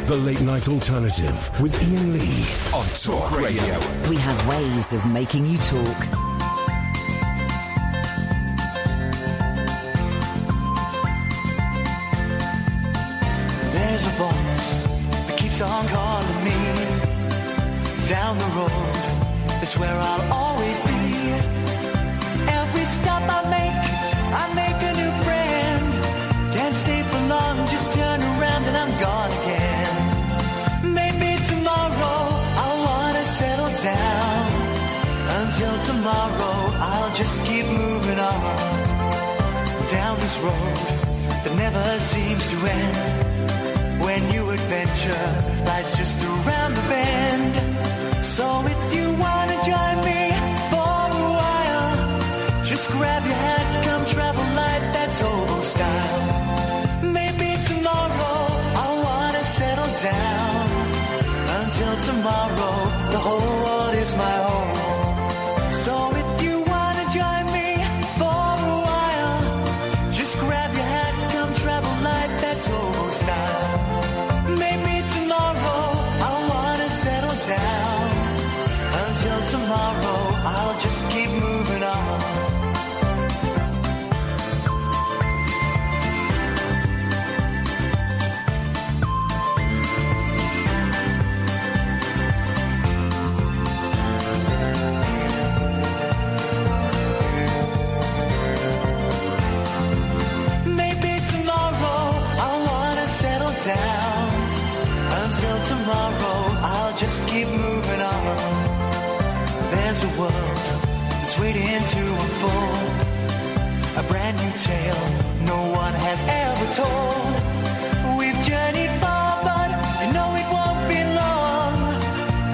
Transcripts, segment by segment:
The Late Night Alternative with Iain Lee on Talk Radio. We have ways of making you talk. There's a voice that keeps on calling me. Down the road, it's where I'll always be. Every stop I make a new friend. Can't stay for long, just turn around and I'm gone again. Maybe tomorrow I'll wanna settle down. Until tomorrow I'll just keep moving on. Down this road that never seems to end. When new adventure lies just around the bend. So if you wanna join me for a while, just grab your hat, come travel light, that's hobo style. Maybe tomorrow I'll wanna settle down. Until tomorrow, the whole world is my home. So if you wanna join me for a while, just grab your hat, come travel light, that's hobo style. Maybe tomorrow I'll wanna settle down. Until tomorrow, I'll just keep moving on. Maybe tomorrow I'll wanna settle down. Until tomorrow, I'll just keep moving on. There's a world that's waiting to unfold. A brand new tale no one has ever told. We've journeyed far, but you know it won't be long.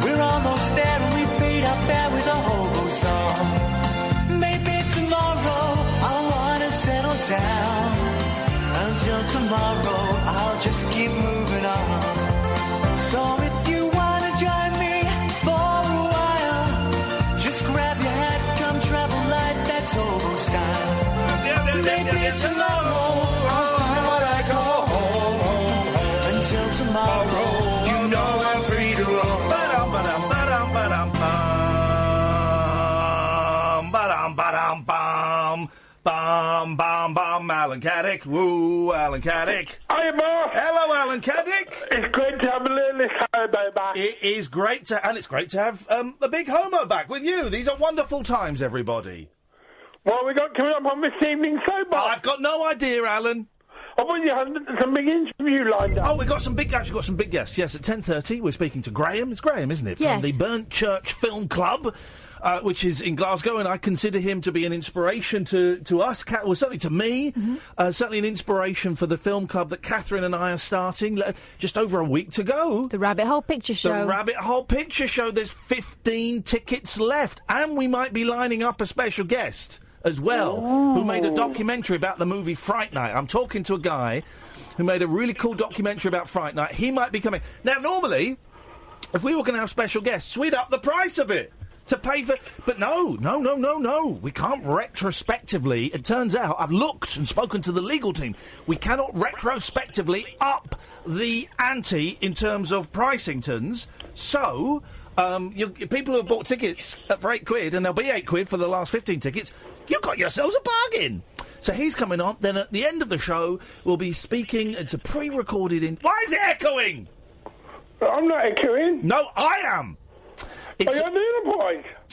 We're almost there and we paid our fare with a hobo song. Maybe tomorrow I'll wanna settle down. Until tomorrow, I'll just keep moving on. So if you wanna join me for a while, just grab your hat, come travel light, that's hobo style. Maybe tomorrow I'll find what I call home. Until tomorrow, you know I'm free to roam. Bum, bum, bum, Alan Caddick. Woo, Alan Caddick. Hi, boss. Hello, Alan Caddick. It's great to have a little homo back. It is great to, and it's great to have the big homo back with you. These are wonderful times, everybody. What have we got coming up on this evening so far? I've got no idea, Alan. I want you to have some big interview lined up. Oh, we've got some big guests. Yes, at 10:30, we're speaking to Grahame. It's Grahame, isn't it? Yes. From the Burnt Church Film Club. Which is in Glasgow, and I consider him to be an inspiration to us, well, certainly to me, certainly an inspiration for the film club that Katherine and I are starting just over a week to go. The Rabbit Hole Picture Show. The Rabbit Hole Picture Show. There's 15 tickets left, and we might be lining up a special guest as well, who made a documentary about the movie Fright Night. I'm talking to a guy who made a really cool documentary about Fright Night. He might be coming. Now, normally, if we were going to have special guests, we'd up the price a bit. To pay for... But no. We can't retrospectively... It turns out, I've looked and spoken to the legal team. We cannot retrospectively up the ante in terms of pricingtons. So, people who have bought tickets for £8, and there'll be £8 for the last 15 tickets, you got yourselves a bargain. So he's coming on. Then at the end of the show, we'll be speaking... It's a pre-recorded... Why is it echoing? I'm not echoing. No, I am.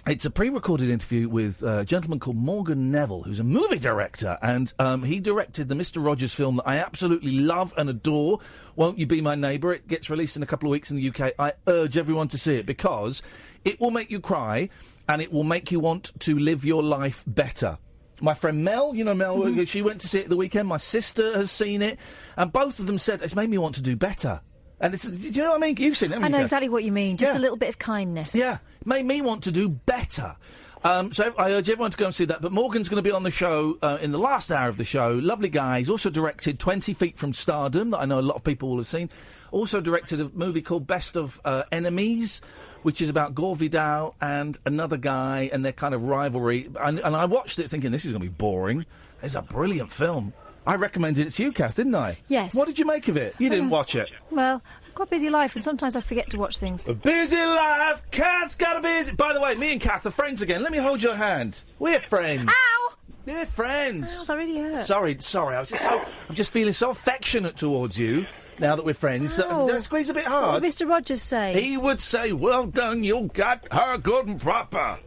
It's a pre-recorded interview with a gentleman called Morgan Neville, who's a movie director, and he directed the Mr. Rogers film that I absolutely love and adore, Won't You Be My Neighbour? It gets released in a couple of weeks in the UK. I urge everyone to see it because it will make you cry and it will make you want to live your life better. My friend Mel, you know Mel, she went to see it at the weekend. My sister has seen it, and both of them said it's made me want to do better. And do you know what I mean? You've seen it, haven't you? I know exactly what you mean. Just a little bit of kindness. Yeah. It made me want to do better. So I urge everyone to go and see that. But Morgan's going to be on the show in the last hour of the show. Lovely guy. He's also directed 20 Feet from Stardom, that I know a lot of people will have seen. Also directed a movie called Best of Enemies, which is about Gore Vidal and another guy and their kind of rivalry. And I watched it thinking, this is going to be boring. It's a brilliant film. I recommended it to you, Kath, didn't I? Yes. What did you make of it? You didn't watch it. Well, got a busy life, and sometimes I forget to watch things. A busy life, Kath's got a busy... By the way, me and Kath are friends again. Let me hold your hand. We're friends. Ow! We're friends. Oh, that really hurt. Sorry. I'm just feeling so affectionate towards you now that we're friends. Did I squeeze a bit hard? What would Mr. Rogers say? He would say, "Well done, you got her good and proper."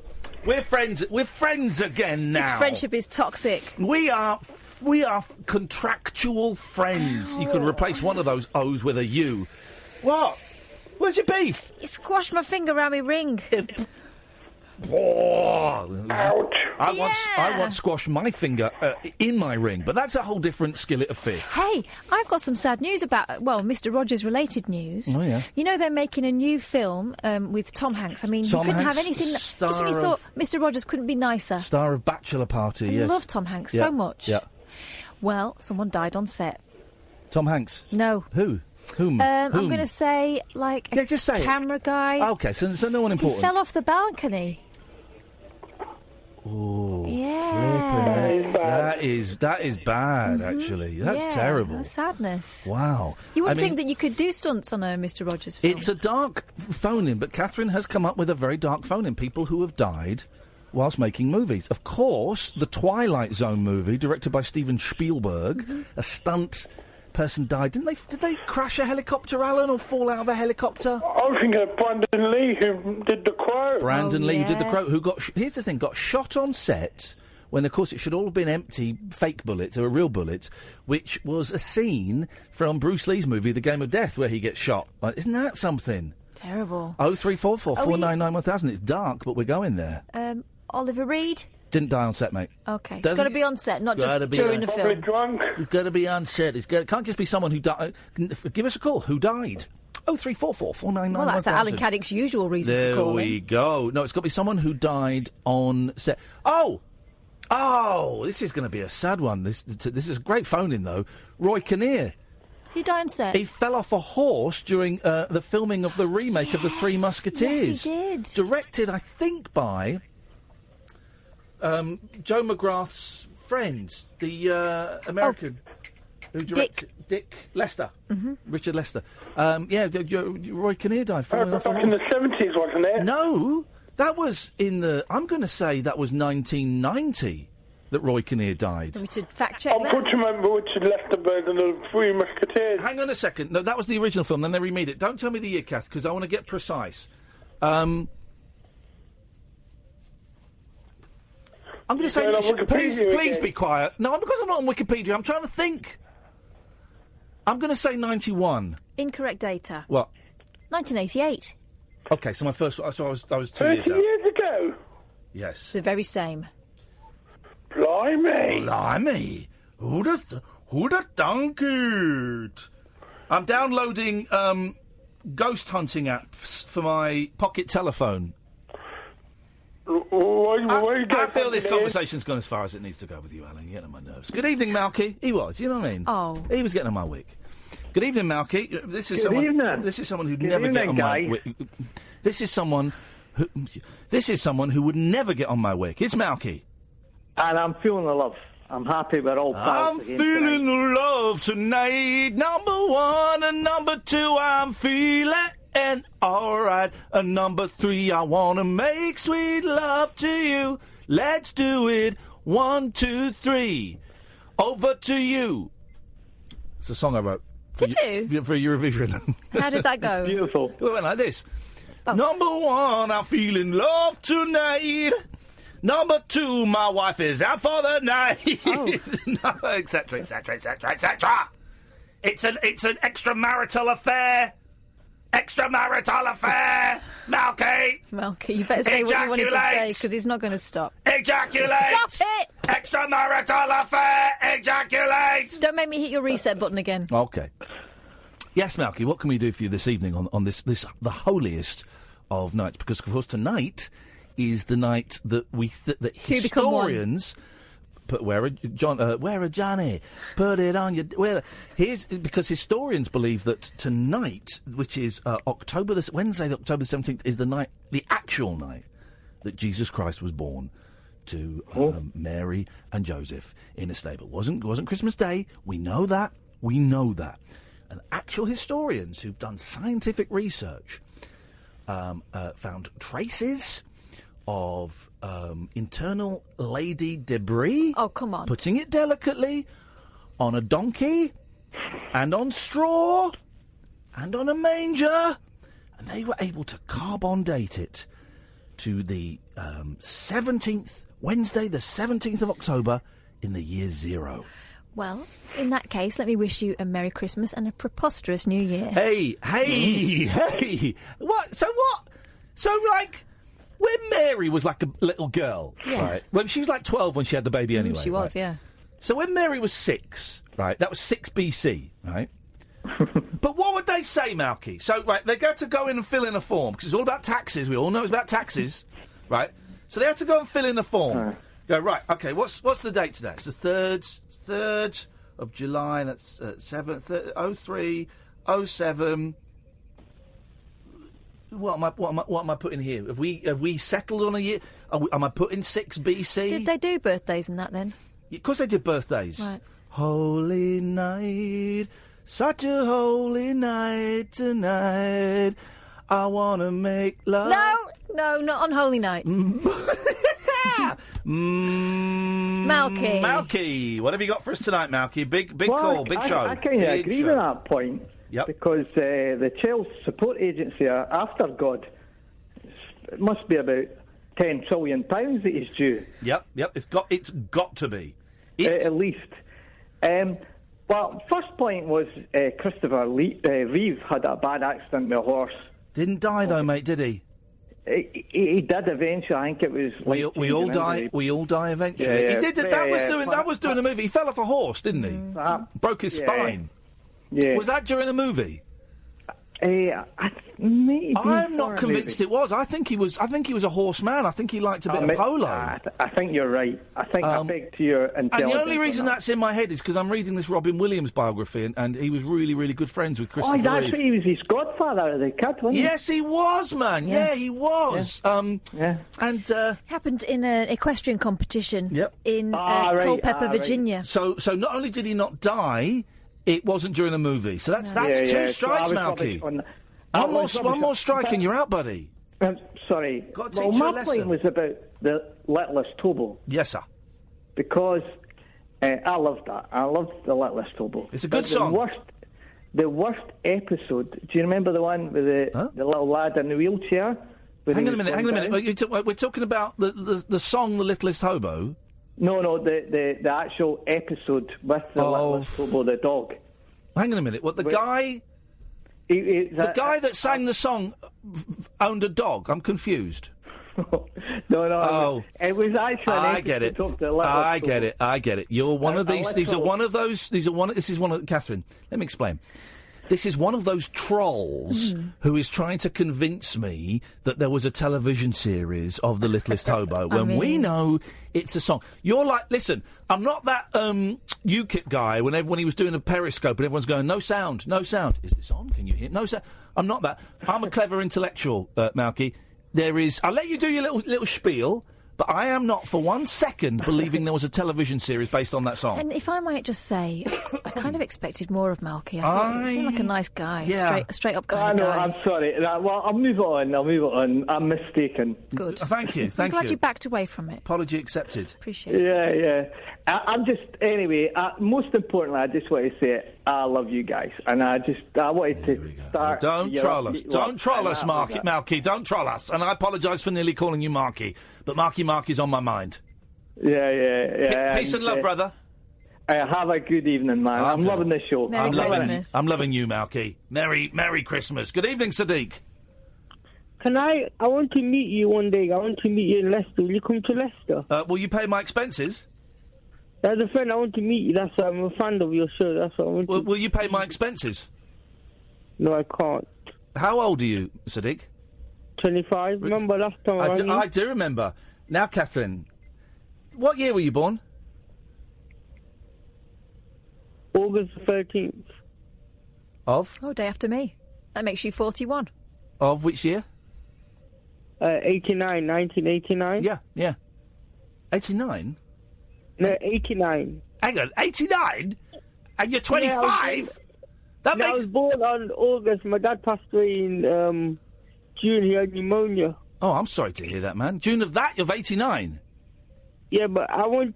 We're friends. We're friends again now. This friendship is toxic. We are contractual friends. You could replace one of those O's with a U. What? Where's your beef? You squashed my finger around my ring. Ouch. I once squashed my finger in my ring, but that's a whole different skillet of fish. Hey, I've got some sad news about, Mr. Rogers related news. Oh, yeah. You know they're making a new film with Tom Hanks. I mean, Tom you couldn't Hanks, have anything... Just when you star thought of- Mr. Rogers couldn't be nicer. Star of Bachelor Party, I yes. love Tom Hanks Yeah, so much. Yeah. Well, someone died on set. Tom Hanks? No. Who? Whom? I'm going to say, Yeah, just say it. camera guy. Okay, so no one important. He fell off the balcony. Oh, Yeah. that is bad, actually. That's Yeah, terrible. no sadness. Wow. You wouldn't I mean, think that you could do stunts on a Mr. Rogers film. It's a dark phone-in, but Catherine has come up with a very dark phone-in. People who have died whilst making movies. Of course, the Twilight Zone movie, directed by Steven Spielberg, a stunt person died. Did they crash a helicopter, Alan, or fall out of a helicopter? I was thinking of Brandon Lee, who did The Crow. Brandon Lee, who did The yeah. Crow, who got... here's the thing, got shot on set... when, of course, it should all have been empty fake bullets or real bullets, which was a scene from Bruce Lee's movie, The Game of Death, where he gets shot. Isn't that something? Terrible. 0344 499 1000. It's dark, but we're going there. Oliver Reed? Didn't die on set, mate. Okay. It's Doesn't got to it? be on set, not just Gotta be during on- the Probably film. drunk. You've got to be on set. It can't just be someone who died. Give us a call. Who died? 0344 499 Well, that's 1000. Alan Caddick's usual reason There for calling. we go. No, it's got to be someone who died on set. Oh, this is going to be a sad one. This is a great phone-in, though. Roy Kinnear. Did he die on set? He fell off a horse during the filming of the remake of The Three Musketeers. Yes, he did. Directed, I think, by Joe McGrath's friend, the American who directed Dick Lester, Richard Lester. Roy Kinnear died falling off a Back in the horse. 70s, wasn't it? No, that was in the... I'm going to say that was 1990 that Roy Kinnear died. We should fact check I'm that. good to remember Richard Lester and the Three Musketeers. Hang on a second. No, that was the original film. Then they remade it. Don't tell me the year, Kath, because I want to get precise. I'm going to say... going on Wikipedia Please again? be quiet. No, because I'm not on Wikipedia. I'm trying to think. I'm going to say 91. Incorrect data. What? 1988. Okay, so my first... So I was 2 years 30 out. years ago. Yes. The very same. Blimey. Blimey. Who'd have thunk it? I'm downloading ghost hunting apps for my pocket telephone. I feel this conversation's gone as far as it needs to go with you, Alan. You're getting on my nerves. Good evening, Malky. He was, you know what I mean? Oh. He was getting on my wick. Good evening, Malky. This is Good evening. This is someone who'd Good never get evening, on my guy. wick. This is someone who would never get on my wick. It's Malky. And I'm feeling the love. I'm happy we're all pals I'm again feeling tonight. the love tonight. Number 1 and number 2, I'm feeling alright. And number 3, I wanna make sweet love to you. Let's do it. 1, 2, 3. Over to you. It's a song I wrote. Did you? For Eurovision. How did that go? Beautiful. It went like this. Oh. Number 1, I'm feeling love tonight. Number 2, my wife is out for the night. Oh. Etc. It's an extramarital affair. Extramarital affair. Malky. Malky, you better say what you wanted to say, Ejaculate. because he's not going to stop. Ejaculate. Stop it! Extramarital affair. Ejaculate. Don't make me hit your reset button again. Okay. Yes, Malky, what can we do for you this evening on this the holiest of nights? Because, of course, tonight is the night that that Two become one. historians put wear a Johnny, put it on your because historians believe that tonight, which is Wednesday, October 17th, is the actual night that Jesus Christ was born to Mary and Joseph in a stable. Wasn't Christmas Day? We know that. and actual historians who've done scientific research found traces of internal lady debris. Oh, come on. Putting it delicately, on a donkey, and on straw, and on a manger. And they were able to carbon date it to the 17th, Wednesday, the 17th of October, in the year 0. Well, in that case, let me wish you a Merry Christmas and a preposterous New Year. Hey! What? So, like, when Mary was like a little girl, right? Well, she was like 12 when she had the baby anyway. She was, right? yeah. So when Mary was 6, right, that was 6 BC, right? But what would they say, Malky? So, right, they got to go in and fill in a form, because it's all about taxes. We all know it's about taxes, right? So they had to go and fill in a form. Go, right, OK, what's the date today? It's the 3rd of July, that's 7th, 03, 07... What am I putting here? Have we settled on a year? Am I putting 6 BC? Did they do birthdays and that then? Of course they did birthdays. Right. Holy night, such a holy night tonight. I want to make love. No, not on Holy Night. Malky, what have you got for us tonight, Malky? Big call, big show. I kind of agree with that point. Yep. Because the Child Support Agency are after God. It must be about £10 trillion that he's due. Yep. It's got to be. At least. Well, first point was Christopher Reeve had a bad accident with a horse. Didn't die though, mate, did he? He did eventually. I think it was. We all die. We all die eventually. Yeah. He did. That was doing a movie. He fell off a horse, didn't he? Broke his spine. Yeah. Was that during a movie? Maybe. I'm not convinced it was. I think he was a horseman. I think he liked a bit of polo. I think you're right. I think I beg to your intelligence. And the only reason that's in my head is because I'm reading this Robin Williams biography, and he was really, really good friends with Christopher Reeve. That's what he was his godfather of the kid, wasn't he? Yes, he was, man. Yeah, he was. And happened in an equestrian competition. Yep. In Culpeper, Virginia. Right. So not only did he not die, it wasn't during a movie. So that's 2 strikes, so Malky. One more strike and you're out, buddy. Sorry. Got to teach you a lesson. My point was about the Littlest Tobo. Yes, sir. Because I loved that. I loved the Littlest Tobo. It's a good song. The worst episode. Do you remember the one with the little lad in the wheelchair? Hang on a minute. We're talking about the song "The Littlest Hobo." No, the actual episode with the Littlest Tobo, the dog. Hang on a minute. What the guy? The guy that sang the song owned a dog. I'm confused. No. It was actually. I get it. I get it. You're one of these. These are one of those. This is one of Catherine. Let me explain. This is one of those trolls who is trying to convince me that there was a television series of The Littlest Hobo when we know it's a song. You're like, listen, I'm not that UKIP guy when he was doing a Periscope and everyone's going, no sound. Is this on? Can you hear? No sound. I'm not that. I'm a clever intellectual, Malky. I'll let you do your little spiel, but I am not for 1 second believing there was a television series based on that song. And if I might just say, I kind of expected more of Malky. I thought he seemed like a nice guy, straight up kind of guy. I'm sorry. Well, I'll move on. I'm mistaken. Good. Thank you. I'm glad you backed away from it. Apology accepted. Appreciate it. Yeah. I'm just, anyway, most importantly, I just want to say I love you guys. And I wanted to start... Don't troll us. Don't troll us, Malky. Don't troll us. And I apologise for nearly calling you Marky. But Marky's on my mind. Yeah. Peace and love, brother. Have a good evening, man. I'm loving this show. Merry Christmas. I'm loving you, Malky. Merry Christmas. Good evening, Sadiq. I want to meet you one day. I want to meet you in Leicester. Will you come to Leicester? Will you pay my expenses? As a friend, I want to meet you. That's why I'm a fan of your show. That's what I want to... Will you pay my expenses? No, I can't. How old are you, Sadiq? 25. Remember last time I do remember. Now, Catherine, what year were you born? August 13th. Of? Oh, day after me. That makes you 41. Of which year? 1989. Yeah. 89? No, 89. Hang on, 89? And you're 25? I was born on August. My dad passed away in June. He had pneumonia. Oh, I'm sorry to hear that, man. June of 89. Yeah, but I want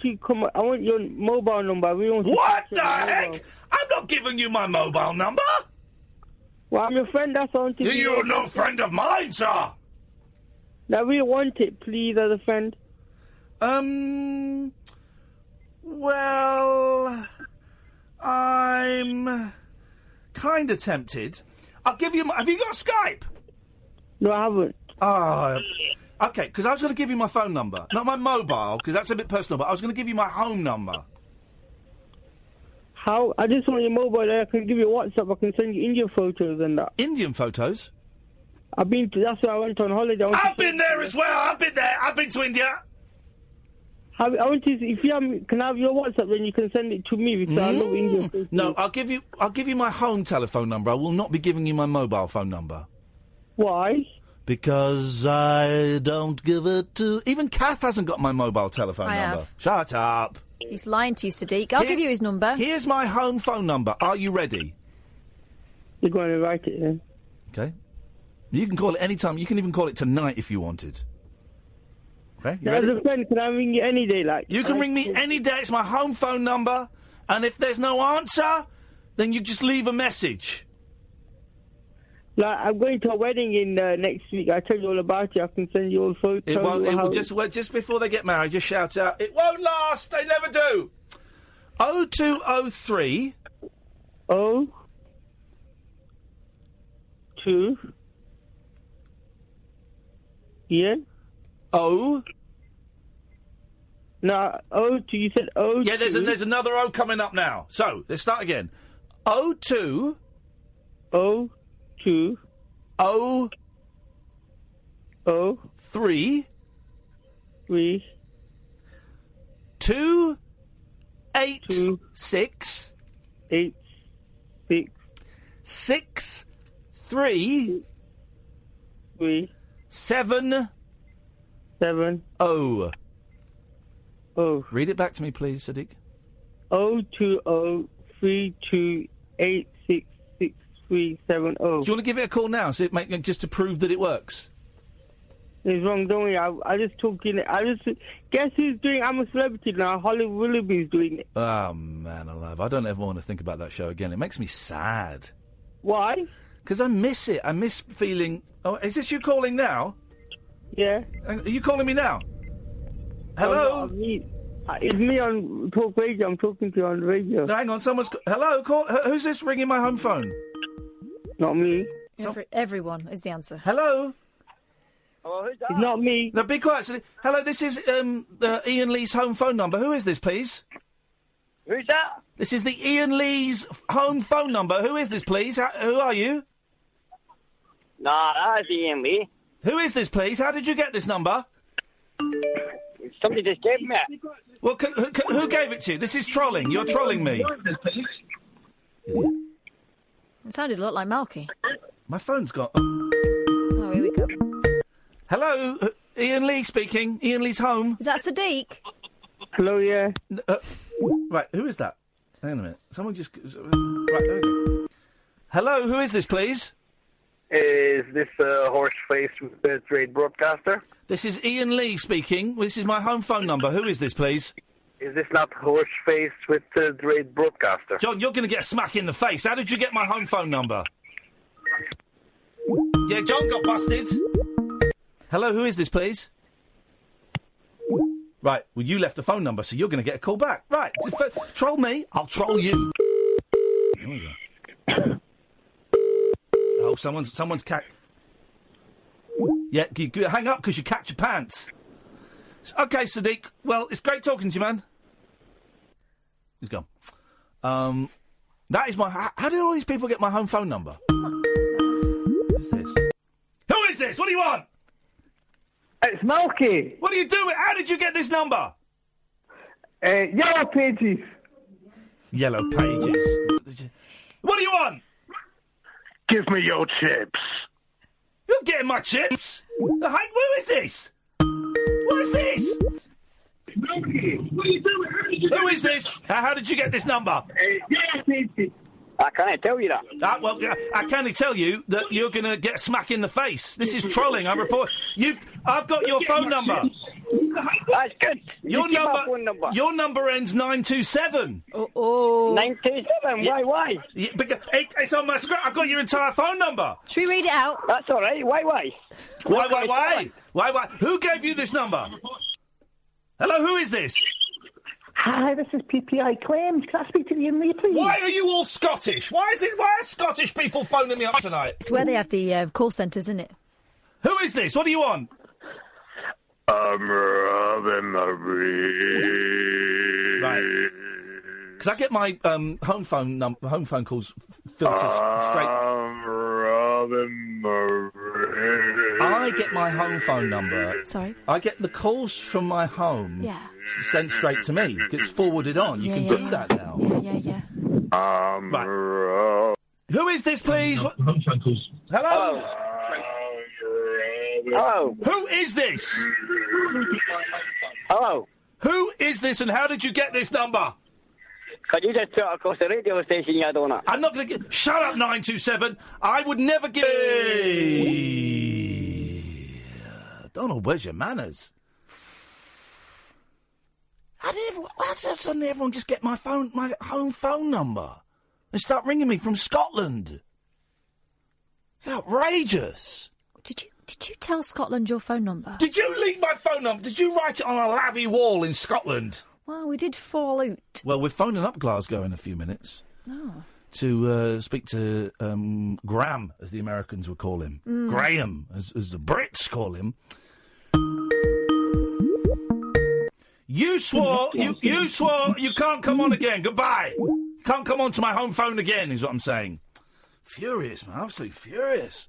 to come. I want your mobile number. We want. What the heck? I'm not giving you my mobile number. Well, I'm your friend. That's all. You're no friend of mine, sir. Now we want it, please, as a friend. Well, I'm kind of tempted. I'll give you. Have you got Skype? No, I haven't. Okay, because I was going to give you my phone number. Not my mobile, because that's a bit personal, but I was going to give you my home number. How? I just want your mobile. I can give you WhatsApp. I can send you Indian photos and that. Indian photos? That's where I went on holiday. I've been there as well. I've been there. I've been to India. I want to. If you can I have your WhatsApp, then you can send it to me because I love Indian photos. No, I'll give you my home telephone number. I will not be giving you my mobile phone number. Why? Because I don't give it to... Even Kath hasn't got my mobile telephone number. Have. Shut up. He's lying to you, Sadiq. I'll give you his number. Here's my home phone number. Are you ready? You're going to write it, then. Okay. You can call it any time. You can even call it tonight if you wanted. Okay? You As ready? a friend, can I ring you any day? You can ring me any day. It's my home phone number. And if there's no answer, then you just leave a message. I'm going to a wedding in next week. I'll tell you all about it. I can send you all photos. It will just before they get married, just shout out, it won't last, they never do. 0203 02 Yeah? O. No, 02, you said 02. Yeah, there's another O coming up now. So, let's start again. 02 02 O 3 3 2 8 6 8 6 6 3 3 7 7 O. Oh. Read it back to me, please, Sadiq. 020 32 86 6370. Do you want to give it a call now, so just to prove that it works? It's wrong, don't worry. I just talking. Guess who's doing? I'm a Celebrity now. Holly Willoughby's doing it. Oh man, alive! I don't ever want to think about that show again. It makes me sad. Why? Because I miss it. I miss feeling. Oh, is this you calling now? Yeah. Are you calling me now? Hello. It's me on Talk Radio. I'm talking to you on the radio. No, hang on. Hello. Who's this ringing my home phone? Not me. Everyone is the answer. Hello. Hello, who's that? It's not me. No, be quiet. Hello, this is Iain Lee's home phone number. Who is this, please? Who's that? This is the Iain Lee's home phone number. Who is this, please? Who are you? Nah, that's Iain Lee. Who is this, please? How did you get this number? Somebody just gave me it. Well, who gave it to you? This is trolling. You're trolling me. It sounded a lot like Malky. My phone's got... Oh, here we go. Hello, Iain Lee speaking. Iain Lee's home. Is that Sadiq? Hello, yeah. Right, who is that? Hang on a minute. Someone just... Right, there we go. Hello, who is this, please? Is this horse face with the trade broadcaster? This is Iain Lee speaking. This is my home phone number. Who is this, please? Is this not horse face with the trade broadcaster? John, you're going to get a smack in the face. How did you get my home phone number? Yeah, John got busted. Hello, who is this, please? Right, well, you left a phone number, so you're going to get a call back. Right, troll me, I'll troll you. There we go. Oh, someone's Yeah, you hang up because you catch your pants. Okay, Sadiq. Well, it's great talking to you, man. He's gone. That is my... How did all these people get my home phone number? Who's this? Who is this? What do you want? It's Malky. What are you doing? How did you get this number? Yellow Pages. Yellow Pages. What do you want? Give me your chips. You're getting my chips? Who is this? What is this? Malky, what are you doing? Who is this? How did you get this number? Yellow Pages. I can't tell you that. Well, I can't tell you that you're going to get a smack in the face. This is trolling. I report. I've got your phone number. That's good. Your number ends 927. Oh. 927? Yeah. Why? Yeah, because it's on my script. I've got your entire phone number. Should we read it out? That's all right. Why? Why? Who gave you this number? Hello, who is this? Hi, this is PPI Claims. Can I speak to Iain Lee, please? Why are you all Scottish? Why are Scottish people phoning me up tonight? It's where they have the call centres, isn't it? Who is this? What do you want? I'm Robin Marie. Right. Because I get my home phone calls filtered straight. I'm Robin Marie. I get my home phone number. Sorry? I get the calls from my home. Yeah. Sent straight to me. It's forwarded on. You can do that now. Yeah. Right. Who is this, please? Home phone calls. Hello? Hello. Who is this? Hello. Who is this and how did you get this number? Could you just talk across the radio station, you don't know? I'm not going to get... Shut up, 927. I would never give... Donald, where's your manners? How did suddenly everyone just get my home phone number and start ringing me from Scotland? It's outrageous. Did you tell Scotland your phone number? Did you leak my phone number? Did you write it on a lavvy wall in Scotland? Well, we did fall out. Well, we're phoning up Glasgow in a few minutes. Oh. To speak to Grahame, as the Americans would call him. Grahame, as the Brits call him. You swore you can't come on again. Goodbye. Can't come on to my home phone again, is what I'm saying. Furious, man. Absolutely furious.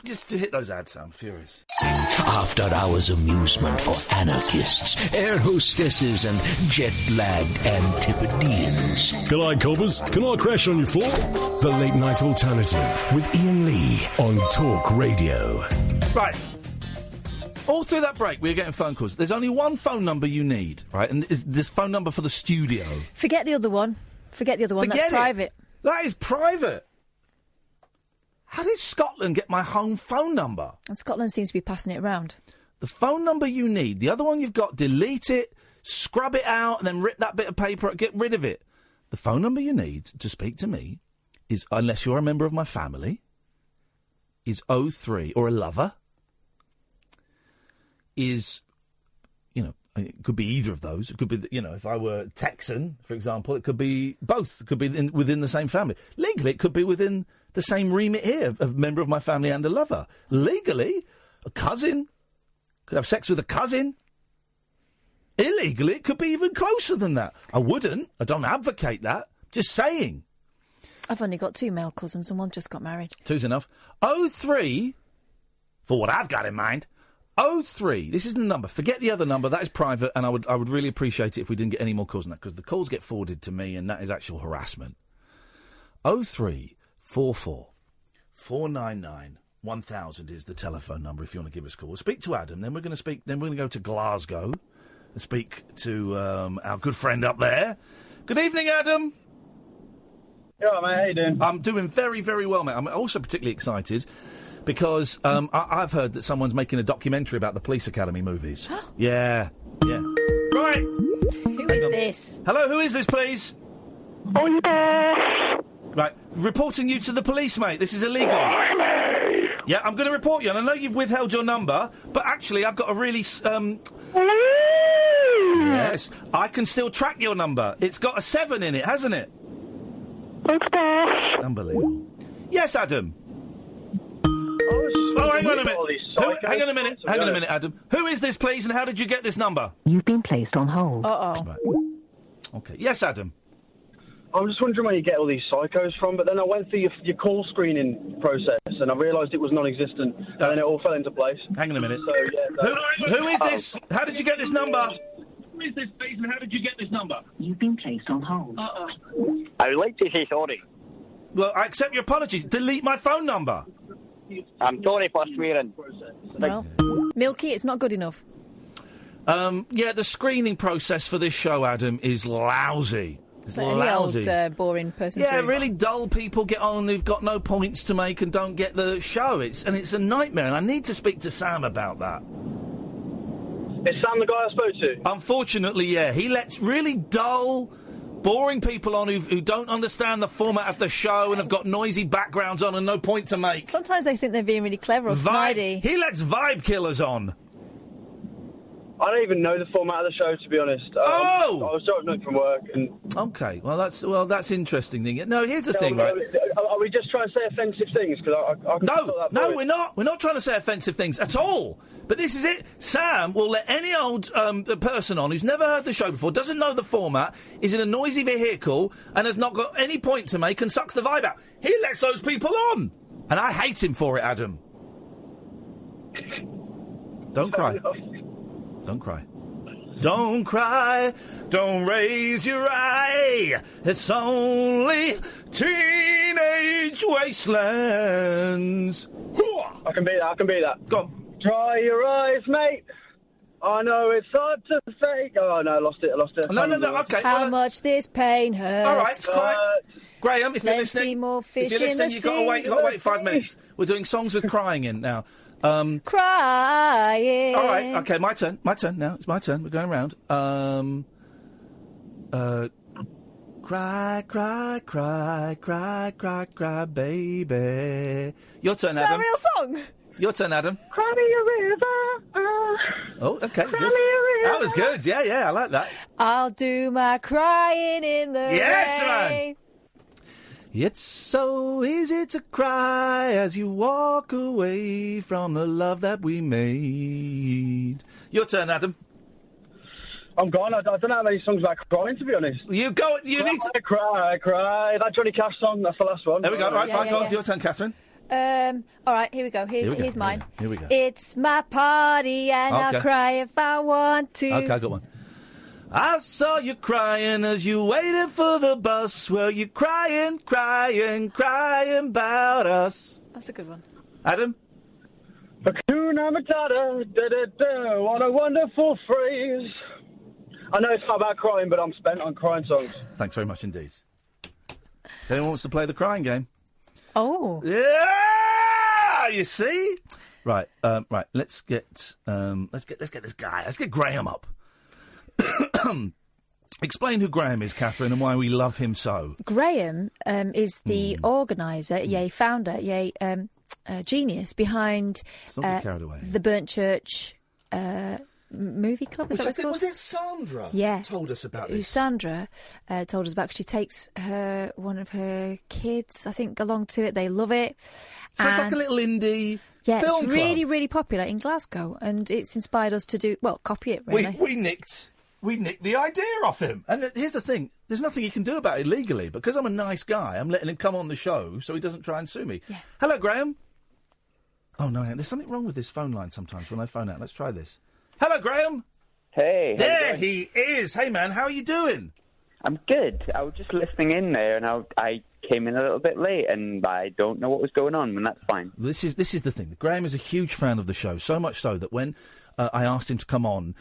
Just to hit those ads, I'm furious. After hours amusement for anarchists, air hostesses, and jet-lagged Antipodeans. G'day, coppers. Can I crash on your floor? The Late Night Alternative with Iain Lee on Talk Radio. Right. All through that break, we were getting phone calls. There's only one phone number you need, right? And it's this phone number for the studio. Forget the other one. That's private. That is private. How did Scotland get my home phone number? And Scotland seems to be passing it around. The phone number you need, the other one you've got, delete it, scrub it out, and then rip that bit of paper, get rid of it. The phone number you need to speak to me is, unless you're a member of my family, is 03, or a lover, is, it could be either of those. It could be, if I were Texan, for example, it could be both. It could be within the same family. Legally, it could be within the same remit here, a member of my family and a lover. Legally, a cousin could have sex with a cousin. Illegally, it could be even closer than that. I don't advocate that. Just saying. I've only got 2 male cousins and one just got married. 2's enough. 03, for what I've got in mind, 03, this is the number. Forget the other number, that is private, and I would really appreciate it if we didn't get any more calls than that, because the calls get forwarded to me, and that is actual harassment. 0344 499 1000 is the telephone number if you want to give us a call. We'll speak to Adam, then we're going to go to Glasgow and speak to our good friend up there. Good evening, Adam. Yeah, mate, how you doing? I'm doing very, very well, mate. I'm also particularly excited because I've heard that someone's making a documentary about the Police Academy movies. Yeah. Right. Who is this? Hello, who is this, please? Right, reporting you to the police, mate. This is illegal. Yeah, I'm going to report you, and I know you've withheld your number, but actually I've got a really... Yes, I can still track your number. It's got a 7 in it, hasn't it? Unbelievable. Yes, Adam. Oh, hang on a minute. Hang on a minute, Adam. Who is this, please, and how did you get this number? You've been placed on hold. Uh-oh. Right. Okay. Yes, Adam. I was just wondering where you get all these psychos from, but then I went through your call screening process and I realised it was non-existent, and then it all fell into place. Hang on a minute. So, yeah, who is this? How did you get this number? Who is this, please, and how did you get this number? You've been placed on hold. I would like to say sorry. Well, I accept your apology. Delete my phone number. I'm sorry for swearing. Well, Milky, it's not good enough. Yeah, the screening process for this show, Adam, is lousy. It's Like any old boring person. Yeah, really dull people get on who've got no points to make and don't get the show. It's a nightmare, and I need to speak to Sam about that. Is Sam the guy I spoke to? Unfortunately, yeah. He lets really dull, boring people on who don't understand the format of the show and have got noisy backgrounds on and no point to make. Sometimes they think they're being really clever or snidey. He lets vibe killers on. I don't even know the format of the show, to be honest. I was driving up from work and... Okay, that's interesting. No, here's the thing, right? Are we just trying to say offensive things? No, we're not. We're not trying to say offensive things at all. But this is it. Sam will let any old person on who's never heard the show before, doesn't know the format, is in a noisy vehicle, and has not got any point to make and sucks the vibe out. He lets those people on. And I hate him for it, Adam. Don't cry. Don't cry. Don't cry, don't raise your eye. It's only teenage wastelands. I can beat that. Go on. Dry your eyes, mate. I know it's hard to fake. Oh, no, I lost it. No, okay. How much this pain hurts. All right, Graham, if you're listening, more fish you've got to wait 5 minutes. We're doing songs with crying in now. Crying. All right, okay, my turn now. It's my turn. We're going around. Cry, cry, cry, cry, cry, cry, baby. Your turn, Adam. Is that a real song? Your turn, Adam. Cry me a river. Oh, okay. Cry me a river. That was good. Yeah, I like that. I'll do my crying in the rain. Man. It's so easy to cry as you walk away from the love that we made. Your turn, Adam. I'm gone. I don't have any songs about crying, to be honest. You need to... Cry. That Johnny Cash song, that's the last one. There we go. All right, fine. Go on. Your turn, Catherine. All right, here we go. Here's mine. Here we go. It's my party and I'll cry if I want to. Okay, good one. I saw you crying as you waited for the bus. Well, you crying about us. That's a good one. Adam? Hakuna Matata, da-da-da, what a wonderful phrase. I know it's not about crying, but I'm spent on crying songs. Thanks very much indeed. If anyone wants to play the crying game? Oh. Yeah! You see? Right, let's get this guy. Let's get Grahame up. Explain who Grahame is, Catherine, and why we love him so. Grahame is the organiser, founder, genius behind the Burnt Church movie club. Is that what it's called? Was it Sandra? Yeah, told us about this. Sandra told us about. Cause she takes one of her kids, I think, along to it. They love it. So it's like a little indie. Yeah, film it's really, club. really popular in Glasgow, and it's inspired us to copy it. Really, we nicked the idea off him. And here's the thing: there's nothing he can do about it legally. Because I'm a nice guy, I'm letting him come on the show so he doesn't try and sue me. Yeah. Hello, Grahame. Oh no, there's something wrong with this phone line sometimes when I phone out. Let's try this. Hello, Grahame. Hey. There he is. Hey, man, how are you doing? I'm good. I was just listening in there, and I came in a little bit late, and I don't know what was going on, and that's fine. This is the thing. Grahame is a huge fan of the show, so much so that when I asked him to come on,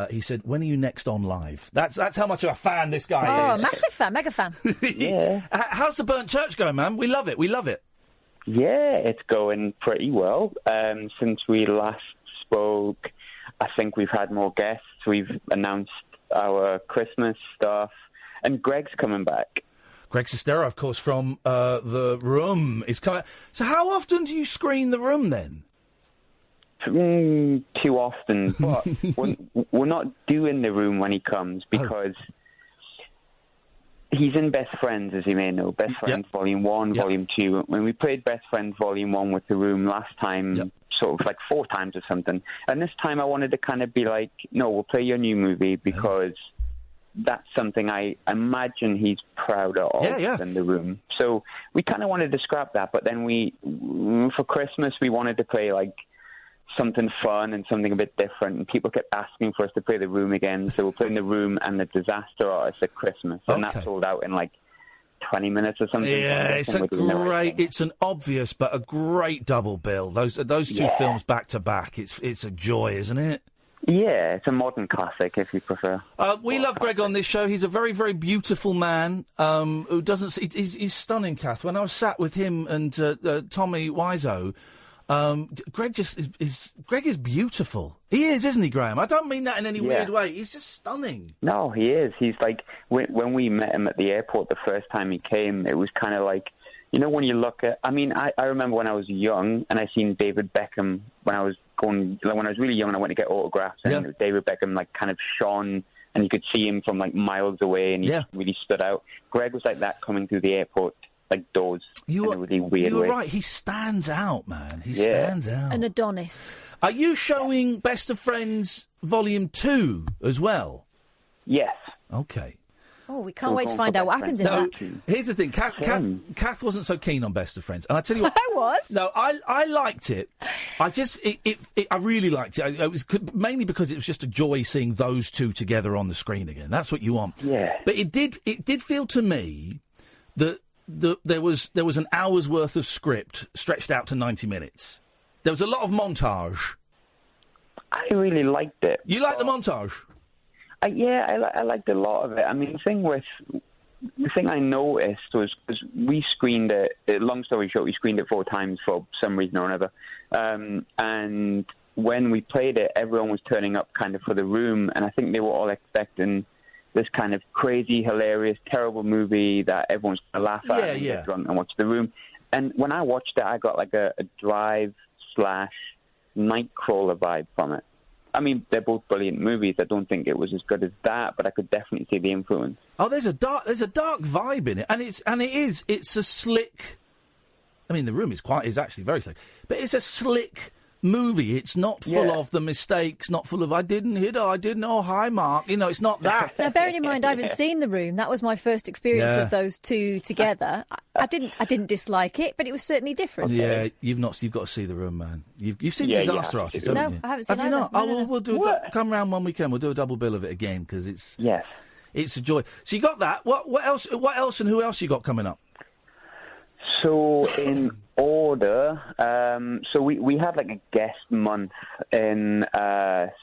he said, "When are you next on live?" That's how much of a fan this guy is. Oh, massive fan, mega fan. Yeah. How's the Burnt Church going, man? We love it. Yeah, it's going pretty well. Since we last spoke, I think we've had more guests. We've announced our Christmas stuff, and Greg's coming back. Greg Sestero, of course, from The Room is coming. So how often do you screen The Room, then? Too often, but we're not doing The Room when he comes because he's in Best Friends, as you may know. Best Friends Volume 1, Volume 2. When we played Best Friends Volume 1 with The Room last time, sort of like 4 times or something, and this time I wanted to kind of be like, no, we'll play your new movie because that's something I imagine he's prouder of than The Room. So we kind of wanted to scrap that, but then for Christmas, we wanted to play like something fun and something a bit different, and people kept asking for us to play The Room again, so we're playing The Room and The Disaster Artist at Christmas, and that sold out in like 20 minutes or something. Yeah, it's it's an obvious but a great double bill. Those two films back to back, it's a joy, isn't it? Yeah, it's a modern classic, if you prefer. We love Greg on this show. He's a very, very beautiful man who doesn't... He's stunning, Kath. When I was sat with him and Tommy Wiseau, Greg Greg is beautiful. He is, isn't he, Grahame? I don't mean that in any weird way. He's just stunning. No, he is. He's like... When we met him at the airport the first time he came, it was kind of like... You know, when you look at... I mean, I remember when I was young and I seen David Beckham when I was really young and I went to get autographs and David Beckham like kind of shone and you could see him from like miles away and he really stood out. Greg was like that coming through the airport like doors in a really weird way. You're right. He stands out, man. He stands out. An Adonis. Are you showing Best of Friends Volume 2 as well? Yes. Okay. Oh, we can't wait to find out what happens in that. Here's the thing. Kath wasn't so keen on Best of Friends. And I tell you what... I was. No, I liked it. I really liked it. It was mainly because it was just a joy seeing those two together on the screen again. That's what you want. Yeah. But it did feel to me that there was an hour's worth of script stretched out to 90 minutes. There was a lot of montage. I really liked it. You like the montage? I liked a lot of it. I mean, the thing I noticed was we screened it. Long story short, we screened it 4 times for some reason or another. And when we played it, everyone was turning up kind of for the room, and I think they were all expecting this kind of crazy, hilarious, terrible movie that everyone's going to laugh at and get drunk and watch the room. And when I watched it, I got like a Drive/Nightcrawler vibe from it. I mean, they're both brilliant movies. I don't think it was as good as that, but I could definitely see the influence. Oh, there's a dark vibe in it, and it's a slick. I mean, The Room is actually very slick, but it's a slick movie. It's not full of the mistakes, not full of I didn't hit her, I didn't. Oh, hi, Mark. You know, it's not that. Now, bearing in mind, I haven't seen The Room. That was my first experience of those two together. I didn't dislike it, but it was certainly different. Yeah, you've got to see The Room, man. You've seen Disaster Artist, haven't you? No, I haven't seen it. Have you not? No. We'll do come round one weekend. We'll do a double bill of it again because it's a joy. So you got that. What else? What else? And who else you got coming up? So in order, so we had like a guest month in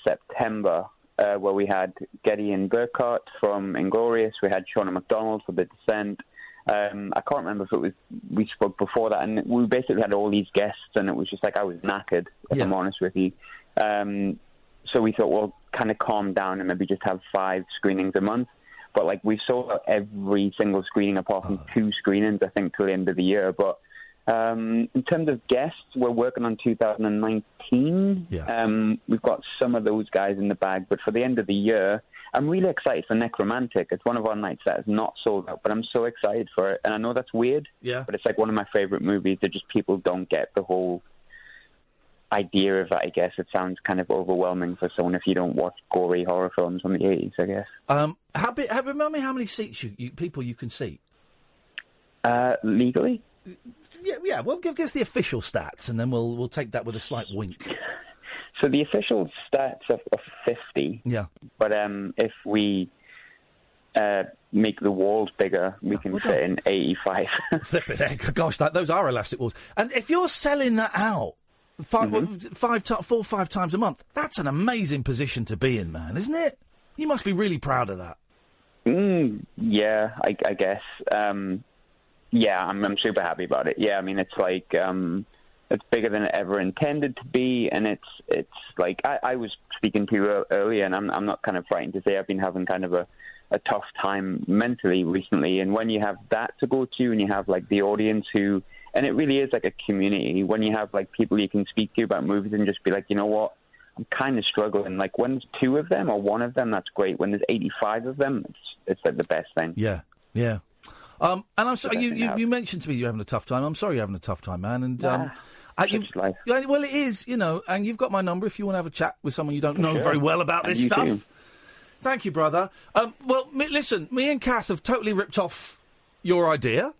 September where we had Gerry and Burkhardt from Inglorious. We had Shauna MacDonald for The Descent. I can't remember if it was we spoke before that, and we basically had all these guests, and it was just like I was knackered, if I'm honest with you. So we thought, well, kind of calm down and maybe just have 5 screenings a month. But, like, we sold out every single screening apart from 2 screenings, I think, till the end of the year. But in terms of guests, we're working on 2019. We've got some of those guys in the bag. But for the end of the year, I'm really excited for Necromantic. It's one of our nights that is not sold out, but I'm so excited for it. And I know that's weird, but it's, like, one of my favourite movies that just people don't get the whole idea of it, I guess. It sounds kind of overwhelming for someone if you don't watch gory horror films from the 80s, I guess. Remind me how many seats people you can seat? Legally? Yeah. Well, give us the official stats, and then we'll take that with a slight wink. So the official stats are 50. Yeah. But if we make the walls bigger, we can fit in 85. Flipping heck, gosh, those are elastic walls. And if you're selling that out 4 or 5 times a month, that's an amazing position to be in, man, isn't it? You must be really proud of that. Yeah, I guess. I'm super happy about it. Yeah, I mean, it's like it's bigger than it ever intended to be, and it's like I was speaking to you earlier, and I'm not kind of frightened to say I've been having kind of a tough time mentally recently, and when you have that to go to, and you have like the audience who. And it really is like a community when you have like people you can speak to about movies and just be like, you know what, I'm kind of struggling. Like when there's 2 of them or 1 of them, that's great. When there's 85 of them, it's like the best thing. Yeah. And I'm sorry, you mentioned to me you're having a tough time. I'm sorry you're having a tough time, man. And life. Well, it is, you know. And you've got my number if you want to have a chat with someone you don't know very well about this stuff. Too. Thank you, brother. Listen, me and Kath have totally ripped off your idea.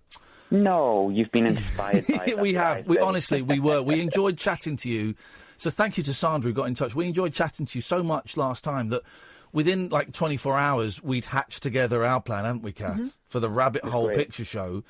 No, you've been inspired by it. We have. Honestly, we were. We enjoyed chatting to you. So thank you to Sandra who got in touch. We enjoyed chatting to you so much last time that within like 24 hours we'd hatched together our plan, hadn't we, Kath, for the Rabbit Hole Picture Show.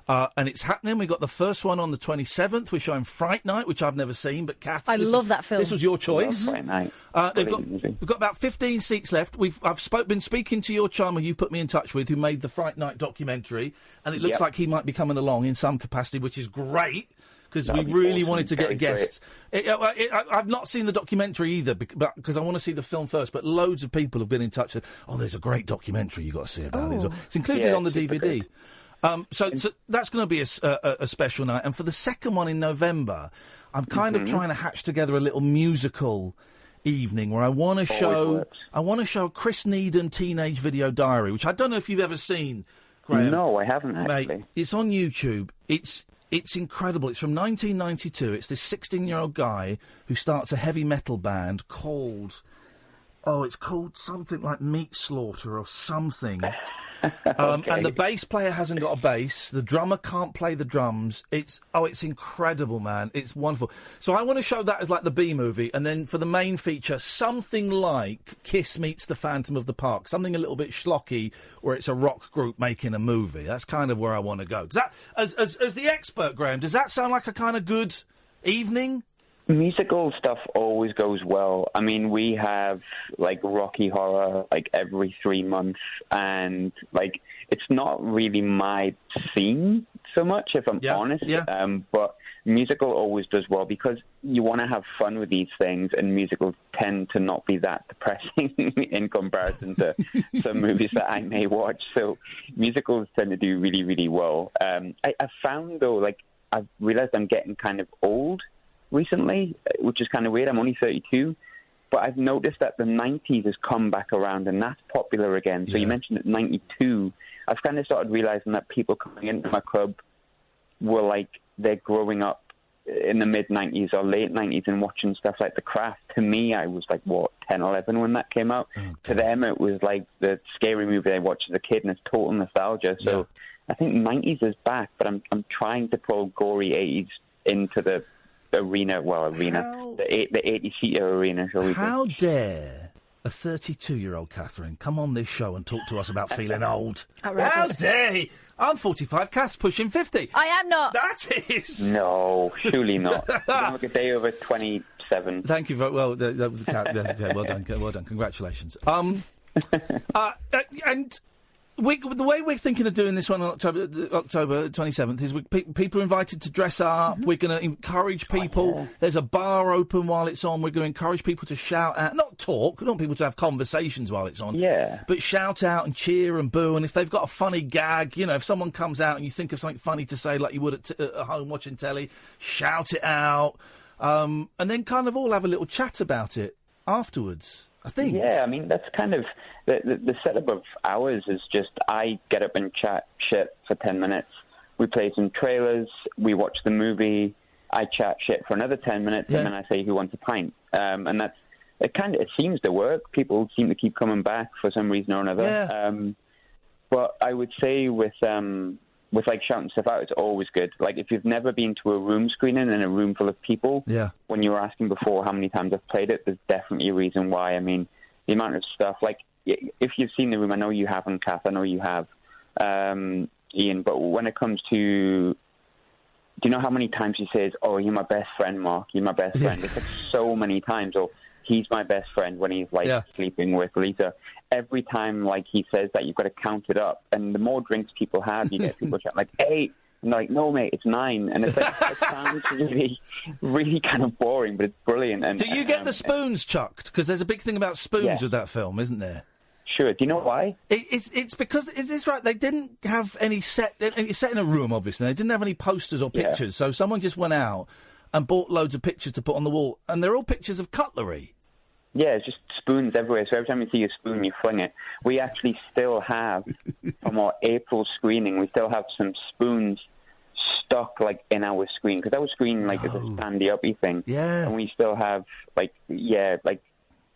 And it's happening. We got the first one on the 27th. We're showing Fright Night, which I've never seen, but Kath, I love that film. This was your choice. Fright Night. We've got about 15 seats left. I've been speaking to your charmer you've put me in touch with, who made the Fright Night documentary, and it looks like he might be coming along in some capacity, which is great. Because we really wanted to get a guest. I've not seen the documentary either, because I want to see the film first. But loads of people have been in touch. There's a great documentary you've got to see about it as well. It's included on the DVD. So that's going to be a special night. And for the second one in November, I'm kind of trying to hatch together a little musical evening where I want to show Chris Needham Teenage Video Diary, which I don't know if you've ever seen, Grahame. No, I haven't actually. Mate, it's on YouTube. It's incredible. It's from 1992. It's this 16-year-old guy who starts a heavy metal band called... it's called something like Meat Slaughter or something. And the bass player hasn't got a bass. The drummer can't play the drums. It's incredible, man. It's wonderful. So I want to show that as like the B movie, and then for the main feature, something like Kiss meets the Phantom of the Park, something a little bit schlocky, where it's a rock group making a movie. That's kind of where I want to go. Does that, as the expert, Grahame, does that sound like a kind of good evening? Musical stuff always goes well. I mean, we have, like, Rocky Horror, like, every 3 months, and, like, it's not really my scene so much, if I'm honest. But musical always does well, because you want to have fun with these things, and musicals tend to not be that depressing in comparison to some movies that I may watch. So musicals tend to do really, really well. I found, though, like, I've realised I'm getting kind of old recently, which is kind of weird. I'm only 32, but I've noticed that the 90s has come back around, and that's popular again. So you mentioned that 92. I've kind of started realizing that people coming into my club were like, they're growing up in the mid-90s or late 90s and watching stuff like The Craft. To me, I was like, 10, 11 when that came out. To them, it was like the scary movie they watched as a kid, and it's total nostalgia. So I think 90s is back, but I'm trying to pull gory 80s into the arena, the 80-seater arena, shall we say. How dare a 32-year-old Katherine come on this show and talk to us about feeling old? Outrageous. How dare he? I'm 45, Kath's pushing 50. I am not. That is... No, surely not. You don't look a day over 27. Thank you very well. That was the cat. Okay, well done. Congratulations. And... the way we're thinking of doing this one on October 27th is people are invited to dress up. We're going to encourage people. There's a bar open while it's on. We're going to encourage people to shout out, not talk. We don't want people to have conversations while it's on. But shout out and cheer and boo. And if they've got a funny gag, if someone comes out and you think of something funny to say, like you would at home watching telly, shout it out. And then kind of all have a little chat about it afterwards, I think. Yeah, I mean, that's kind of... The setup of ours is just I get up and chat shit for 10 minutes. We play some trailers. We watch the movie. I chat shit for another 10 minutes, and then I say, who wants a pint? And that's... It seems to work. People seem to keep coming back for some reason or another. But I would say with like shouting stuff out, it's always good. Like, if you've never been to a room screening in a room full of people, when you were asking before how many times I've played it, there's definitely a reason why. I mean, the amount of stuff, like, if you've seen the room, I know you haven't, Kath, I know you have, Ian, but when it comes to, do you know how many times he says, oh, you're my best friend, Mark, you're my best friend? It's like so many times, or he's my best friend when he's, like, sleeping with Lisa. Every time, like, he says that, you've got to count it up, and the more drinks people have, you get people chatting, like, 8, and they're like, no, mate, it's 9, and it's like, it sounds really, really kind of boring, but it's brilliant. And do you get the spoons chucked? Because there's a big thing about spoons with that film, isn't there? Sure. Do you know why? It's because, is this right? They didn't have any set in a room, obviously. They didn't have any posters or pictures. So someone just went out and bought loads of pictures to put on the wall, and they're all pictures of cutlery. Yeah, it's just spoons everywhere. So every time you see a spoon, you fling it. We actually still have, from our April screening, we still have some spoons stuck, like, in our screen, because our screen, like, is a standy-uppy thing. Yeah. And we still have,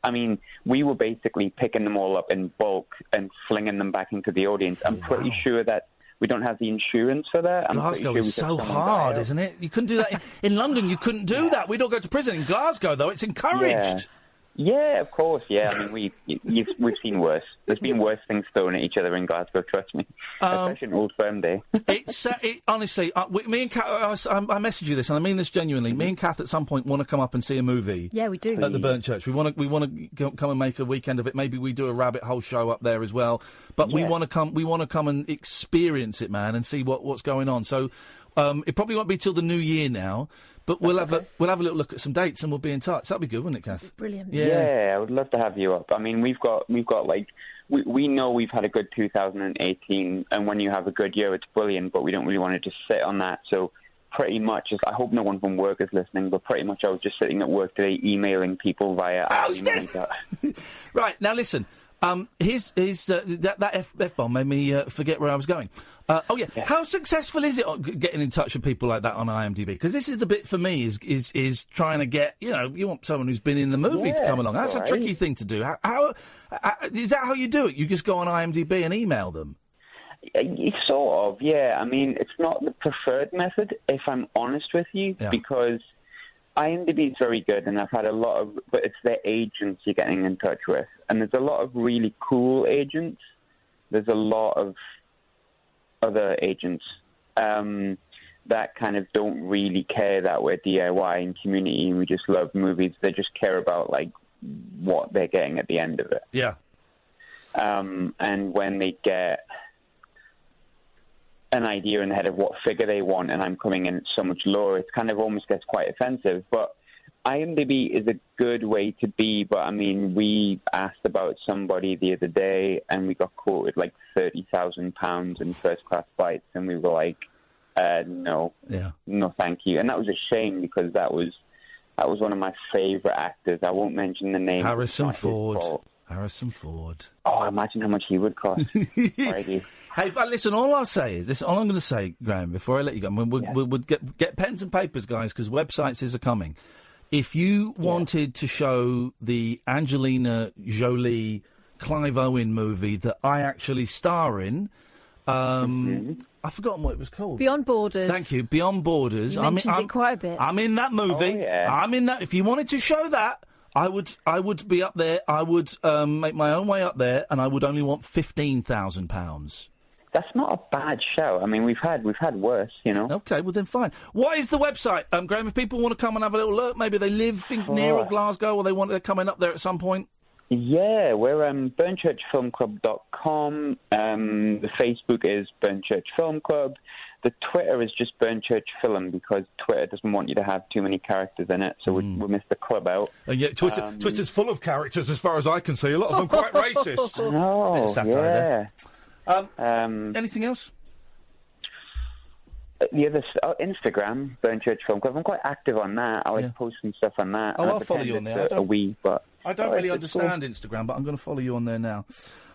I mean, we were basically picking them all up in bulk and flinging them back into the audience. I'm pretty sure that we don't have the insurance for that. Glasgow is so hard, isn't it? You couldn't do that. In London, you couldn't do that. We'd all go to prison. In Glasgow, though, it's encouraged. Yeah, of course. Yeah, I mean, we've seen worse. There's been worse things thrown at each other in Glasgow. Trust me, especially an Old Firm Day. It's honestly, me and Kath. I message you this, and I mean this genuinely. Me and Kath at some point want to come up and see a movie. Yeah, we do. At the Burnt Church, we want to come and make a weekend of it. Maybe we do a rabbit hole show up there as well. But we want to come. We want to come and experience it, man, and see what's going on. So it probably won't be till the new year now. But we'll have a little look at some dates and we'll be in touch. That'd be good, wouldn't it, Kath? Brilliant. Yeah, I would love to have you up. I mean, we've got like we know we've had a good 2018, and when you have a good year, it's brilliant. But we don't really want to just sit on that. So pretty much, I hope no one from work is listening. But pretty much, I was just sitting at work today, emailing people via. Right now, listen. That F-bomb made me forget where I was going. How successful is it getting in touch with people like that on IMDb? Because this is the bit for me is trying to get, you want someone who's been in the movie to come along. That's a tricky thing to do. How is that how you do it? You just go on IMDb and email them? Sort of, yeah. I mean, it's not the preferred method, if I'm honest with you, because IMDb is very good, and I've had a lot of, but it's their agents you're getting in touch with. And there's a lot of really cool agents. There's a lot of other agents that kind of don't really care that we're DIY and community and we just love movies. They just care about, like, what they're getting at the end of it. Yeah. And when they get an idea in the head of what figure they want, and I'm coming in so much lower, it kind of almost gets quite offensive. But IMDb is a good way to be, but I mean, we asked about somebody the other day, and we got quoted like £30,000 in first-class flights, and we were like, no, thank you. And that was a shame, because that was one of my favourite actors. I won't mention the name. Harrison Ford. Oh, imagine how much he would cost. Hey, but listen, all I'll say is this. All I'm going to say, Graham, before I let you go, we'll get pens and papers, guys, because websites are coming. If you wanted to show the Angelina Jolie, Clive Owen movie that I actually star in, I've forgotten what it was called. Beyond Borders. Thank you, Beyond Borders. You mentioned it quite a bit. I'm in that movie. Oh, yeah. I'm in that. If you wanted to show that, I would be up there. I would make my own way up there, and I would only want £15,000. That's not a bad show. I mean, we've had worse, Okay, well then fine. What is the website, Graham? If people want to come and have a little look, maybe they live near Glasgow, or they're coming up there at some point. Yeah, we're burnchurchfilmclub.com. The Facebook is Burnchurch Film Club. The Twitter is just Burnchurch Film, because Twitter doesn't want you to have too many characters in it, so we missed the club out. And yet Twitter's full of characters, as far as I can see. A lot of them quite racist. No, bit of satire there. Anything else? The other Instagram, Burnchurch Film Club. I'm quite active on that. I like posting stuff on that. Oh, I'll follow you on there. I don't really understand cool. Instagram, but I'm going to follow you on there now.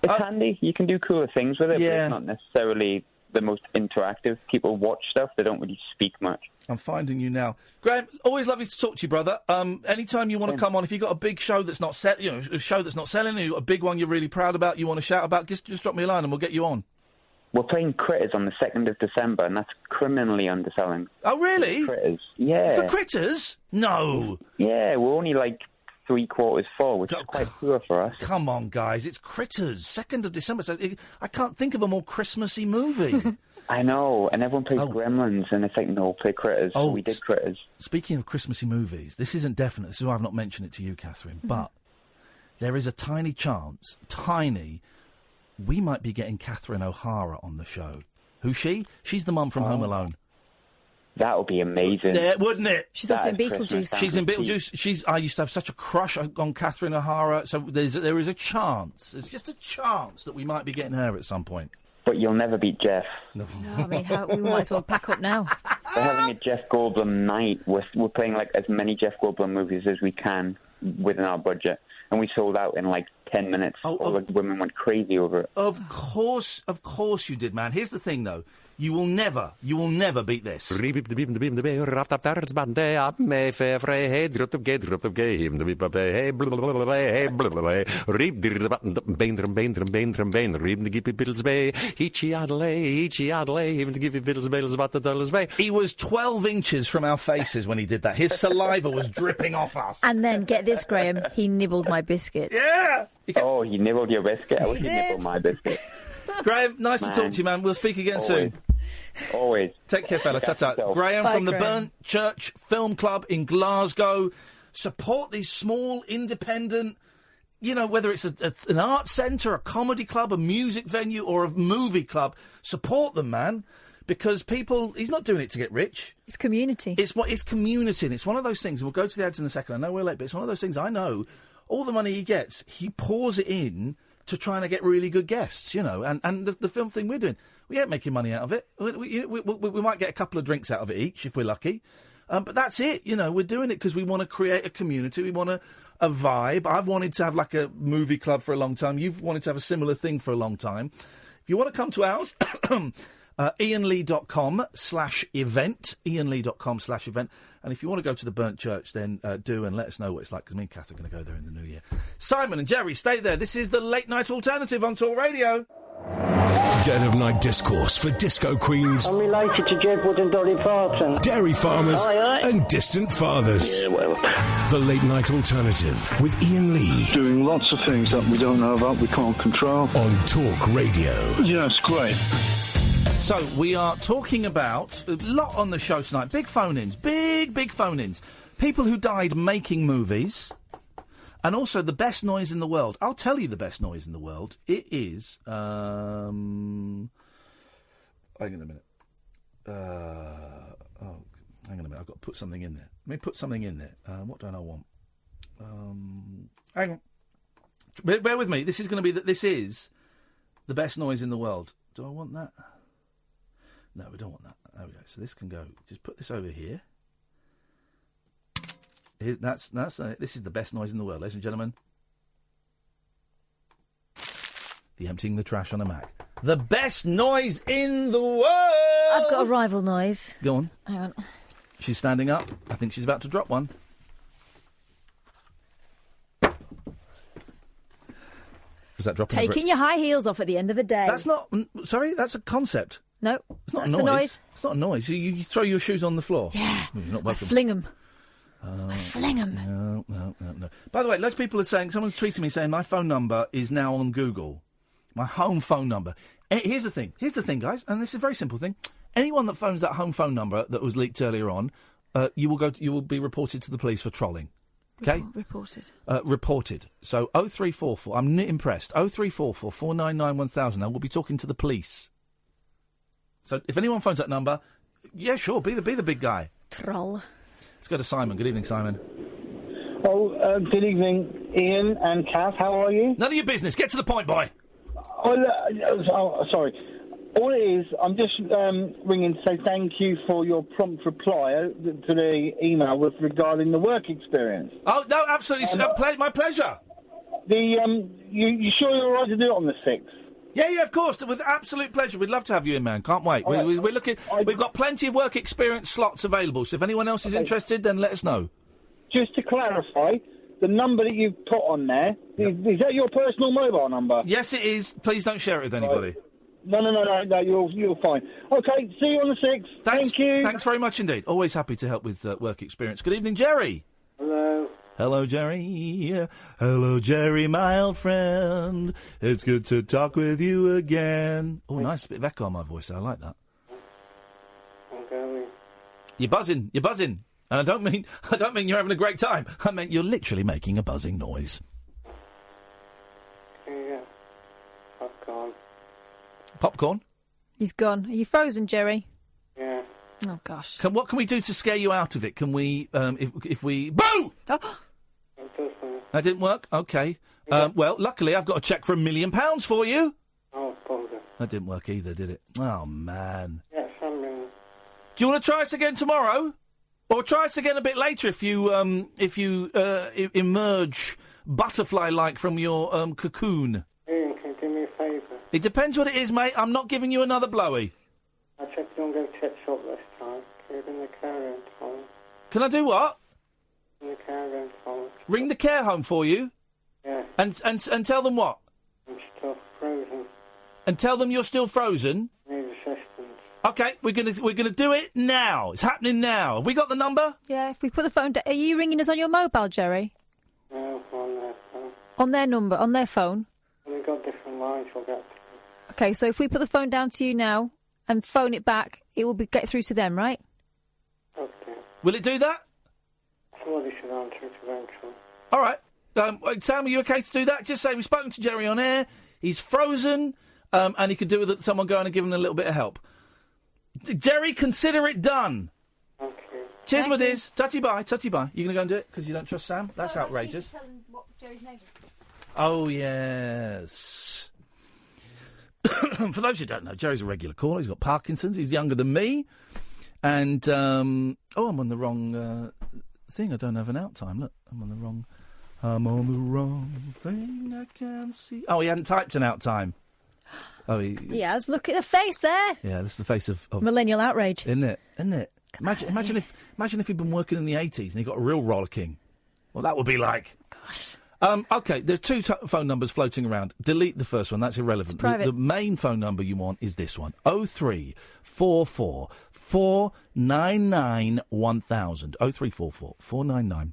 It's handy. You can do cooler things with it, but it's not necessarily the most interactive. People watch stuff. They don't really speak much. I'm finding you now. Graham, always lovely to talk to you, brother. Anytime you want to come on, if you've got a big show that's not a show that's not selling, a big one you're really proud about, you want to shout about, just drop me a line and we'll get you on. We're playing Critters on the 2nd of December, and that's criminally underselling. Oh, really? Critters, yeah. For Critters? No. Yeah, we're only like 3/4 full, which is quite poor for us. Come on, guys, it's Critters, 2nd of December. So I can't think of a more Christmassy movie. I know, and everyone plays Gremlins, and it's like, no, play Critters. So we did Critters. Speaking of Christmassy movies, this isn't definite. This is why I've not mentioned it to you, Catherine, but there is a tiny chance, we might be getting Catherine O'Hara on the show. Who's she? She's the mum from Home Alone. That would be amazing. Yeah, wouldn't it? She's also in Beetlejuice. She's in Beetlejuice. I used to have such a crush on Catherine O'Hara, so there is a chance. There's just a chance that we might be getting her at some point. But you'll never beat Jeff. No, I mean, we might as well pack up now. We're having a Jeff Goldblum night. We're playing like as many Jeff Goldblum movies as we can within our budget. And we sold out in like 10 minutes. All the women went crazy over it. Of course you did, man. Here's the thing, though. You will never beat this. He was 12 inches from our faces when he did that. His saliva was dripping off us. And then, get this, Graham, he nibbled my biscuit. Yeah! Oh, he nibbled your biscuit? I wish he nibbled my biscuit. Graham, nice to talk to you, man. We'll speak again soon. Always. Take care, fella. Ta-ta. Graham from the Burnt Church Film Club in Glasgow. Support these small, independent, whether it's an art centre, a comedy club, a music venue, or a movie club. Support them, man. Because he's not doing it to get rich. It's community. It's community, and it's one of those things. We'll go to the ads in a second. I know we're late, but it's one of those things. I know all the money he gets, he pours it in to trying to get really good guests, and the film thing we're doing, we ain't making money out of it. We might get a couple of drinks out of it each if we're lucky, but that's it. We're doing it because we want to create a community. We want a vibe. I've wanted to have like a movie club for a long time. You've wanted to have a similar thing for a long time. If you want to come to ours, IanLee.com/event, IanLee.com/event. And if you want to go to the Burnt Church, then do, and let us know what it's like, because me and Kath are going to go there in the new year. Simon and Gerry, stay there. This is the Late Night Alternative on Talk Radio. Dead of Night discourse for disco queens. I'm related to Jedwood and Dolly Parton. Dairy farmers and distant fathers. Yeah, well. The Late Night Alternative with Iain Lee. Doing lots of things that we don't know about, we can't control. On Talk Radio. Yeah, it's great. So, we are talking about a lot on the show tonight. Big phone-ins. Big phone-ins. People who died making movies. And also the best noise in the world. I'll tell you the best noise in the world. It is... hang on a minute. Hang on a minute. I've got to put something in there. Let me put something in there. What don't I want? Hang on. Bear with me. This is going to be... This is the best noise in the world. Do I want that? No, we don't want that. There we go. So this can go. Just put this over here. This is the best noise in the world, ladies and gentlemen. The emptying the trash on a Mac. The best noise in the world. I've got a rival noise. Go on. Hang on. She's standing up. I think she's about to drop one. Was that dropping? Taking your high heels off at the end of the day. That's not. Sorry, that's a concept. No, it's not that's a noise. the noise. It's not a noise. You throw your shoes on the floor. Yeah. You're not welcome. I fling them. I fling them. No. By the way, loads of people are saying, someone's tweeting me saying my phone number is now on Google. My home phone number. Here's the thing, guys, and this is a very simple thing. Anyone that phones that home phone number that was leaked earlier on, you will be reported to the police for trolling. Okay? Reported. Reported. So 0344, I'm impressed. 0344 499 1000. I will be talking to the police. So if anyone phones that number, yeah, sure, be the big guy. Troll. Let's go to Simon. Good evening, Simon. Oh, good evening, Iain and Kath. How are you? None of your business. Get to the point, boy. Sorry. All it is, I'm just ringing to say thank you for your prompt reply to the email regarding the work experience. Oh, no, absolutely. My pleasure. You sure you're all right to do it on the 6th? Yeah, of course. With absolute pleasure. We'd love to have you in, man. Can't wait. We're looking. We've got plenty of work experience slots available. So if anyone else is interested, then let us know. Just to clarify, the number that you've put on there, is that your personal mobile number? Yes, it is. Please don't share it with anybody. No, you're fine. Okay, see you on the 6th. Thank you. Thanks very much indeed. Always happy to help with work experience. Good evening, Gerry. Hello. Hello, Gerry. Hello, Gerry, my old friend. It's good to talk with you again. Oh, nice bit of echo on my voice. I like that. Okay. You're buzzing. And I don't mean you're having a great time. I meant you're literally making a buzzing noise. Yeah. Popcorn. Popcorn? He's gone. Are you frozen, Gerry? Yeah. Oh, gosh. What can we do to scare you out of it? Can we, if we... Boo! That didn't work? Okay. Yeah. Well, luckily I've got a cheque for £1 million for you. Oh, bugger. That didn't work either, did it? Oh, man. Yes, I mean... Do you want to try us again tomorrow? Or try us again a bit later if you emerge butterfly-like from your cocoon? Ian, can you do me a favour? It depends what it is, mate. I'm not giving you another blowy. I'll Can I do what? In the care home for me. Ring the care home for you? Yeah. And tell them what? I'm still frozen. And tell them you're still frozen? Need assistance. Okay, we're gonna do it now. It's happening now. Have we got the number? Yeah, if we put the phone down... Are you ringing us on your mobile, Gerry? No, on their phone. On their number, on their phone? We've got different lines we'll get to. Okay, so if we put the phone down to you now and phone it back, it will get through to them, right? Okay. Will it do that? Somebody should answer it eventually. All right. Sam, are you okay to do that? Just say we've spoken to Gerry on air. He's frozen, and he could do with someone going and giving him a little bit of help. Gerry, consider it done. Thank you. Cheers, my dears. Tutty bye. Tutty bye. You going to go and do it because you don't trust Sam? That's outrageous. Tell them what Gerry's name is. Oh, yes. For those who don't know, Gerry's a regular caller. He's got Parkinson's. He's younger than me. And, I'm on the wrong thing. I don't have an out time. Look, I'm on the wrong thing. I can't see. Oh, he hadn't typed an out time. Oh, He has. Look at the face there. Yeah, that's the face of Millennial outrage. Isn't it? Imagine if he'd been working in the 80s and he got a real rollicking. What that would be like. Gosh. Okay, there are two phone numbers floating around. Delete the first one, that's irrelevant. It's private. The main phone number you want is this one, 0344 499 1000. 0344 499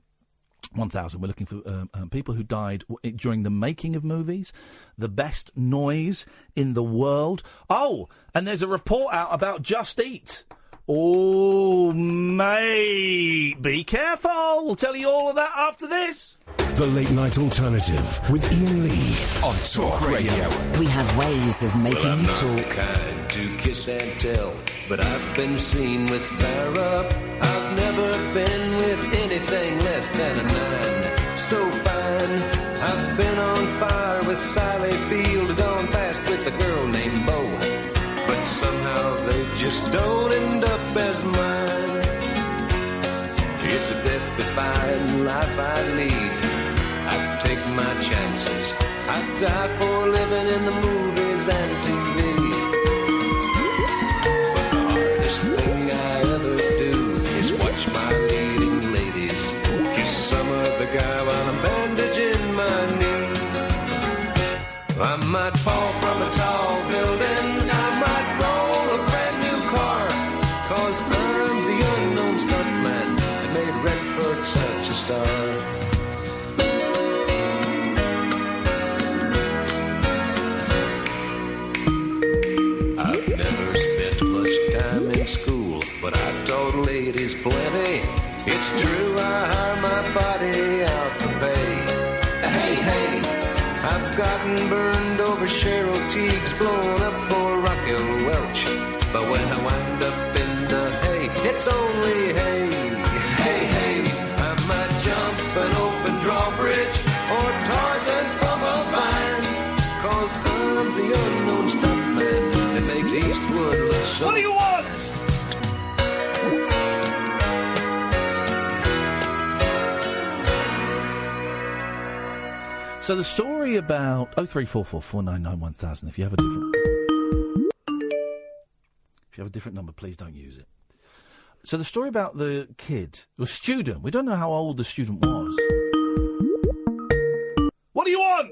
1000. We're looking for people who died during the making of movies, the best noise in the world. Oh, and there's a report out about Just Eat. Oh, mate, be careful. We'll tell you all of that after this. The Late Night Alternative with Iain Lee on Talk Radio. We have ways of making you talk. Kind to kiss and tell, but I've been seen with fire up. I've never been with anything less than a 9. So fine, I've been on fire with Sally Field, gone past with a girl named Bo. But somehow they just don't end up as mine. It's a death-defying life I lead. I take my chances. I die for living in the movies and TV. But the hardest thing I ever do is watch my leading ladies kiss some other guy while I'm bandaging my knee. I might fall from a tall building. I might roll a brand new car. 'Cause I'm the unknown stuntman that made Redford such a star. But I taught ladies plenty. It's true, I hire my body out for pay. Hey, hey, I've gotten burned over Cheryl Teague's, blown up for Raquel Welch. But when I wind up in the hay, it's only hay. Hey, hey, I might jump an open drawbridge or Tarzan from a vine. 'Cause I'm the unknown stuntman that makes Eastwood look so. What do you want? So the story about 0344 499 1000. If you have a different number, please don't use it. So the story about the student. We don't know how old the student was. What do you want?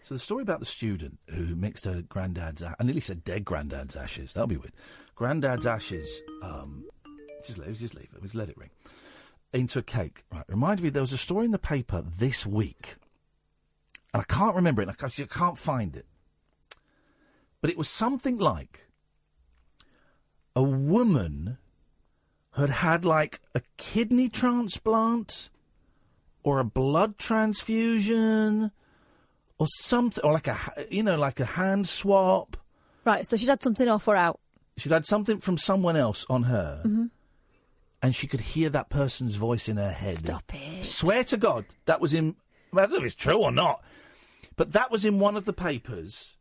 So the story about the student who mixed her granddad's... I nearly said dead granddad's ashes. That'll be weird. Granddad's ashes... Just let it ring. Into a cake. Right. Reminded me, there was a story in the paper this week. And I can't remember it. I can't find it. But it was something like... a woman had like a kidney transplant or a blood transfusion or something, or like a hand swap. Right, so she's had something off or out. She'd had something from someone else on her, Mm-hmm. and she could hear that person's voice in her head. Stop it. Swear to God, that was in... I don't know if it's true or not, but that was in one of the papers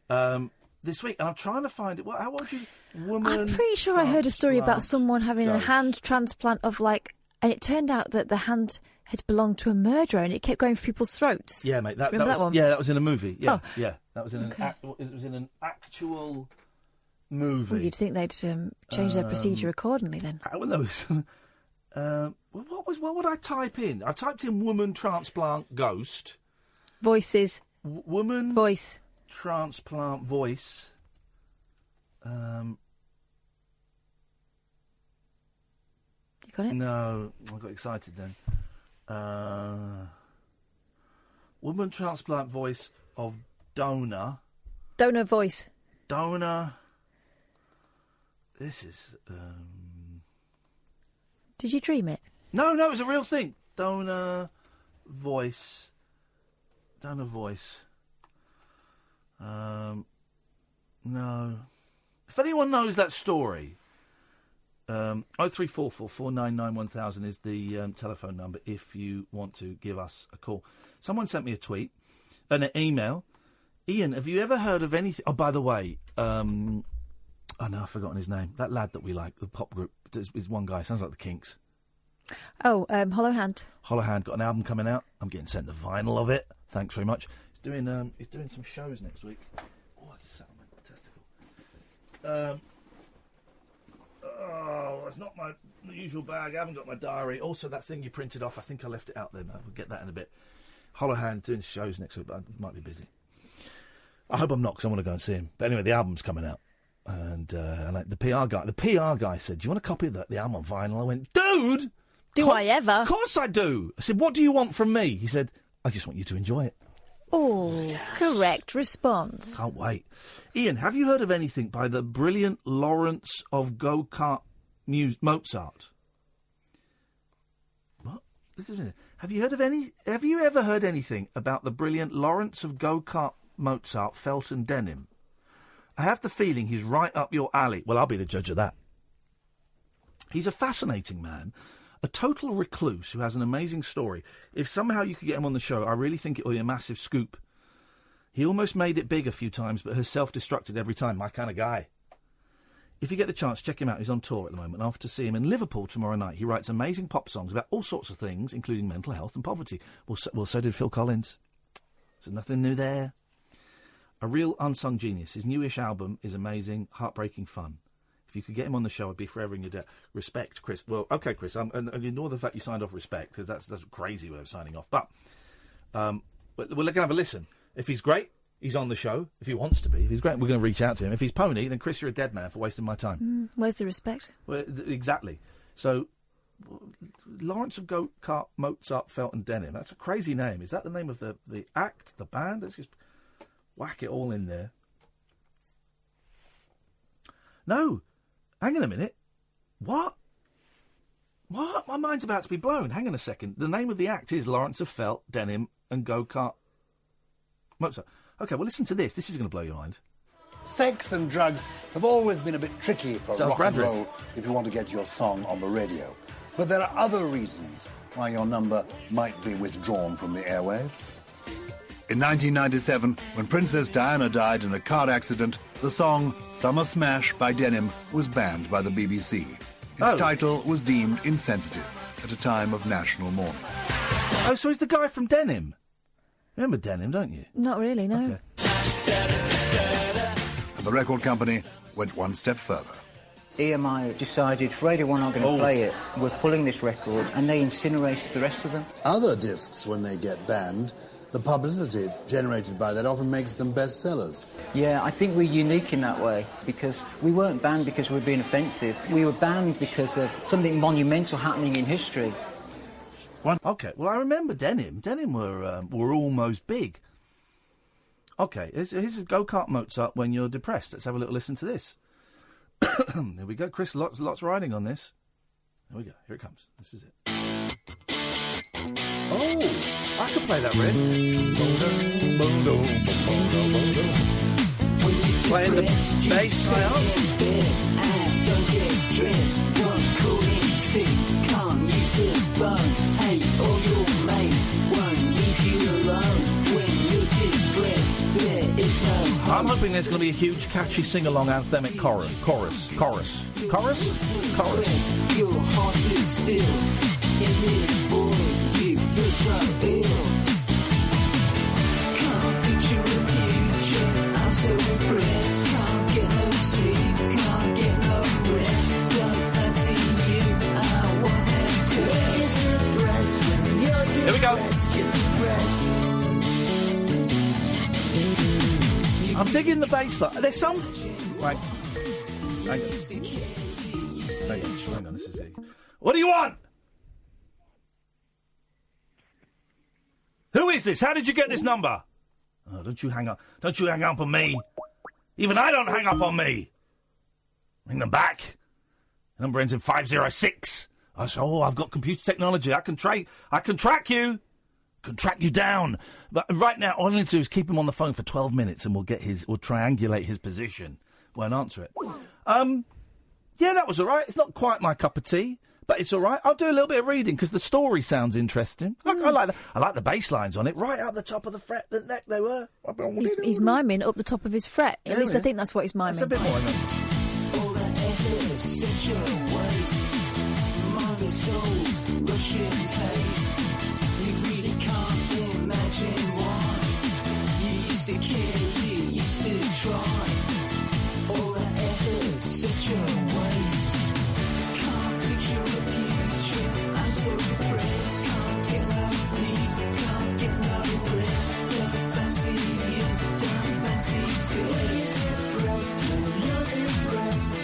this week, and I'm trying to find it. How old you... Woman I'm pretty sure I heard a story about someone having a hand transplant of and it turned out that the hand had belonged to a murderer and it kept going for people's throats. Yeah, mate. Remember that one? Yeah, that was in a movie. Yeah, Oh. yeah. That was in Okay. it was in an actual movie. Well, you'd think they'd change their procedure accordingly then. How were those? What would I type in? I typed in woman transplant ghost. Voices. Woman voice. Transplant voice. You got it? No, I got excited then. Woman transplant voice of donor. Donor voice. Donor. This is. Did you dream it? No, it was a real thing. Donor voice. Donor voice. No. If anyone knows that story, 03444 499 1000 is the telephone number if you want to give us a call. Someone sent me a tweet, an email. Ian, have you ever heard of anything? Oh, by the way, oh no, I've forgotten his name. That lad that we like, the pop group, is one guy. Sounds like the Kinks. Oh, Hollow Hand. Hollow Hand got an album coming out. I'm getting sent the vinyl of it. Thanks very much. He's doing some shows next week. Oh, I just sat on my testicle. It's not my usual bag. I haven't got my diary. Also, that thing you printed off, I think I left it out there. We'll get that in a bit. Hollow Hand doing shows next week, but I might be busy. I hope I'm not, because I want to go and see him. But anyway, the album's coming out. And like the PR guy said, do you want a copy of the album on vinyl? I went, dude! Do I ever? Of course I do. I said, what do you want from me? He said, I just want you to enjoy it. Oh, yes. Correct response. Can't wait. Ian, have you heard of anything by the brilliant Lawrence of Go-Kart Mozart? What? Have you ever heard anything about the brilliant Lawrence of Go-Kart Mozart, Felton Denim? I have the feeling he's right up your alley. Well, I'll be the judge of that. He's a fascinating man, a total recluse who has an amazing story. If somehow you could get him on the show, I really think it would be a massive scoop. He almost made it big a few times, but has self-destructed every time. My kind of guy. If you get the chance, check him out. He's on tour at the moment. I'll have to see him in Liverpool tomorrow night. He writes amazing pop songs about all sorts of things, including mental health and poverty. Well, so did Phil Collins. So nothing new there. A real unsung genius. His newish album is amazing, heartbreaking fun. If you could get him on the show, I'd be forever in your debt. Respect, Chris. Well, OK, Chris, and ignore the fact you signed off respect, because that's a crazy way of signing off. But we're going to have a listen. If he's great, he's on the show. If he wants to be. If he's great, we're going to reach out to him. If he's pony, then Chris, you're a dead man for wasting my time. Where's the respect? Well, exactly. So, Lawrence of Go-Kart Mozart Felton Denim. That's a crazy name. Is that the name of the act, the band? Let's just whack it all in there. No. Hang on a minute. What? My mind's about to be blown. Hang on a second. The name of the act is Lawrence of Felt, Denim and Go-Kart Mozart. OK, well, listen to this. This is going to blow your mind. Sex and drugs have always been a bit tricky for rock and roll if you want to get your song on the radio. But there are other reasons why your number might be withdrawn from the airwaves. In 1997, when Princess Diana died in a car accident, the song Summer Smash by Denim was banned by the BBC. Its title was deemed insensitive at a time of national mourning. Oh, so he's the guy from Denim. Remember Denim, don't you? Not really, no. Okay. And the record company went one step further. EMI decided if Radio 1 aren't going to play it, we're pulling this record, and they incinerated the rest of them. Other discs, when they get banned, the publicity generated by that often makes them bestsellers. Yeah, I think we're unique in that way, because we weren't banned because we were being offensive. We were banned because of something monumental happening in history. OK, well, I remember Denim. Denim were almost big. OK, here's a Go-Kart Mozart when you're depressed. Let's have a little listen to this. There we go. Chris, lots riding on this. There we go. Here it comes. This is it. Oh, I could play that riff. Playing the bass Don't get dressed, one cool and sick, can't use the phone. Hey, all your mates won't leave you alone when you're depressed. There is no hope. I'm hoping there's going to be a huge, catchy sing-along anthemic chorus. Your heart is still in this void. You feel so ill. Can't picture a future. I'm so depressed. Can't get no sleep. go. I'm digging the bass line. There's some... Right. Hang on, this is it. What do you want? Who is this? How did you get this number? Oh, don't you hang up. Don't you hang up on me. Even I don't hang up on me. Ring them back. Number ends in 506. I said, I've got computer technology. I can track you. Can track you down. But right now, all I need to do is keep him on the phone for 12 minutes and we'll triangulate his position. Won't answer it. Yeah, that was all right. It's not quite my cup of tea, but it's all right. I'll do a little bit of reading because the story sounds interesting. I like the bass lines on it, right up the top of the fret, the neck they were. He's miming up the top of his fret. At least I think that's what he's miming. That's a bit more. All that effort, such a waste. Mind souls, rushing pace. You really can't imagine why. You used to care, you used to try. All that effort, such a waste. Can't picture a future, I'm so depressed. Can't get no peace, can't get no rest. Don't fancy you, don't fancy sex. Depressed, you're depressed.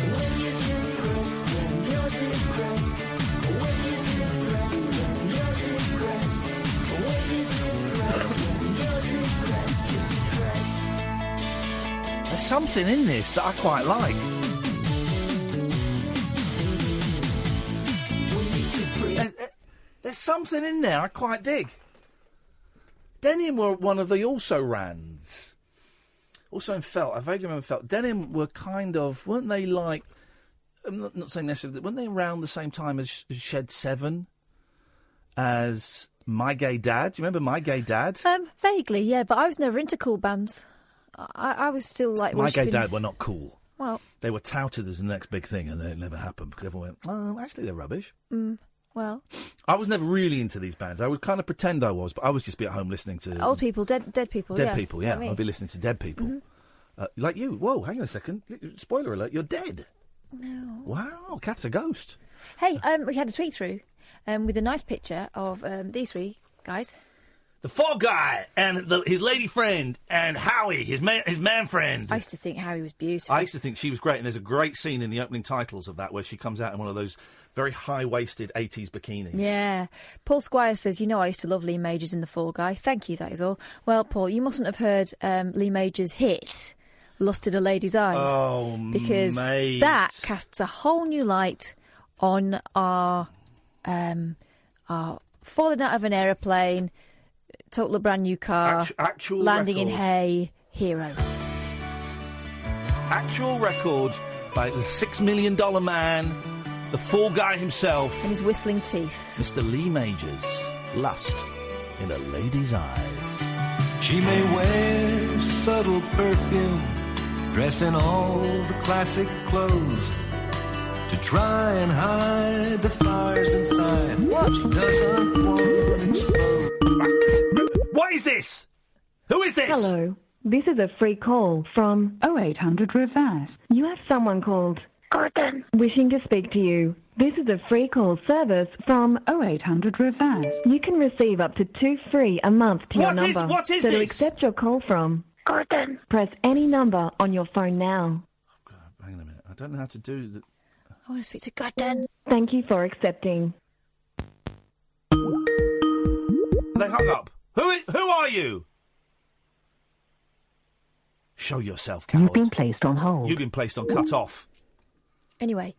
When you're depressed, then you're depressed. When you're depressed, then you're depressed. When you're depressed, then you're depressed. You're depressed. There's something in this that I quite like. There's something in there I quite dig. Denim were one of the also-rans. Also in Felt, I vaguely remember Felt. Denim were kind of, weren't they like, I'm not saying necessarily, weren't they around the same time as Shed 7? As My Gay Dad? Do you remember My Gay Dad? Vaguely, yeah, but I was never into cool bands. I was still like... My Gay Dad were not cool. Well... They were touted as the next big thing, and then it never happened, because everyone went, actually, they're rubbish. Well... I was never really into these bands. I would kind of pretend I was, but I would just be at home listening to... Old people, dead people, Dead people, yeah. I mean. I'd be listening to dead people. Mm-hmm. Like you. Whoa, hang on a second. Spoiler alert, you're dead. No. Wow, Kat's a ghost. Hey, we had a tweet through with a nice picture of these three guys. The Fall Guy and his lady friend and Howie, his man friend. I used to think Howie was beautiful. I used to think she was great, and there's a great scene in the opening titles of that where she comes out in one of those very high-waisted 80s bikinis. Yeah. Paul Squire says, I used to love Lee Majors in The Fall Guy. Thank you, that is all. Well, Paul, you mustn't have heard Lee Majors' hit, Lust in a Lady's Eyes. Oh, because mate. that casts a whole new light on our falling out of an aeroplane, total a brand new car, actual landing in record. hay, hero. Actual record by the $6 million man, the Fall Guy himself. And his whistling teeth. Mr. Lee Majors, Lust in a Lady's Eyes. She may wear subtle perfume, dressed in all the classic clothes, to try and hide the fires inside. What? She doesn't want to explode. What is this? Who is this? Hello. This is a free call from 0800 Reverse. You have someone called Gordon wishing to speak to you. This is a free call service from 0800 Reverse. You can receive up to 2 free a month to your number. What is so to this? accept your call from Gordon, press any number on your phone now. Hang on a minute. I don't know how to do that. I want to speak to Gordon. Thank you for accepting. They hung up. Who are you? Show yourself, coward. You've been placed on hold. You've been placed on cut off. Anyway.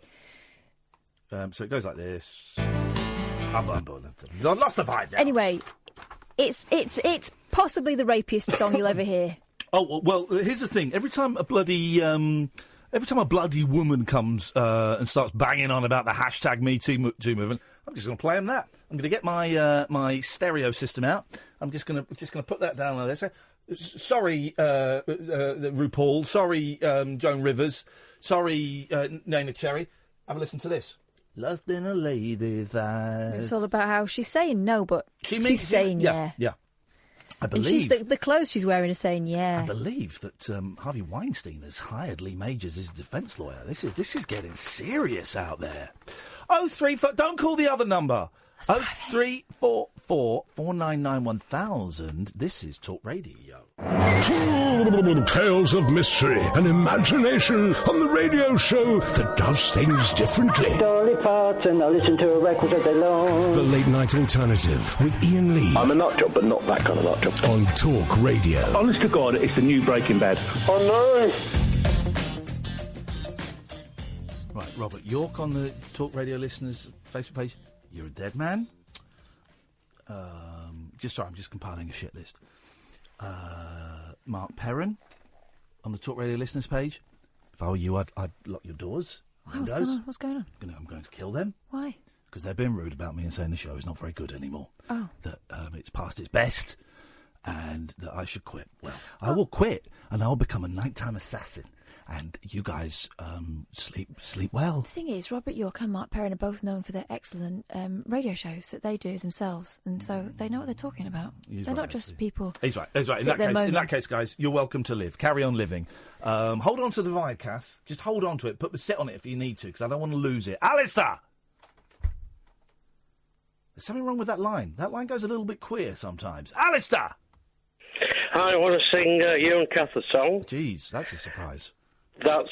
So it goes like this. I lost the vibe now. Anyway, it's possibly the rapiest song you'll ever hear. Oh, well, here's the thing. Every time a bloody woman comes and starts banging on about the hashtag MeToo movement, I'm just going to play them that. I'm going to get my stereo system out. I'm just going to put that down like this. Sorry, RuPaul. Sorry, Joan Rivers. Sorry, Nana Cherry. Have a listen to this. Lust in a Lady's Eyes. It's all about how she's saying no, but he's saying yeah. Yeah. I believe the clothes she's wearing are saying yeah. I believe that Harvey Weinstein has hired Lee Majors as defence lawyer. This is getting serious out there. 034. Don't call the other number. 0344 499 1000. This is Talk Radio. Tales of mystery and imagination on the radio show that does things differently. Dolly Parton, I listen to a record all day long. The Late Night Alternative with Iain Lee. I'm a nut job, but not that kind of nut job. On Talk Radio. Honest to God, it's the new Breaking Bad. Oh no! Right, Robert York on the Talk Radio listeners' Facebook page. You're a dead man. I'm just compiling a shit list. Mark Perrin on the Talk Radio listeners page. If I were you, I'd lock your doors. What's going on? I'm going to kill them. Why? Because they're being rude about me and saying the show is not very good anymore. Oh. That it's past its best and that I should quit. Well, I will quit and I'll become a nighttime assassin. And you guys sleep well. The thing is, Robert York and Mark Perrin are both known for their excellent radio shows that they do themselves, and so they know what they're talking about. They're not just people. He's right. In that case, guys, you're welcome to live. Carry on living. Hold on to the vibe, Kath. Just hold on to it. Sit on it if you need to, because I don't want to lose it. Alistair! There's something wrong with that line. That line goes a little bit queer sometimes. Alistair! I want to sing Iain and Katherine song. Jeez, that's a surprise. That's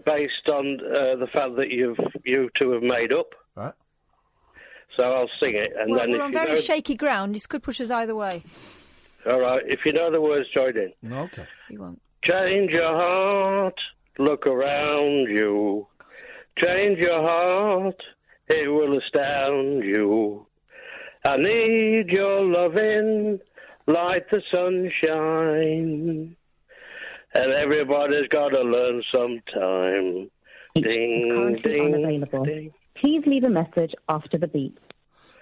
based on the fact that you two have made up. Right. So I'll sing it, and then we're if on you very know, shaky ground. This could push us either way. all right. If you know the words, join in. Okay. We won't. Change your heart. Look around you. Change your heart. It will astound you. I need your loving like the sunshine. And everybody's got to learn sometime. Ding, ding, unavailable. ding. Please leave a message after the beep.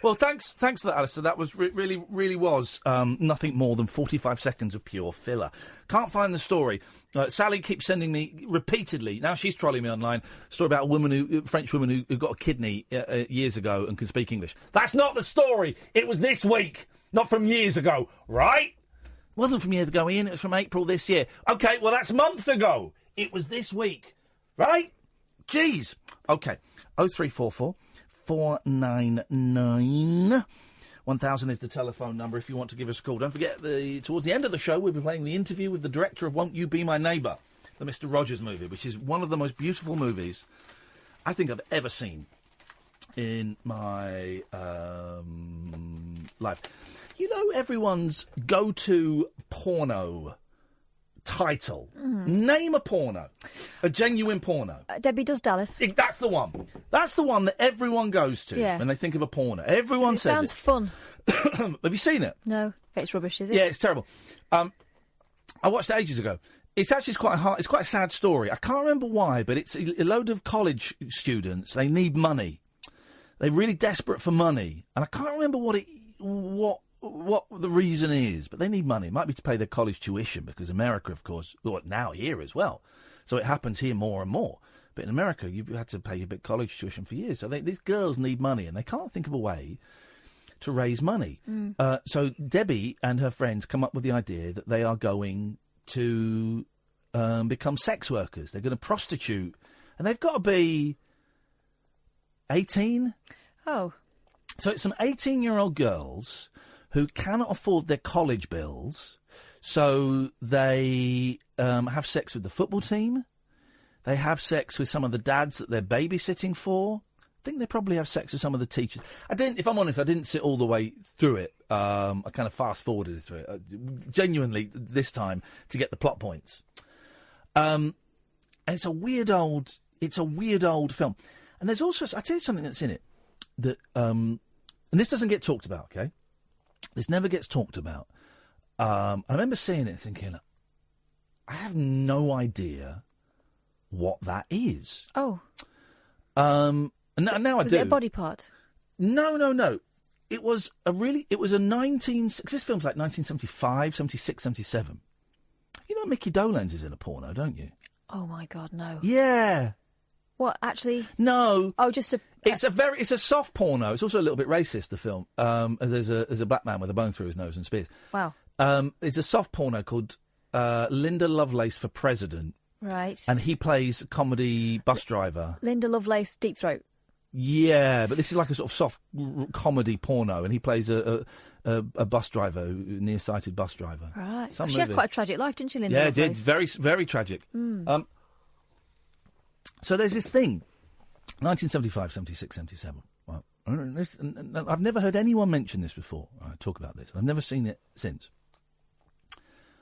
Well, thanks for that, Alistair. That was really was nothing more than 45 seconds of pure filler. Can't find the story. Sally keeps sending me repeatedly. Now she's trolling me online. A story about a French woman who got a kidney years ago and can speak English. That's not the story. It was this week, not from years ago, right? It wasn't from years ago, Ian. It was from April this year. OK, well, that's months ago. It was this week, right? Jeez. OK, 0344 499 1000 is the telephone number if you want to give us a call. Don't forget, towards the end of the show, we'll be playing the interview with the director of Won't You Be My Neighbour, the Mr. Rogers movie, which is one of the most beautiful movies I think I've ever seen in my life. You know everyone's go-to porno title. Name a porno. A genuine porno. Debbie Does Dallas. That's the one. That's the one that everyone goes to when they think of a porno. Everyone says sounds fun. Have you seen it? No. It's rubbish, is it? Yeah, it's terrible. I watched it ages ago. It's actually quite hard. It's quite a sad story. I can't remember why, but it's a load of college students. They need money. They're really desperate for money, and I can't remember what the reason is, but they need money. It might be to pay their college tuition, because America, of course, well, now here as well. So it happens here more and more. But in America, you had to pay your big college tuition for years. So these girls need money, and they can't think of a way to raise money. So Debbie and her friends come up with the idea that they are going to become sex workers. They're going to prostitute, and they've got to be 18. Oh. So it's some 18-year-old girls who cannot afford their college bills, so they have sex with the football team. They have sex with some of the dads that they're babysitting for. I think they probably have sex with some of the teachers. If I'm honest, I didn't sit all the way through it. I kind of fast-forwarded through it, genuinely this time, to get the plot points. And it's a weird old film. And there's also, I'll tell you something that's in it, that, and this doesn't get talked about, okay? This never gets talked about. I remember seeing it and thinking, I have no idea what that is. Oh. And now I do. Was it a body part? No. It was a 'cause this film's like 1975, 76, 77. You know Mickey Dolenz is in a porno, don't you? Oh my God, no. Yeah. What, actually? No. Oh, just a... It's a soft porno. It's also a little bit racist, the film. There's a black man with a bone through his nose and spears. Wow. It's a soft porno called Linda Lovelace for President. Right. And he plays a comedy bus driver. Linda Lovelace, Deep Throat. Yeah, but this is like a sort of soft comedy porno, and he plays a bus driver, nearsighted bus driver. Right. Some She had movie. quite a tragic life, didn't she, Linda? Yeah, it did. Lovelace? Very, very tragic. So there's this thing, 1975, 76, 77. Well, I've never heard anyone mention this before. Talk about this. I've never seen it since.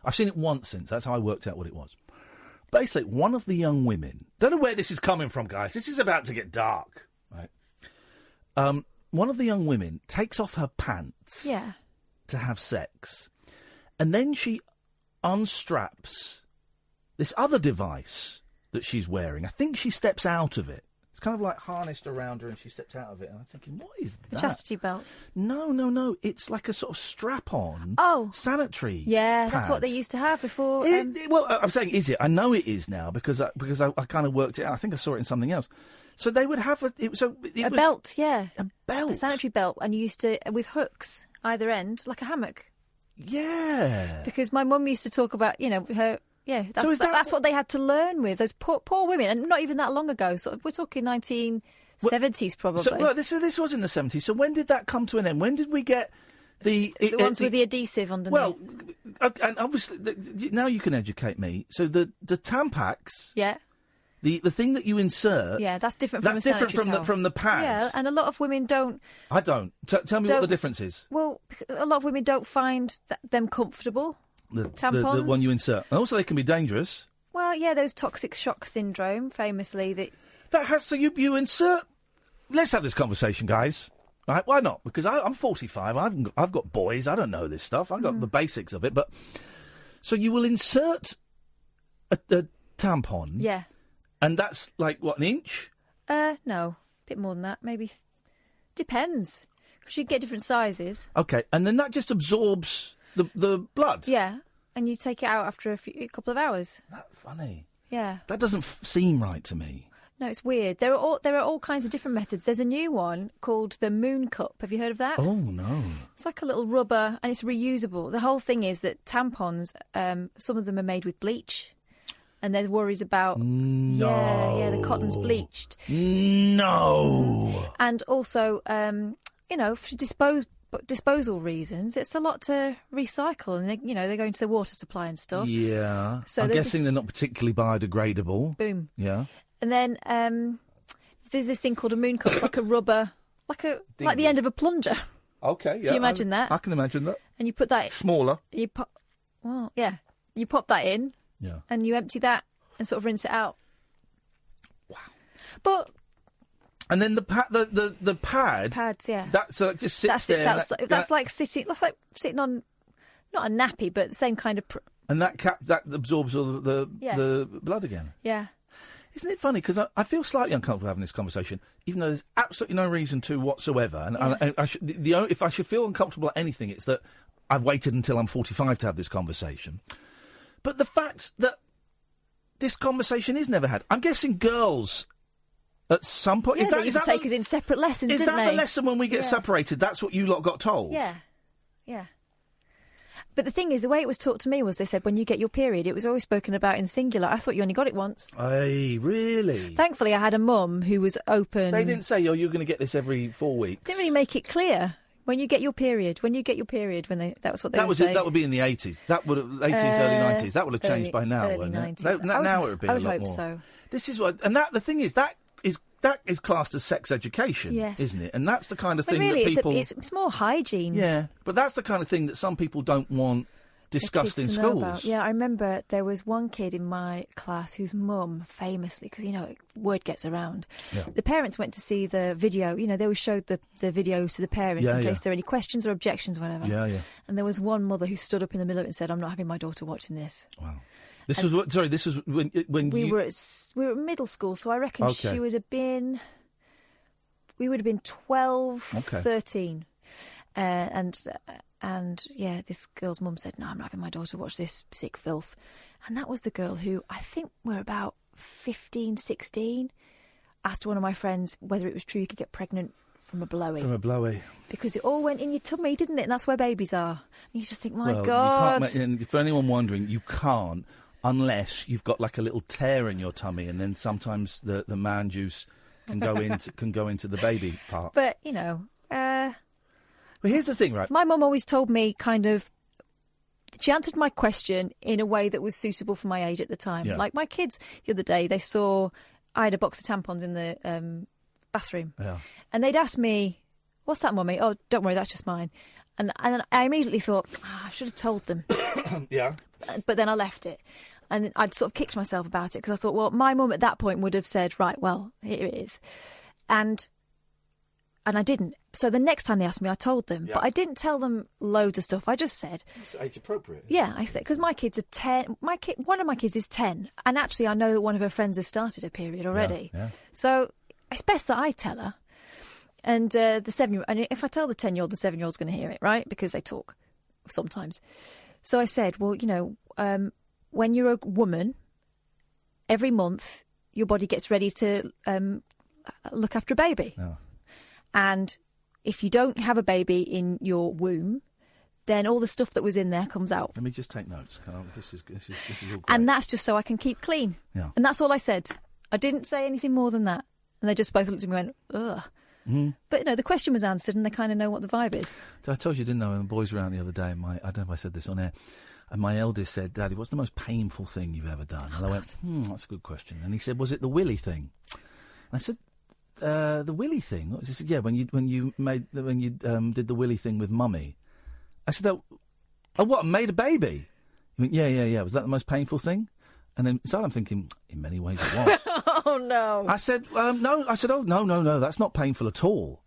I've seen it once since. That's how I worked out what it was. Basically, one of the young women... Don't know where this is coming from, guys. This is about to get dark. Right? One of the young women takes off her pants to have sex, and then she unstraps this other device that she's wearing. I think she steps out of it. It's kind of like harnessed around her, and she steps out of it. And I'm thinking, what is that? A chastity belt. No. It's like a sort of strap-on sanitary Yeah, that's pad. what they used to have before. Well, I'm saying, is it? I know it is now because I kind of worked it out. I think I saw it in something else. So they would have a belt, yeah. A belt. A sanitary belt, and you used to, with hooks either end, like a hammock. Yeah. Because my mum used to talk about, her... Yeah, that's what they had to learn with, those poor women, and not even that long ago. So we're talking 1970s probably. So, look, this was in the 70s. So when did that come to an end? When did we get the ones with the adhesive underneath? Well, and obviously now you can educate me. So the Tampax, the thing that you insert, that's different. That's different from the pads. Yeah, and a lot of women don't. I don't. Tell me what the difference is. Well, a lot of women don't find them comfortable. The tampons, the one you insert, and also they can be dangerous. Well, yeah, there's toxic shock syndrome, famously. That has so you insert. Let's have this conversation, guys. Right? Why not? Because I'm 45. I've got boys. I don't know this stuff. I've got the basics of it. But so you will insert a tampon. Yeah. And that's like what, an inch? No, a bit more than that. Maybe depends because you get different sizes. Okay, and then that just absorbs the blood. Yeah, and you take it out after a couple of hours. That's funny. Yeah. That doesn't seem right to me. No, it's weird. There are all kinds of different methods. There's a new one called the Moon Cup. Have you heard of that? Oh, no. It's like a little rubber, and it's reusable. The whole thing is that tampons, some of them are made with bleach, and there's worries about... No. Yeah, the cotton's bleached. No. And also, for disposal reasons, it's a lot to recycle, and they go into the water supply and stuff. Yeah. So I'm guessing they're not particularly biodegradable. Boom. Yeah. And then there's this thing called a moon cup, like a rubber, like the end of a plunger. Okay, yeah. Can you imagine that? I can imagine that. And you put that... Smaller. You pop... Well, yeah. You pop that in. Yeah. And you empty that and sort of rinse it out. Wow. But... And then the pad... Pads, yeah. That just sits there. That's like sitting on... Not a nappy, but the same kind of... And that absorbs all the blood again. Yeah. Isn't it funny? Because I feel slightly uncomfortable having this conversation, even though there's absolutely no reason to whatsoever. And if I should feel uncomfortable at anything, it's that I've waited until I'm 45 to have this conversation. But the fact that this conversation is never had, I'm guessing girls at some point... Yeah, they used to take us in separate lessons, didn't they? Is that the lesson when we get separated? That's what you lot got told? Yeah. Yeah. But the thing is, the way it was taught to me was they said when you get your period, it was always spoken about in singular. I thought you only got it once. Hey, really? Thankfully, I had a mum who was open. They didn't say, you're going to get this every 4 weeks. Didn't really make it clear. When you get your period, that was what they would say. That would be in the 80s. That would have, 80s, early 90s. That would have changed by now, wouldn't 90s. it? Now it would be a lot more. I would hope so. This is what, and the thing is, that is classed as sex education, isn't it? And that's the kind of thing that people... It's more hygiene. Yeah, but that's the kind of thing that some people don't want discussed in schools. Yeah, I remember there was one kid in my class whose mum, famously, because, word gets around, the parents went to see the video. They always showed the videos to the parents in case there are any questions or objections or whatever. Yeah, yeah. And there was one mother who stood up in the middle of it and said, I'm not having my daughter watching this. Wow. This was when we were at middle school, so I reckon she would have been... We would have been 12, 13. And this girl's mum said, no, I'm not having my daughter watch this sick filth. And that was the girl who, I think we're about 15, 16, asked one of my friends whether it was true you could get pregnant from a blowy. From a blowy. Because it all went in your tummy, didn't it? And that's where babies are. And you just think, my God. You can't, and for anyone wondering, you can't unless you've got like a little tear in your tummy, and then sometimes the man juice can go into the baby part. But, you know... But here's the thing, right? My mum always told me she answered my question in a way that was suitable for my age at the time. Yeah. Like my kids the other day, I had a box of tampons in the bathroom. Yeah. And they'd ask me, "What's that, Mummy?" "Oh, don't worry, that's just mine." And I immediately thought, I should have told them. Yeah. But then I left it. And I'd sort of kicked myself about it because I thought, well, my mum at that point would have said, right, well, here it is. And I didn't. So the next time they asked me, I told them. Yeah. But I didn't tell them loads of stuff. I just said... It's age appropriate. Yeah, I said, because my kids are 10. One of my kids is 10. And actually, I know that one of her friends has started a period already. Yeah. So it's best that I tell her. And the 7-year-old... And if I tell the 10-year-old, the 7-year-old's going to hear it, right? Because they talk sometimes. So I said, well, you know, when you're a woman, every month, your body gets ready to look after a baby. Yeah. And if you don't have a baby in your womb, then all the stuff that was in there comes out. Let me just take notes. This is all great. And that's just so I can keep clean. Yeah. And that's all I said. I didn't say anything more than that. And they just both looked at me and went, ugh. Mm. But, you know, the question was answered and they kind of know what the vibe is. I told you, didn't I, when the boys were around the other day, I don't know if I said this on air, and my eldest said, "Daddy, what's the most painful thing you've ever done?" And I went, that's a good question. And he said, "Was it the willy thing?" And I said, the willy thing? He said, "Yeah, when you did the willy thing with Mummy." I said, "Oh, what? Made a baby?" He went, "Yeah. Was that the most painful thing?" And then so I'm thinking, in many ways it was. Oh no! I said, "No." I said, "Oh no, that's not painful at all."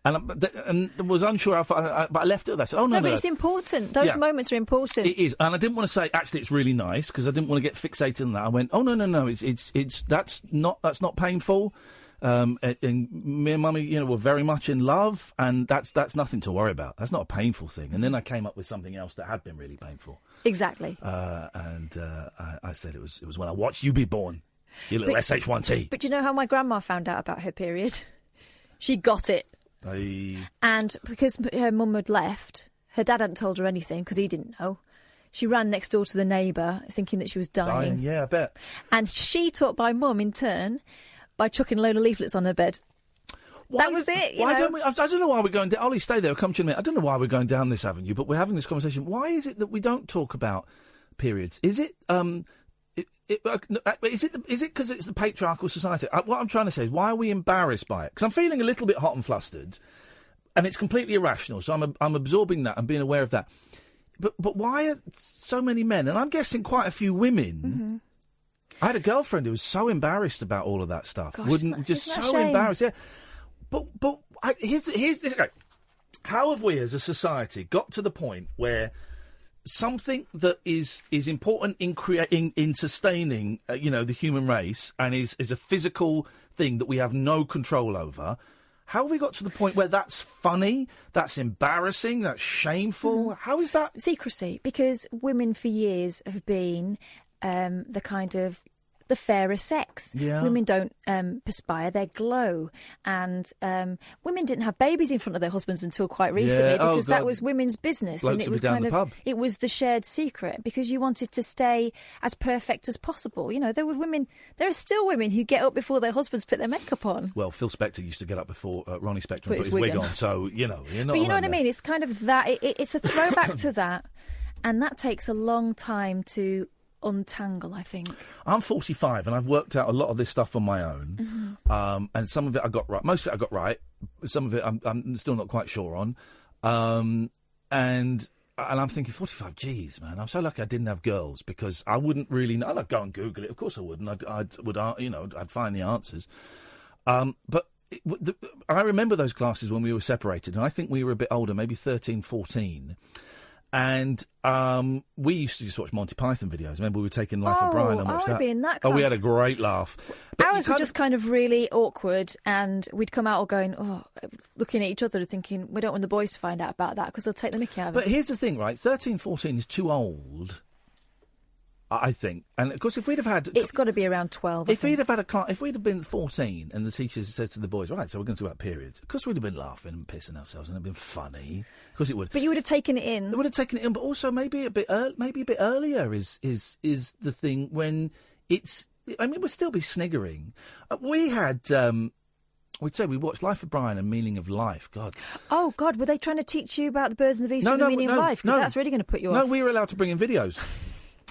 And was unsure how far, but I left it at that. I said, "Oh no, but it's important. Those moments are important." It is, and I didn't want to say actually it's really nice because I didn't want to get fixated on that. I went, "Oh no, it's that's not painful." And me and Mummy, you know, were very much in love, and that's nothing to worry about. That's not a painful thing. And then I came up with something else that had been really painful. Exactly. I said it was when I watched you be born, you little SH1T. But you know how my grandma found out about her period? She got it. And because her mum had left, her dad hadn't told her anything because he didn't know. She ran next door to the neighbour thinking that she was dying. Yeah, I bet. And she taught my mum in turn by chucking a load of leaflets on her bed. That was it. Don't we? I don't know why we're going down. Ollie, stay there. I'll come to you in a minute. I don't know why we're going down this avenue, but we're having this conversation. Why is it that we don't talk about periods? Is it is it because it's the patriarchal society? What I'm trying to say is, why are we embarrassed by it? Because I'm feeling a little bit hot and flustered, and it's completely irrational. So I'm absorbing that and being aware of that. But why are so many men, and I'm guessing quite a few women? Mm-hmm. I had a girlfriend who was so embarrassed about all of that stuff. Gosh, isn't that so shame? embarrassed. Yeah, but here's this. Okay. How have we as a society got to the point where something that is important in sustaining, the human race and is a physical thing that we have no control over? How have we got to the point where that's funny, that's embarrassing, that's shameful? How is that? Secrecy, because women for years have been the kind of the fairer sex. Yeah. Women don't perspire, they glow. And women didn't have babies in front of their husbands until quite recently because that was women's business. Blokes and it would was be down kind the of pub. it was the shared secret because you wanted to stay as perfect as possible. You know, there are still women who get up before their husbands put their makeup on. Well, Phil Spector used to get up before Ronnie Spector Put and put his his wig wig on. on, so, you're not But you know what I mean? It's kind of that. It's a throwback to that. And that takes a long time to untangle, I think. I'm 45 and I've worked out a lot of this stuff on my own. Mm-hmm. And some of it I got right. Most of it I got right. Some of it I'm still not quite sure on. And I'm thinking, 45, geez, man, I'm so lucky I didn't have girls because I wouldn't really know. I'd go and Google it. Of course I would. And I'd find the answers. But I remember those classes when we were separated, and I think we were a bit older, maybe 13, 14. And we used to just watch Monty Python videos. Remember, we were taking Life of Brian and watched that. I would be in that Oh, we class. had a great laugh. But Ours were just kind of really awkward, and we'd come out all going, looking at each other and thinking, we don't want the boys to find out about that because they'll take the mickey out of us. But here's the thing, right? 13, 14 is too old, I think. And of course, if we'd have had, it's got to be around 12. If we'd have been 14 and the teacher says to the boys, right, so we're going to talk about periods, of course we'd have been laughing and pissing ourselves and it'd been funny. Of course it would. But you would have taken it in. It would have taken it in, but also maybe a bit earlier is the thing when it's. I mean, we'll still be sniggering. We had we'd say we watched Life of Brian and Meaning of Life. God. Oh, God, were they trying to teach you about the birds and the bees and the meaning of life? Because that's really going to put you off. No, we were allowed to bring in videos.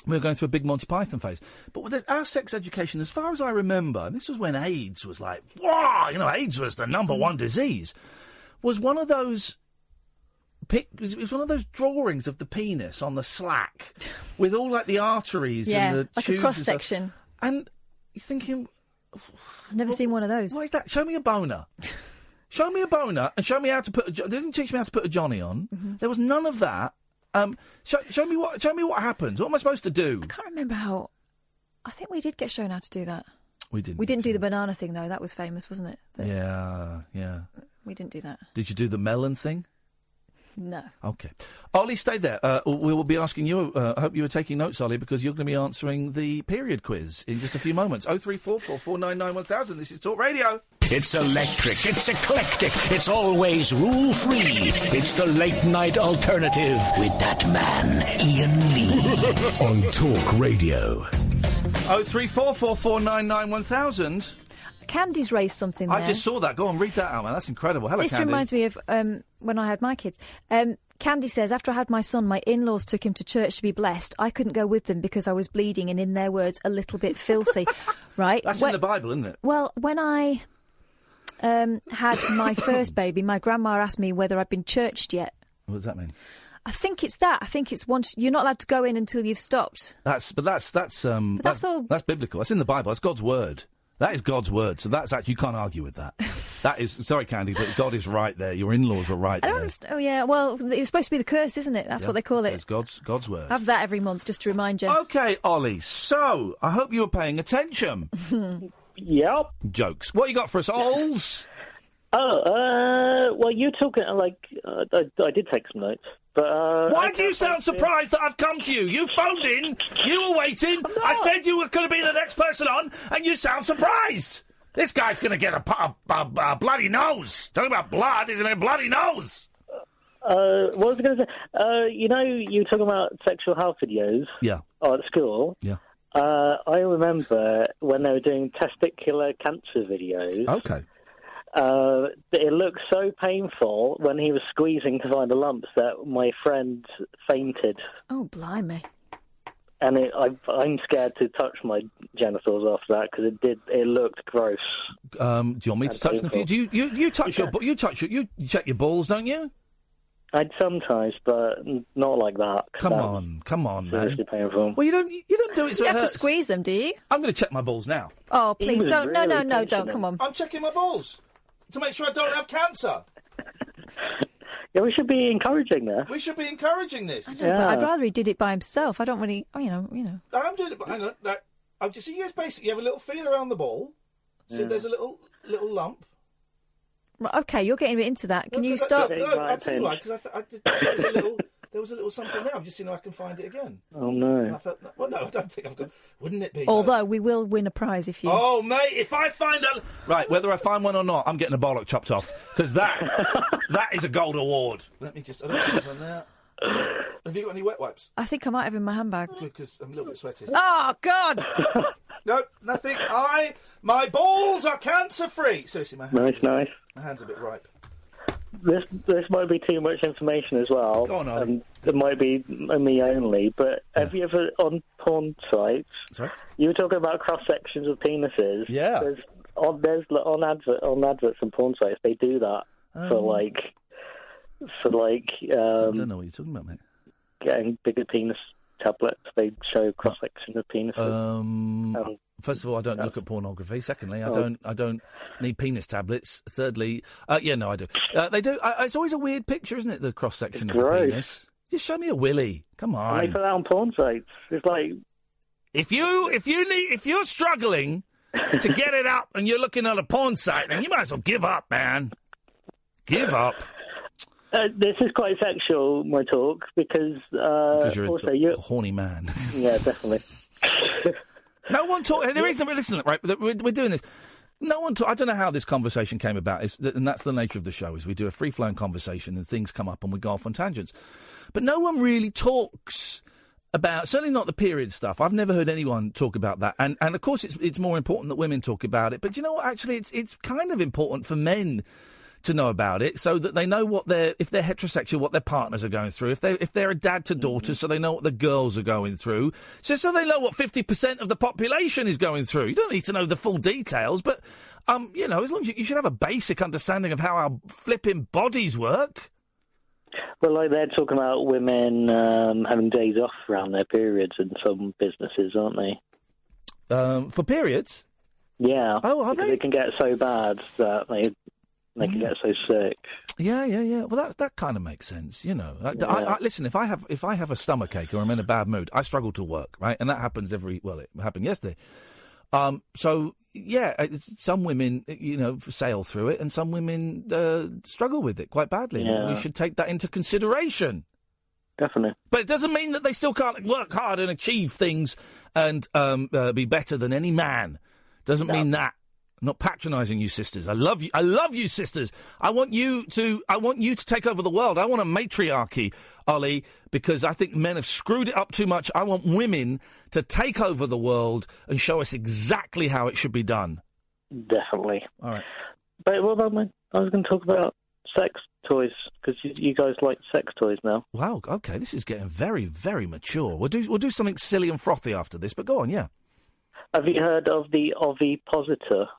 We were going through a big Monty Python phase. But with our sex education, as far as I remember, and this was when AIDS was like, wow, AIDS was the number one disease, was one of those... It was one of those drawings of the penis on the slack with all, like, the arteries and the tubes. Like a cross-section. And you're thinking... I've never seen one of those. What is that? Show me a boner. Show me a boner and show me how to put... They didn't teach me how to put a Johnny on. Mm-hmm. There was none of that. Show me what happens. What am I supposed to do? I can't remember how... I think we did get shown how to do that. We didn't. We didn't do the banana thing, though. That was famous, wasn't it? Yeah. We didn't do that. Did you do the melon thing? No. OK. Ollie, stay there. We will be asking you... I hope you were taking notes, Ollie, because you're going to be answering the period quiz in just a few moments. 0344 499 1000. This is Talk Radio. It's electric, it's eclectic, it's always rule-free. It's the late-night alternative with that man, Iain Lee. On Talk Radio. 0344 499 1000. Candy's raised something there. I just saw that. Go on, read that out, man. That's incredible. Hello, This Candy. reminds me of when I had my kids. Candy says, after I had my son, my in-laws took him to church to be blessed. I couldn't go with them because I was bleeding and, in their words, a little bit filthy. Right? That's in the Bible, isn't it? Well, when I had my first baby, my grandma asked me whether I'd been churched yet. What does that mean? I think it's that. I think it's once you're not allowed to go in until you've stopped. That's all. That's biblical. That's in the Bible. That's God's word. That is God's word. So that's actually, you can't argue with that. That is, sorry, Candy, but God is right there. Your in-laws were right there. I don't understand. Oh, yeah. Well, it was supposed to be the curse, isn't it? That's what they call it. It's God's word. Have that every month just to remind you. OK, Ollie. So, I hope you were paying attention. Yep. Jokes. What you got for us, Ols? Well, you're talking, I did take some notes. But, why do you sound surprised that I've come to you? You phoned in, you were waiting, I said you were going to be the next person on, and you sound surprised. This guy's going to get a bloody nose. Talking about blood, isn't it? A bloody nose. What was I going to say? You were talking about sexual health videos. Yeah. At school. Yeah. I remember when they were doing testicular cancer videos. Okay. It looked so painful when he was squeezing to find the lumps that my friend fainted. Oh, blimey. And I'm scared to touch my genitals after that because it looked gross. Do you want me to touch them for you? Do you touch you check your balls, don't you? I'd sometimes, but not like that. Come on, man. Seriously painful. Well, you don't do it so you it have hurts. to squeeze them, do you? I'm going to check my balls now. Oh, please don't. Really no, don't. Come on. I'm checking my balls to make sure I don't have cancer. Yeah, we should be encouraging this. We should be encouraging this. I'd rather he did it by himself. I don't really, you know. I'm doing it, but hang on. I'm just, you basically have a little feel around the ball. So there's a little lump. Right, okay, you're getting into that. Can you stop? No, I'll tell you why, because there was a little something there. I'm just seeing if I can find it again. Oh, no. I felt, well, no, I don't think I've got... Wouldn't it be? Although, we will win a prize if you... Oh, mate, if I find a... Right, whether I find one or not, I'm getting a bollock chopped off, because that is a gold award. Let me just... I don't think there's one there. Have you got any wet wipes? I think I might have in my handbag. Good, because I'm a little bit sweaty. Oh, God! No, nothing. My balls are cancer-free. Seriously, my hands... Nice. My hand's a bit ripe. This might be too much information as well. Go on, Ollie. It might be me only, but have you ever, on porn sites... Sorry? You were talking about cross-sections of penises. Yeah. On adverts and porn sites, they do that for I don't know what you're talking about, mate. Getting bigger penis tablets. They show cross-section of penises. First of all, I don't look at pornography. Secondly, I don't need penis tablets. Thirdly, I do. They do. It's always a weird picture, isn't it? The cross section of the penis. Just show me a willy. Come on. And they put that on porn sites. It's like if you're struggling to get it up and you're looking at a porn site, then you might as well give up, man. Give up. This is quite sexual, my talk, because you're a horny man. Yeah, definitely. No one talk. The reason we're listening, right? We're doing this. No one talk. I don't know how this conversation came about, and that's the nature of the show. Is we do a free flowing conversation, and things come up, and we go off on tangents. But no one really talks about, certainly not the period stuff. I've never heard anyone talk about that. And of course, it's more important that women talk about it. But you know what? Actually, it's kind of important for men to know about it, so that they know if they're heterosexual, what their partners are going through. If they're a dad to daughters, so they know what the girls are going through. So they know what 50% of the population is going through. You don't need to know the full details, but you know, as long as you should have a basic understanding of how our flipping bodies work. Well, like they're talking about women having days off around their periods in some businesses, aren't they? For periods? Yeah. Oh, are they? It can get so bad that they can get so sick. Yeah. Well, that kind of makes sense, you know. I listen, if I have a stomachache or I'm in a bad mood, I struggle to work, right? And that happens it happened yesterday. So yeah, some women, you know, sail through it, and some women struggle with it quite badly. Yeah. We should take that into consideration. Definitely. But it doesn't mean that they still can't work hard and achieve things and be better than any man. Doesn't mean that. I'm not patronising you, sisters. I love you. I love you, sisters. I want you to take over the world. I want a matriarchy, Ollie, because I think men have screwed it up too much. I want women to take over the world and show us exactly how it should be done. Definitely. All right. But what about I was going to talk about sex toys, because you guys like sex toys now. Wow. Okay. This is getting very, very mature. We'll do something silly and frothy after this. But go on. Yeah. Have you heard of the ovipositor?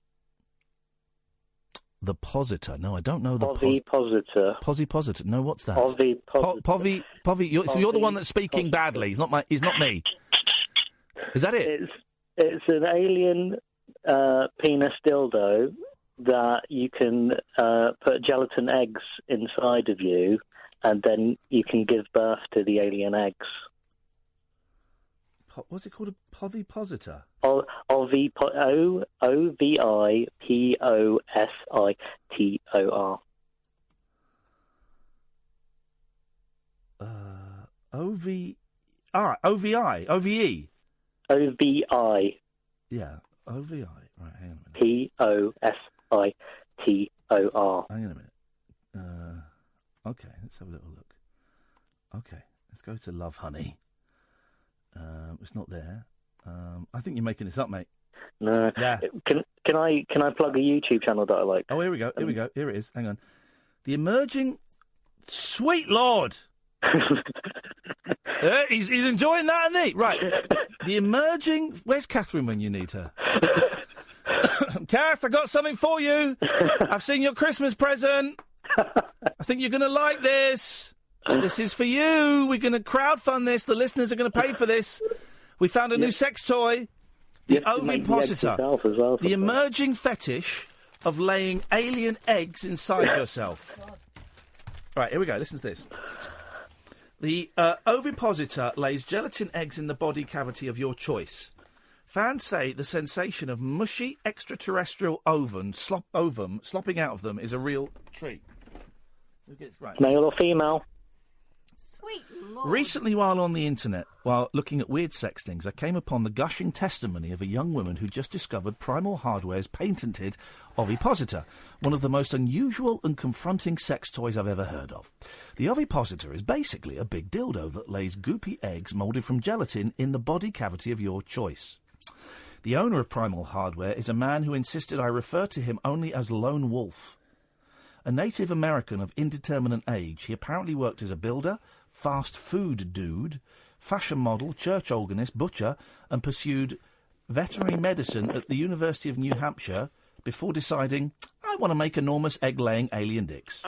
The positor? No, I don't know the ovipositor. Posipositor? No, what's that? Ovipositor. You're the one that's speaking badly. He's not me. Is that it? It's an alien penis dildo that you can put gelatin eggs inside of you, and then you can give birth to the alien eggs. What's it called? A povipositor? Ovipositor. OVE. OVI. Yeah, OVI. Right, hang on a minute. POSITOR. Hang on a minute. Okay, let's have a little look. Okay, let's go to Love Honey. It's not there. I think you're making this up, mate. No. Yeah. Can I plug a YouTube channel that I like? Oh, here we go. Here it is. Hang on. The emerging. Sweet Lord. He's enjoying that, isn't he? Right. The emerging. Where's Katherine when you need her? Kath, I got something for you. I've seen your Christmas present. I think you're going to like this. This is for you. We're going to crowdfund this. The listeners are going to pay for this. We found a new sex toy. The ovipositor. The emerging fetish of laying alien eggs inside yourself. Right, here we go. Listen to this. The ovipositor lays gelatin eggs in the body cavity of your choice. Fans say the sensation of mushy extraterrestrial ovum slopping out of them is a real treat. Right. Male or female? Sweet Lord. Recently, while on the internet, while looking at weird sex things, I came upon the gushing testimony of a young woman who just discovered Primal Hardware's patented ovipositor, one of the most unusual and confronting sex toys I've ever heard of. The ovipositor is basically a big dildo that lays goopy eggs moulded from gelatin in the body cavity of your choice. The owner of Primal Hardware is a man who insisted I refer to him only as Lone Wolf. A Native American of indeterminate age, he apparently worked as a builder, fast food dude, fashion model, church organist, butcher, and pursued veterinary medicine at the University of New Hampshire before deciding, I want to make enormous egg-laying alien dicks.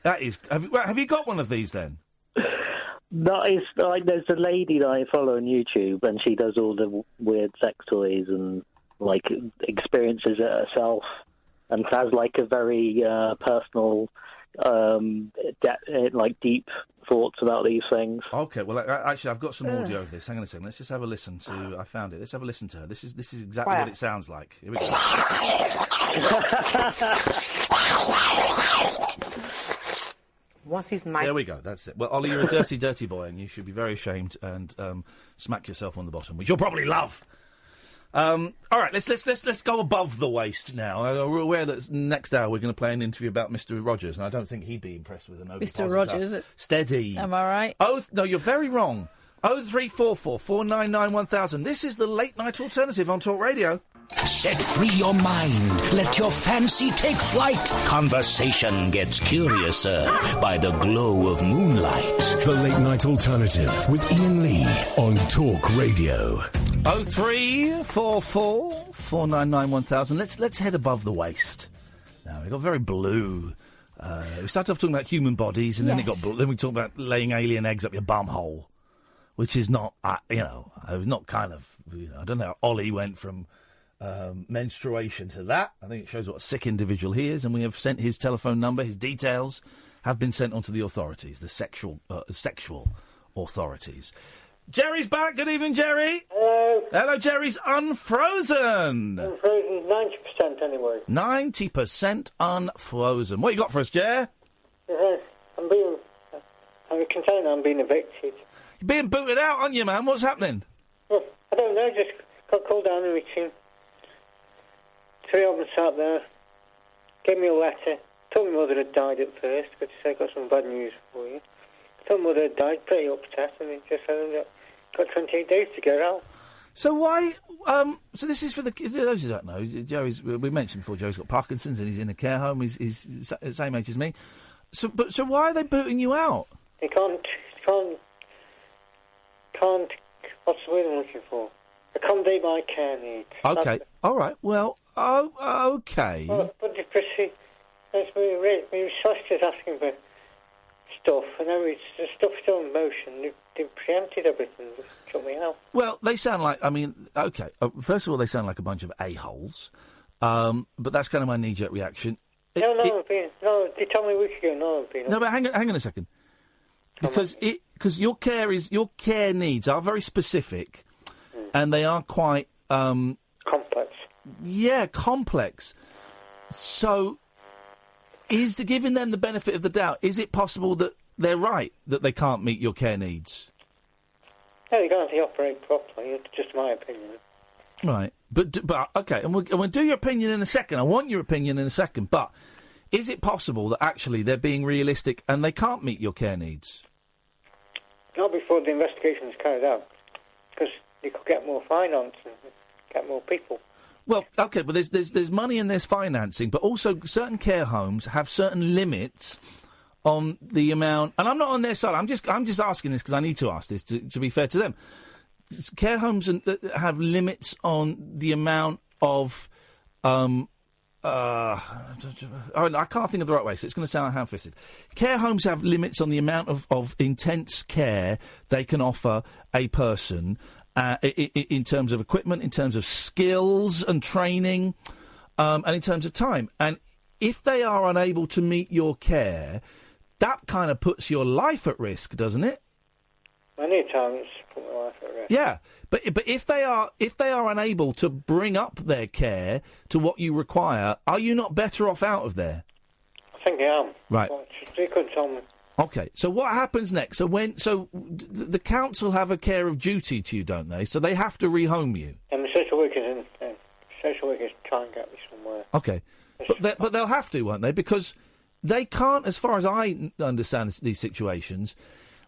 That is... Have you got one of these, then? That is... there's a lady that I follow on YouTube, and she does all the weird sex toys and, experiences it herself, and has, a very personal... deep thoughts about these things. Okay, well, actually, I've got some audio of this. Hang on a second. Let's just have a listen to... I found it. Let's have a listen to her. This is exactly what it sounds like. Here we go. What's his name? There we go. That's it. Well, Ollie, you're a dirty, dirty boy, and you should be very ashamed and smack yourself on the bottom, which you'll probably love. All right, let's go above the waist now. We're aware that next hour we're going to play an interview about Mr. Rogers, and I don't think he'd be impressed with an Mr. Rogers. Steady. Am I right? Oh, no, you're very wrong. 0344 499 1000. This is the late night alternative on Talk Radio. Set free your mind. Let your fancy take flight. Conversation gets curiouser by the glow of moonlight. The late night alternative with Iain Lee on Talk Radio. 0344 499 1000. Let's head above the waist. Now, we got very blue. We started off talking about human bodies, and then then we talked about laying alien eggs up your bum hole, which is not, not kind of, I don't know how Ollie went from menstruation to that. I think it shows what a sick individual he is, and we have sent his telephone number, his details have been sent on to the authorities, the sexual authorities. Jerry's back. Good evening, Gerry. Hello. Hello, Jerry's unfrozen. Unfrozen 90% anyway. 90% unfrozen. What you got for us, Jer? I'm container, I'm being evicted. You're being booted out, aren't you, man? What's happening? Well, I don't know, just got called down in a meeting. 3 of them sat there, gave me a letter, told my mother had died at first, but she said, got some bad news for you. Told my mother had died, pretty upset, and they just said, got 28 days to get out. So why... so this is for those who don't know, Joey's... We mentioned before, Joey's got Parkinson's and he's in a care home. He's the same age as me. So why are they booting you out? They can't... What's the word I'm looking for? Accommodate my care needs. Okay, all right. Well, okay. Well, but the solicitors asking for stuff, and then the stuff's still in motion. They preempted everything, just shut me out. Well, they sound like, okay. First of all, they sound like a bunch of a-holes, but that's kind of my knee-jerk reaction. They told me a week ago, No, but hang on a second. Because your care needs are very specific, and they are quite complex. Yeah, complex. So, giving them the benefit of the doubt, is it possible that they're right that they can't meet your care needs? No, they can't operate properly. It's just my opinion. Right, but okay, and we'll do your opinion in a second. I want your opinion in a second, but is it possible that actually they're being realistic and they can't meet your care needs? Not before the investigation is carried out, because you could get more finance and get more people. Well, okay, but there's money and there's financing, but also certain care homes have certain limits on the amount. And I'm not on their side. I'm just asking this because I need to ask this to be fair to them. Care homes have limits on the amount of. I can't think of the right way, so it's going to sound ham-fisted. Care homes have limits on the amount of intense care they can offer a person in terms of equipment, in terms of skills and training, and in terms of time. And if they are unable to meet your care, that kind of puts your life at risk, doesn't it? Many times put my life at risk. Yeah, but if they are unable to bring up their care to what you require, are you not better off out of there? I think I am. Right. They could tell me. Okay, so what happens next? So the council have a care of duty to you, don't they? So they have to rehome you. And the social workers try and get me somewhere. Okay, but they'll have to, won't they? Because they can't, as far as I understand these situations.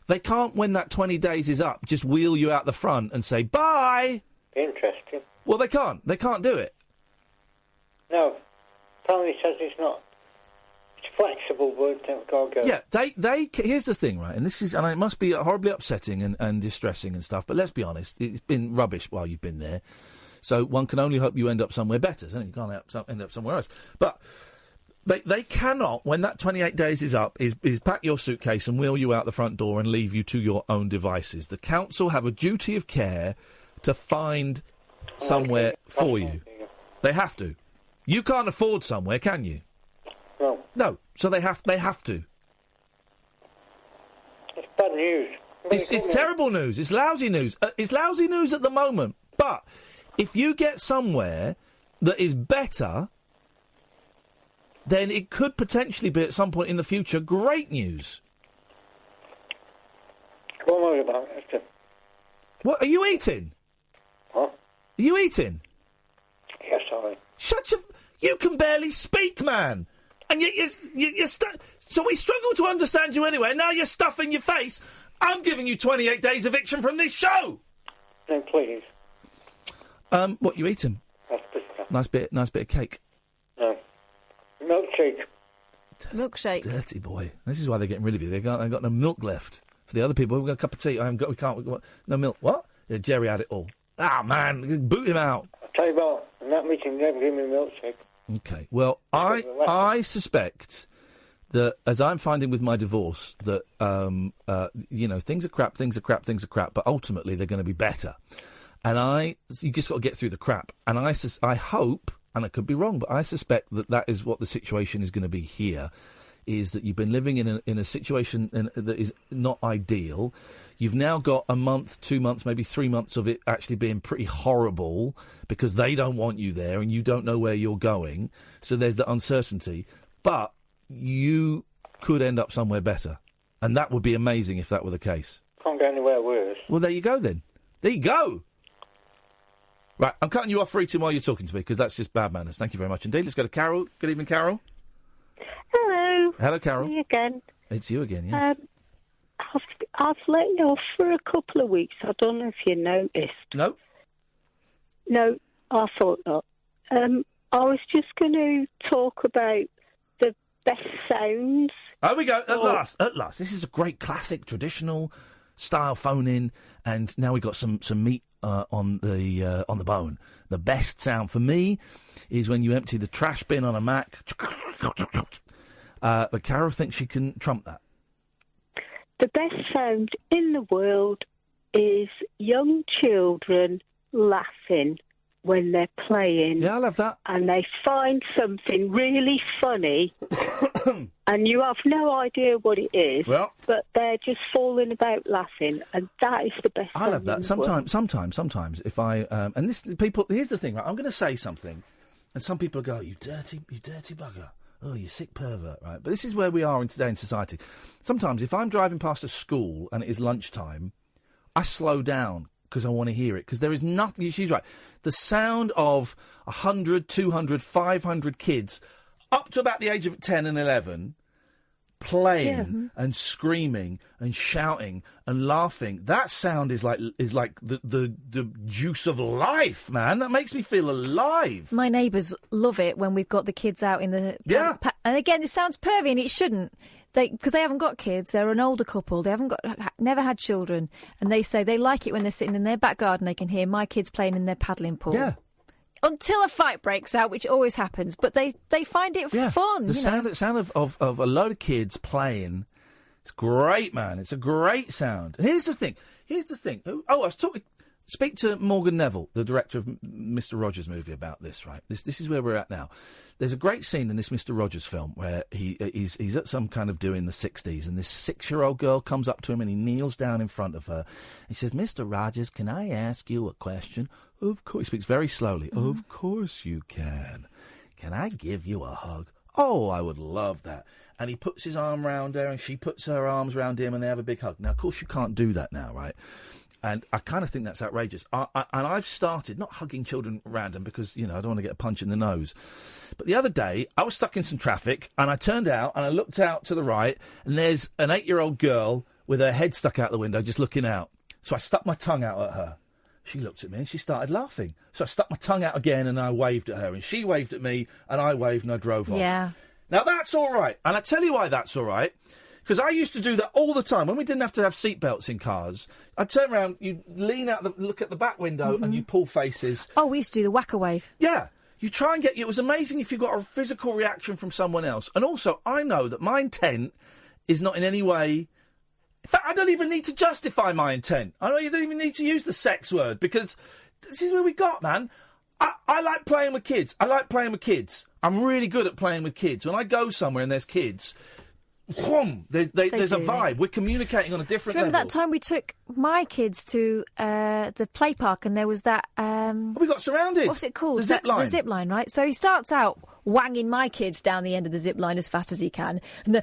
They can't, when that 20 days is up, just wheel you out the front and say, bye! Interesting. Well, they can't. They can't do it. No. Apparently says it's not. It's flexible, but they've got to go. Yeah, they here's the thing, right, and it must be horribly upsetting and distressing and stuff, but let's be honest, it's been rubbish while you've been there, so one can only hope you end up somewhere better, so you can't end up somewhere else. But They cannot, when that 28 days is up, is pack your suitcase and wheel you out the front door and leave you to your own devices. The council have a duty of care to find somewhere for you. They have to. You can't afford somewhere, can you? No. No. So they have to. It's bad news. It's terrible news. It's lousy news. It's lousy news at the moment. But if you get somewhere that is better, then it could potentially be, at some point in the future, great news. What am I about? What, are you eating? Huh? Are you eating? sorry. You can barely speak, man. And you're so we struggle to understand you anyway, and now you're stuffing your face. I'm giving you 28 days eviction from this show. No, please. What you eating? Nice bit of cake. No. Milkshake. Milkshake. Dirty boy. This is why they're getting rid of you. They've got no milk left. For the other people, we've got a cup of tea. We can't. No milk. What? Yeah, Gerry had it all. Ah, man, boot him out. I'll tell you what, in that meeting, never give me a milkshake. Okay. Well, I suspect that, as I'm finding with my divorce, that things are crap, but ultimately they're going to be better. And you just got to get through the crap. And I hope, and I could be wrong, but I suspect that is what the situation is going to be here. Is that you've been living in a situation that is not ideal. You've now got a month, 2 months, maybe 3 months of it actually being pretty horrible because they don't want you there and you don't know where you're going. So there's the uncertainty. But you could end up somewhere better. And that would be amazing if that were the case. Can't go anywhere worse. Well, there you go then. There you go. Right, I'm cutting you off for eating while you're talking to me because that's just bad manners. Thank you very much indeed. Let's go to Carol. Good evening, Carol. Hello. Hello, Carol. Me again. It's you again, yes. I've let you off for a couple of weeks. I don't know if you noticed. No. No, I thought not. I was just going to talk about the best sounds. Oh, we go. At last. This is a great classic, traditional style phone-in, and now we've got some meat on the bone. The best sound for me is when you empty the trash bin on a Mac. But Carol thinks she can trump that. The best sound in the world is young children laughing when they're playing. Yeah, I love that. And they find something really funny, and you have no idea what it is, but they're just falling about laughing, and that is the best sound. I love that. Sometimes, if I and this people, here's the thing, right? I'm going to say something, and some people go, "You dirty bugger." Oh, you sick pervert, right? But this is where we are today in society. Sometimes, if I'm driving past a school and it is lunchtime, I slow down because I want to hear it. Because there is nothing... She's right. The sound of 100, 200, 500 kids up to about the age of 10 and 11 playing and screaming and shouting and laughing. That sound is like the juice of life, man. That makes me feel alive. My neighbours love it when we've got the kids out in the... Yeah. And again, this sounds pervy and it shouldn't. Because they haven't got kids, they're an older couple, never had children, and they say they like it when they're sitting in their back garden, they can hear my kids playing in their paddling pool. Yeah. Until a fight breaks out, which always happens, but they find it fun. The sound of a load of kids playing, it's great, man. It's a great sound. And here's the thing. Oh, I was talking... Speak to Morgan Neville, the director of Mr. Rogers movie, about this, right? This is where we're at now. There's a great scene in this Mr. Rogers film where he's at some kind of do in the 60s, and this 6-year-old girl comes up to him and he kneels down in front of her. He says, "Mr. Rogers, can I ask you a question?" "Of course." He speaks very slowly. "Of course you can. Can I give you a hug?" "Oh, I would love that." And he puts his arm round her and she puts her arms round him and they have a big hug. Now, of course, you can't do that now, right? And I kind of think that's outrageous. And I've started not hugging children random because, I don't want to get a punch in the nose. But the other day, I was stuck in some traffic and I turned out and I looked out to the right and there's an 8-year-old girl with her head stuck out the window just looking out. So I stuck my tongue out at her. She looked at me and she started laughing. So I stuck my tongue out again and I waved at her. And she waved at me and I waved and I drove off. Yeah. Now, that's all right. And I tell you why that's all right. Because I used to do that all the time. When we didn't have to have seatbelts in cars, I'd turn around, you'd lean out, look at the back window, and you pull faces. Oh, we used to do the whacker wave. Yeah. You try and it was amazing if you got a physical reaction from someone else. And also, I know that my intent is not in any way... In fact, I don't even need to justify my intent. I know you don't even need to use the sex word, because this is where we got, man. I like playing with kids. I'm really good at playing with kids. When I go somewhere and there's kids... There's a vibe. We're communicating on a different level. Remember that time we took my kids to the play park and there was that... we got surrounded. What's it called? The zip line. The zip line, right? So he starts out wanging my kids down the end of the zip line as fast as he can. And they're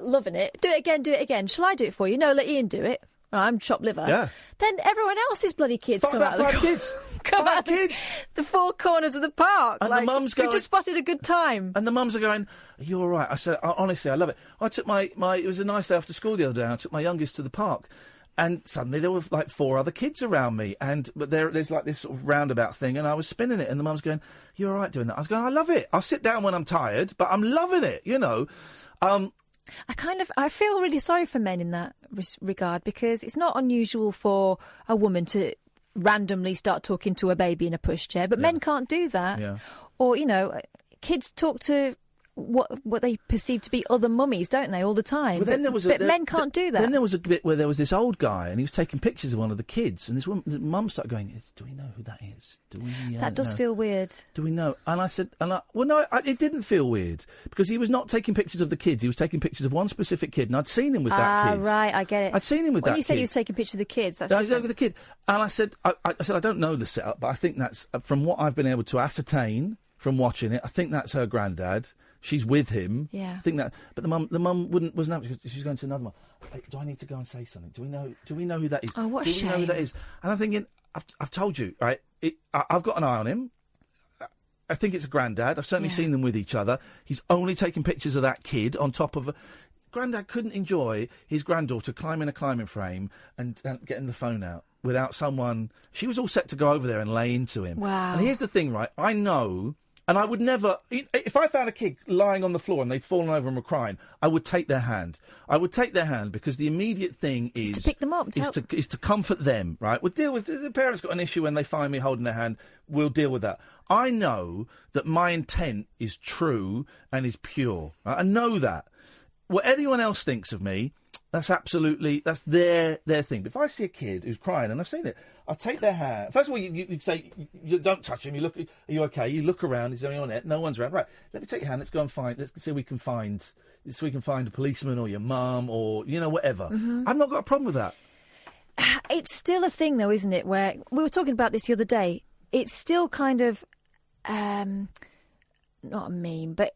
loving it. Do it again. Shall I do it for you? No, let Iain do it. I'm chopped liver. Yeah. Then everyone else's bloody kids come out of the kids. come out the four corners of the park. And the mum's going... We've just spotted a good time. And the mums are going, are you all right? I said, honestly, I love it. I took my... It was a nice day after school the other day. I took my youngest to the park. And suddenly there were like 4 other kids around me. But there's like this sort of roundabout thing, and I was spinning it, and the mum's going, you all right doing that? I was going, I love it. I'll sit down when I'm tired, but I'm loving it, you know. I feel really sorry for men in that regard, because it's not unusual for a woman to randomly start talking to a baby in a pushchair, but men can't do that. Yeah. Or, you know, kids talk to what they perceive to be other mummies, don't they, all the time? Well, then men can't do that. Then there was a bit where there was this old guy, and he was taking pictures of one of the kids, and the mum started going, do we know who that is? Do we? That does know? feel weird. Do we know? And I said, it didn't feel weird, because he was not taking pictures of the kids. He was taking pictures of one specific kid, and I'd seen him with that kid. Right, I get it. I'd seen him with that kid. When you said he was taking pictures of the kids, that's with the kid. And I said, I don't know the setup, but I think that's, from what I've been able to ascertain from watching it, I think that's her granddad. She's with him. Yeah. I think that, but the mum wasn't happy because she's going to another mum. Hey, do I need to go and say something? Do we know who that is? Oh, what a shame. Do we know who that is? And I'm thinking, I've told you, right? I've got an eye on him. I think it's a granddad. I've certainly seen them with each other. He's only taking pictures of that kid on top of Granddad couldn't enjoy his granddaughter climbing a climbing frame and getting the phone out without someone. She was all set to go over there and lay into him. Wow. And here's the thing, right? I know. And I would never, if I found a kid lying on the floor and they'd fallen over and were crying, I would take their hand. I would take their hand because the immediate thing is to pick them up, is to comfort them, right? We'll deal with the parents got an issue when they find me holding their hand. We'll deal with that. I know that my intent is true and is pure. Right? I know that. What anyone else thinks of me, that's their thing. But if I see a kid who's crying, and I've seen it, I'll take their hand. First of all, you say, you don't touch him. You look, are you okay? You look around. Is there anyone there? No one's around. Right. Let me take your hand. Let's go and find. Let's see if we can find a policeman or your mum or whatever. Mm-hmm. I've not got a problem with that. It's still a thing, though, isn't it? Where we were talking about this the other day. It's still kind of not a meme, but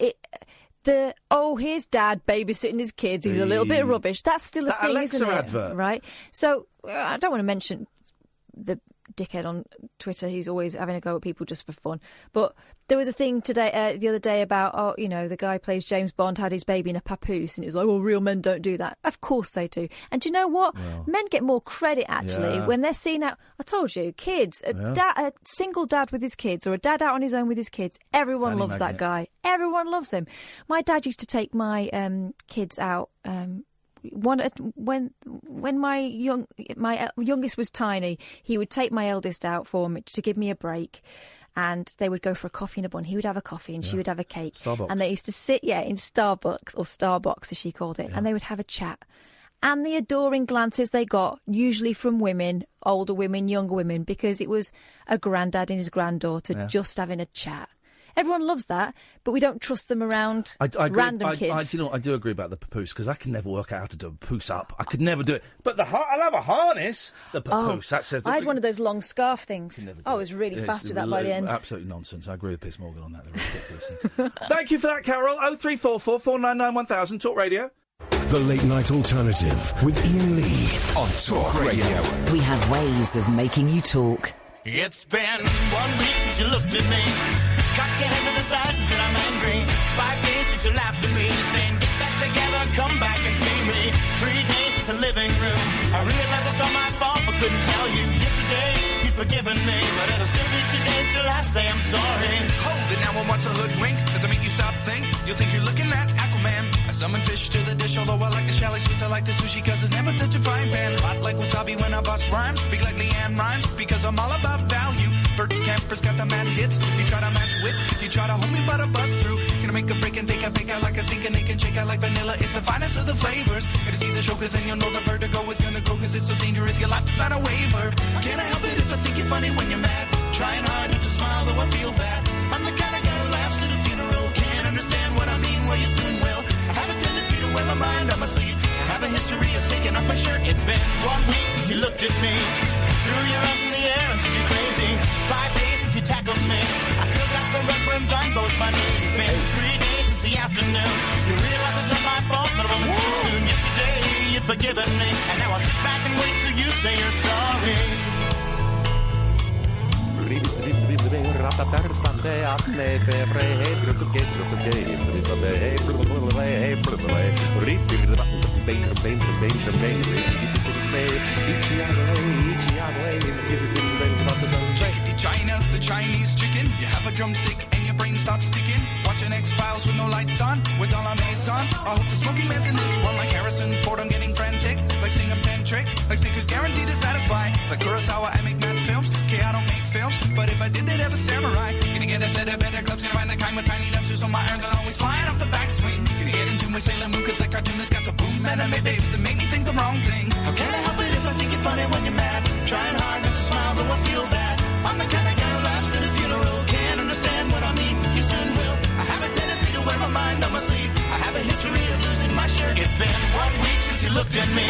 here's Dad babysitting his kids. He's a little bit rubbish. That's still a thing, Alexa isn't it? Advert. Right. So I don't want to mention the dickhead on Twitter who's always having a go at people just for fun. But there was a thing today, the other day about, the guy who plays James Bond had his baby in a papoose, and it was like, well, real men don't do that. Of course they do. And do you know what? Well, men get more credit, actually, when they're seen out. I told you, kids, a single dad with his kids, or a dad out on his own with his kids, everyone loves that guy. Everyone loves him. My dad used to take my kids out when my youngest was tiny. He would take my eldest out for me to give me a break, and they would go for a coffee and a bun. He would have a coffee and she would have a cake. Starbucks. And they used to sit in Starbucks, or Starbucks as she called it, and they would have a chat. And the adoring glances they got, usually from women, older women, younger women, because it was a granddad and his granddaughter just having a chat. Everyone loves that, but we don't trust them around random kids. I do agree about the papoose, because I can never work out how to do a papoose up. I could never do it. But I'll have a harness. The papoose. I had one of those long scarf things. I was really fast with that by the end. Absolutely nonsense. I agree with Piers Morgan on that. They're ridiculous. Thank you for that, Carol. 0344 499 1000 Talk Radio. The Late Night Alternative with Iain Lee on Talk Radio. We have ways of making you talk. It's been 1 week since you looked at me. Cock your head to the side and said I'm angry. 5 days since you laughed at me, saying get back together, come back and see me. 3 days since the living room. I realized it's all my fault, but couldn't tell you. Yesterday you'd forgiven me, but it'll still be 2 days till I say I'm sorry. Hold it now, I want to hoodwink. Does it make you stop think? You'll think you're looking at Aquaman. I summon fish to the dish, although I like the chalet Swiss. I like the sushi, cause it's never touch a frying pan. Hot like wasabi when I bust rhymes. Big like Leanne rhymes, because I'm all about value. Bert Camper's got the mad hits. You try to match wits, you try to hold me but I bust through. Gonna make a break and take a fake out like a sink and they can shake out like vanilla. It's the finest of the flavors. Gotta see the show, cause then you'll know the vertigo is gonna go, cause it's so dangerous you'll have to sign a waiver. Can't I help it if I think you're funny when you're mad? Trying hard not to smile though I feel bad. I'm the kind of guy who laughs at a funeral. Can't understand what I mean, well you soon will. I have a tendency to wear my mind on my sleeve. I have a history of taking off my shirt. It's been 1 week since you looked at me. Threw your arms in the air and said you're crazy. 5 days since you tackled me. I still got the red rims on both my knees. It's been 3 days since the afternoon. You realize it's not my fault, but it wasn't too soon. Yesterday you'd forgiven me, and now I'll sit back and wait till you say you're sorry. China, the Chinese chicken. You have a drumstick and your brain stops sticking. Watching X-Files with no lights on, with all our maisons. I hope the smoking man's in this one like Harrison Ford. I'm getting frantic, like Stingham Tantric, like Snickers guaranteed to satisfy. Like Kurosawa, I make mad films. Okay, I don't make films, but if I did, they'd have a samurai. Gonna get a set of better clubs, gonna find the kind with tiny dumpsters, so my irons are always flying off the backswing. Gonna get into my Sailor Moon, cause that cartoonist got the boom anime babes that make me think the wrong thing. How can I help it if I think you're funny when you're mad? Trying hard not to smile, though I feel bad. I'm the kind of guy who laughs at a funeral. Can't understand what I mean, you soon will. I have a tendency to wear my mind on my sleeve. I have a history of losing my shirt. It's been 1 week since you looked at me,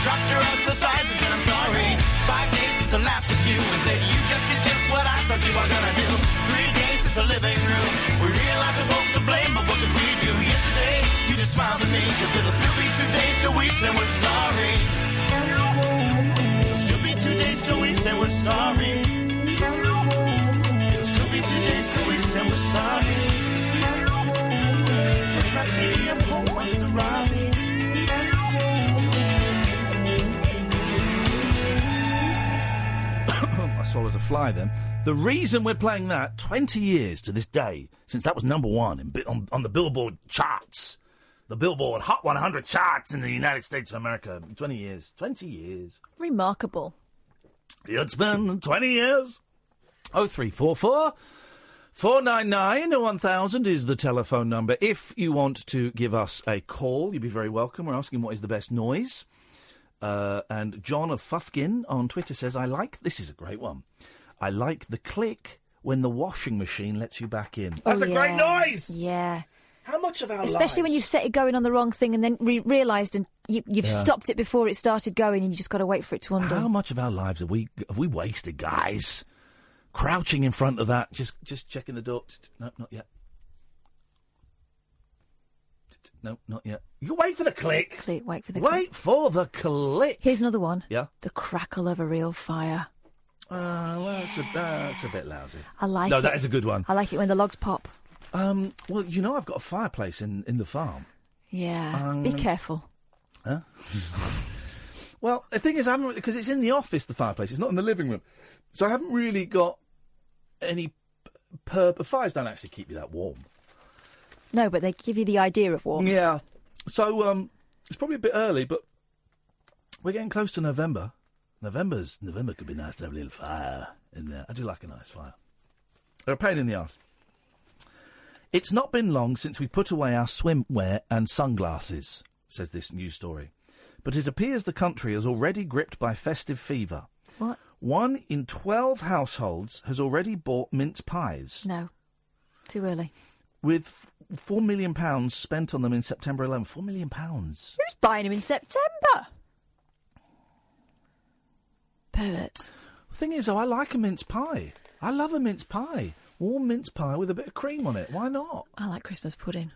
dropped your eyes to the sides and said I'm sorry. 5 days since I laughed at you and said you just did just what I thought you were gonna do. 3 days since the living room, we realized we're both to blame, but what could we do? Yesterday, you just smiled at me, cause it'll still be 2 days till we say we're sorry. It'll still be 2 days till we say we're sorry. It'll still be 2 days till we say we're sorry. Push my stadium home under the Robbie. I swallowed a fly then. The reason we're playing that 20 years to this day, since that was number one on the Billboard charts, the Billboard Hot 100 charts in the United States of America. 20 years. 20 years. Remarkable. It's been 20 years. 0344 499 1000 is the telephone number. If you want to give us a call, you'd be very welcome. We're asking what is the best noise. And John of Fufkin on Twitter says, this is a great one. I like the click when the washing machine lets you back in. That's a great noise! Yeah. How much of our Especially when you've set it going on the wrong thing and then realised and you've stopped it before it started going and you just got to wait for it to undo. How much of our lives have we wasted, guys? Crouching in front of that, just checking the door. No, not yet. No, not yet. You wait for the click. Wait for the click. Wait for the click. Here's another one. Yeah. The crackle of a real fire. Well, that's a bit lousy. I like it. No, that is a good one. I like it when the logs pop. Well, I've got a fireplace in the farm. Yeah. Be careful. Huh? Well, the thing is, I haven't, because it's in the office, the fireplace. It's not in the living room. So I haven't really got any fires don't actually keep you that warm. No, but they give you the idea of warmth. Yeah. So it's probably a bit early, but we're getting close to November. November could be nice to have a little fire in there. I do like a nice fire. They're a pain in the arse. It's not been long since we put away our swimwear and sunglasses, says this news story. But it appears the country is already gripped by festive fever. What? 1 in 12 households has already bought mince pies. No. Too early. With £4 million spent on them in September alone. £4 million. Who's buying them in September? Perverts. The thing is, though, I like a mince pie. I love a mince pie. Warm mince pie with a bit of cream on it. Why not? I like Christmas pudding.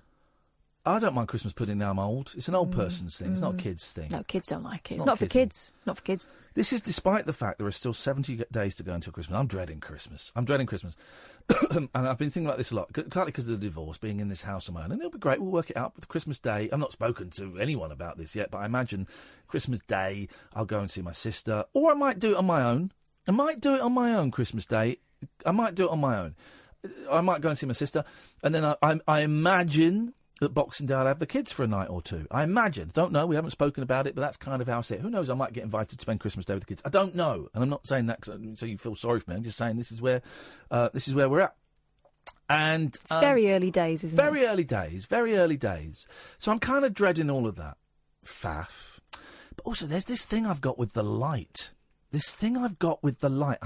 I don't mind Christmas pudding now I'm old. It's an old person's thing. It's not a kid's thing. No, kids don't like it. It's not for kids. It's not for kids. This is despite the fact there are still 70 days to go until Christmas. I'm dreading Christmas. And I've been thinking about this a lot, partly because of the divorce, being in this house of mine. And it'll be great. We'll work it out with Christmas Day. I've not spoken to anyone about this yet, but I imagine Christmas Day I'll go and see my sister. Or I might do it on my own. Christmas Day. I might do it on my own. I might go and see my sister. And then I imagine that Boxing Day I'll have the kids for a night or two. I imagine. Don't know. We haven't spoken about it, but that's kind of how I see it. Who knows? I might get invited to spend Christmas Day with the kids. I don't know. And I'm not saying that so you feel sorry for me. I'm just saying this is where we're at. And it's very early days, isn't it? Very early days. So I'm kind of dreading all of that faff. But also, there's this thing I've got with the light. I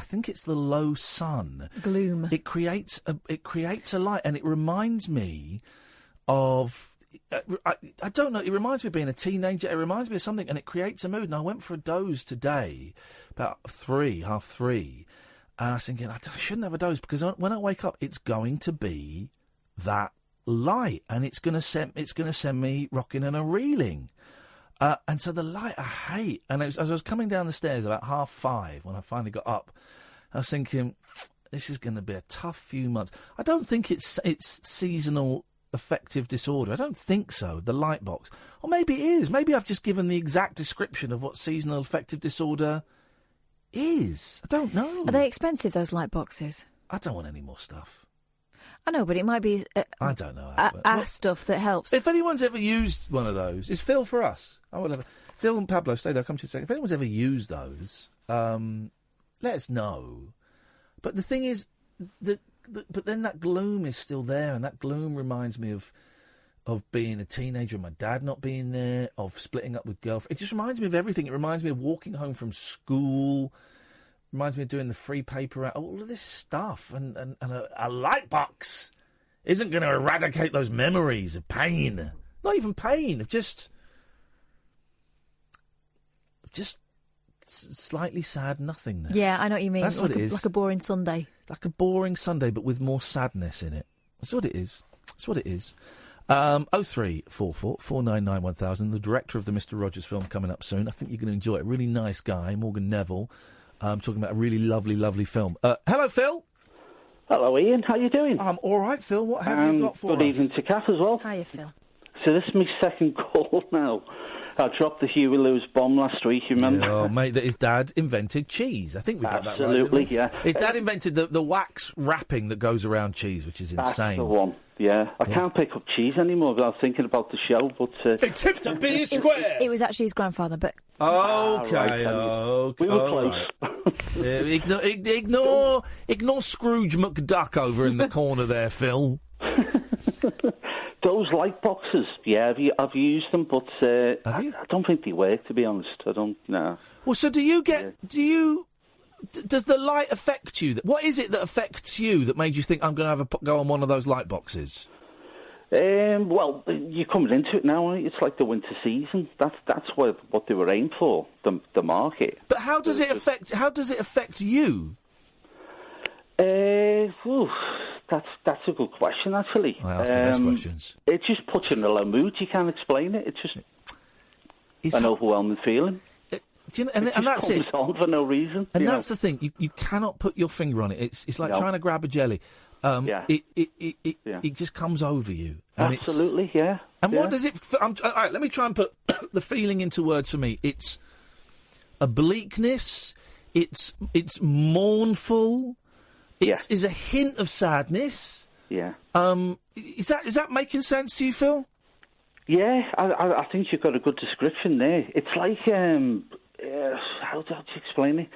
think it's the low sun. Gloom. It creates a light, and it reminds me of... I don't know, it reminds me of being a teenager. It reminds me of something, and it creates a mood. And I went for a doze today, about 3:30, and I was thinking, I shouldn't have a doze, because when I wake up, it's going to be that light, and it's going to send me rocking and a reeling. And so the light I hate. And as I was coming down the stairs about 5:30 when I finally got up, I was thinking, this is going to be a tough few months. I don't think it's seasonal affective disorder. I don't think so, the light box. Or maybe it is. Maybe I've just given the exact description of what seasonal affective disorder is. I don't know. Are they expensive, those light boxes? I don't want any more stuff. I know, but it might be I don't know. Stuff that helps. If anyone's ever used one of those, it's Phil for us. Phil and Pablo, stay there, I'll come to you in a second. If anyone's ever used those, let us know. But the thing is, but then that gloom is still there, and that gloom reminds me of being a teenager and my dad not being there, of splitting up with girlfriend. It just reminds me of everything. It reminds me of walking home from school. Reminds me of doing the free paper out, all of this stuff, and a light box isn't going to eradicate those memories of pain. Not even pain, of just slightly sad nothingness. Yeah, I know what you mean. That's what it is. Like a boring Sunday. Like a boring Sunday, but with more sadness in it. That's what it is. That's what it is. 0344 499 1000. The director of the Mr. Rogers film coming up soon. I think you're going to enjoy it. A really nice guy, Morgan Neville. Talking about a really lovely, lovely film. Hello, Phil. Hello, Ian. How you doing? I'm all right, Phil. What have you got for us? Good evening to Kath as well. Hiya, Phil. So this is my second call now. I dropped the Huey Lewis bomb last week, you remember? Oh, mate, that his dad invented cheese. I think we got that right. Absolutely, yeah. His dad invented the wax wrapping that goes around cheese, which is insane. That's the one, yeah. I can't pick up cheese anymore without thinking about the show, but... It's hip to be square! It was actually his grandfather, but... Okay, we were close. Ignore Scrooge McDuck over in the corner there, Phil. Those light boxes, yeah, I've used them, but I don't think they work, to be honest. I don't know. Well, so does the light affect you? What is it that affects you that made you think I'm going to have a go on one of those light boxes? Well, you're coming into it now, aren't you? It's like the winter season. That's what they were aimed for, the market. But how does it affect you? That's a good question, actually. I ask the best questions. It just puts you in a low mood. You can't explain it. It's just an overwhelming feeling. And that's it. Comes on for no reason. And that's the thing. You cannot put your finger on it. It's like trying to grab a jelly. It just comes over you. And absolutely, yeah. And what does it... all right, let me try and put the feeling into words for me. It's a bleakness. It's mournful. Is a hint of sadness. Yeah. Is that making sense to you, Phil? Yeah, I think you've got a good description there. It's like how do you explain it?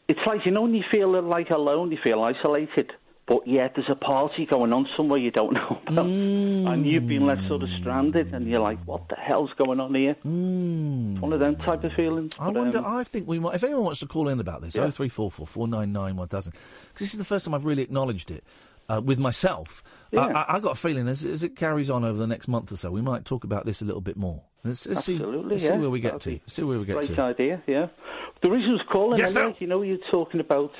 It's like, you know, when you feel like alone, you feel isolated, but yet there's a party going on somewhere you don't know about, and you've been left sort of stranded, and you're like, what the hell's going on here? It's one of them type of feelings. I think we might, if anyone wants to call in about this, 0344 499 1000, because this is the first time I've really acknowledged it with myself. I got a feeling as it carries on over the next month or so, we might talk about this a little bit more. Let's see where we get to. See where we get to. Great idea, yeah. The reason I was calling, you know, you're talking about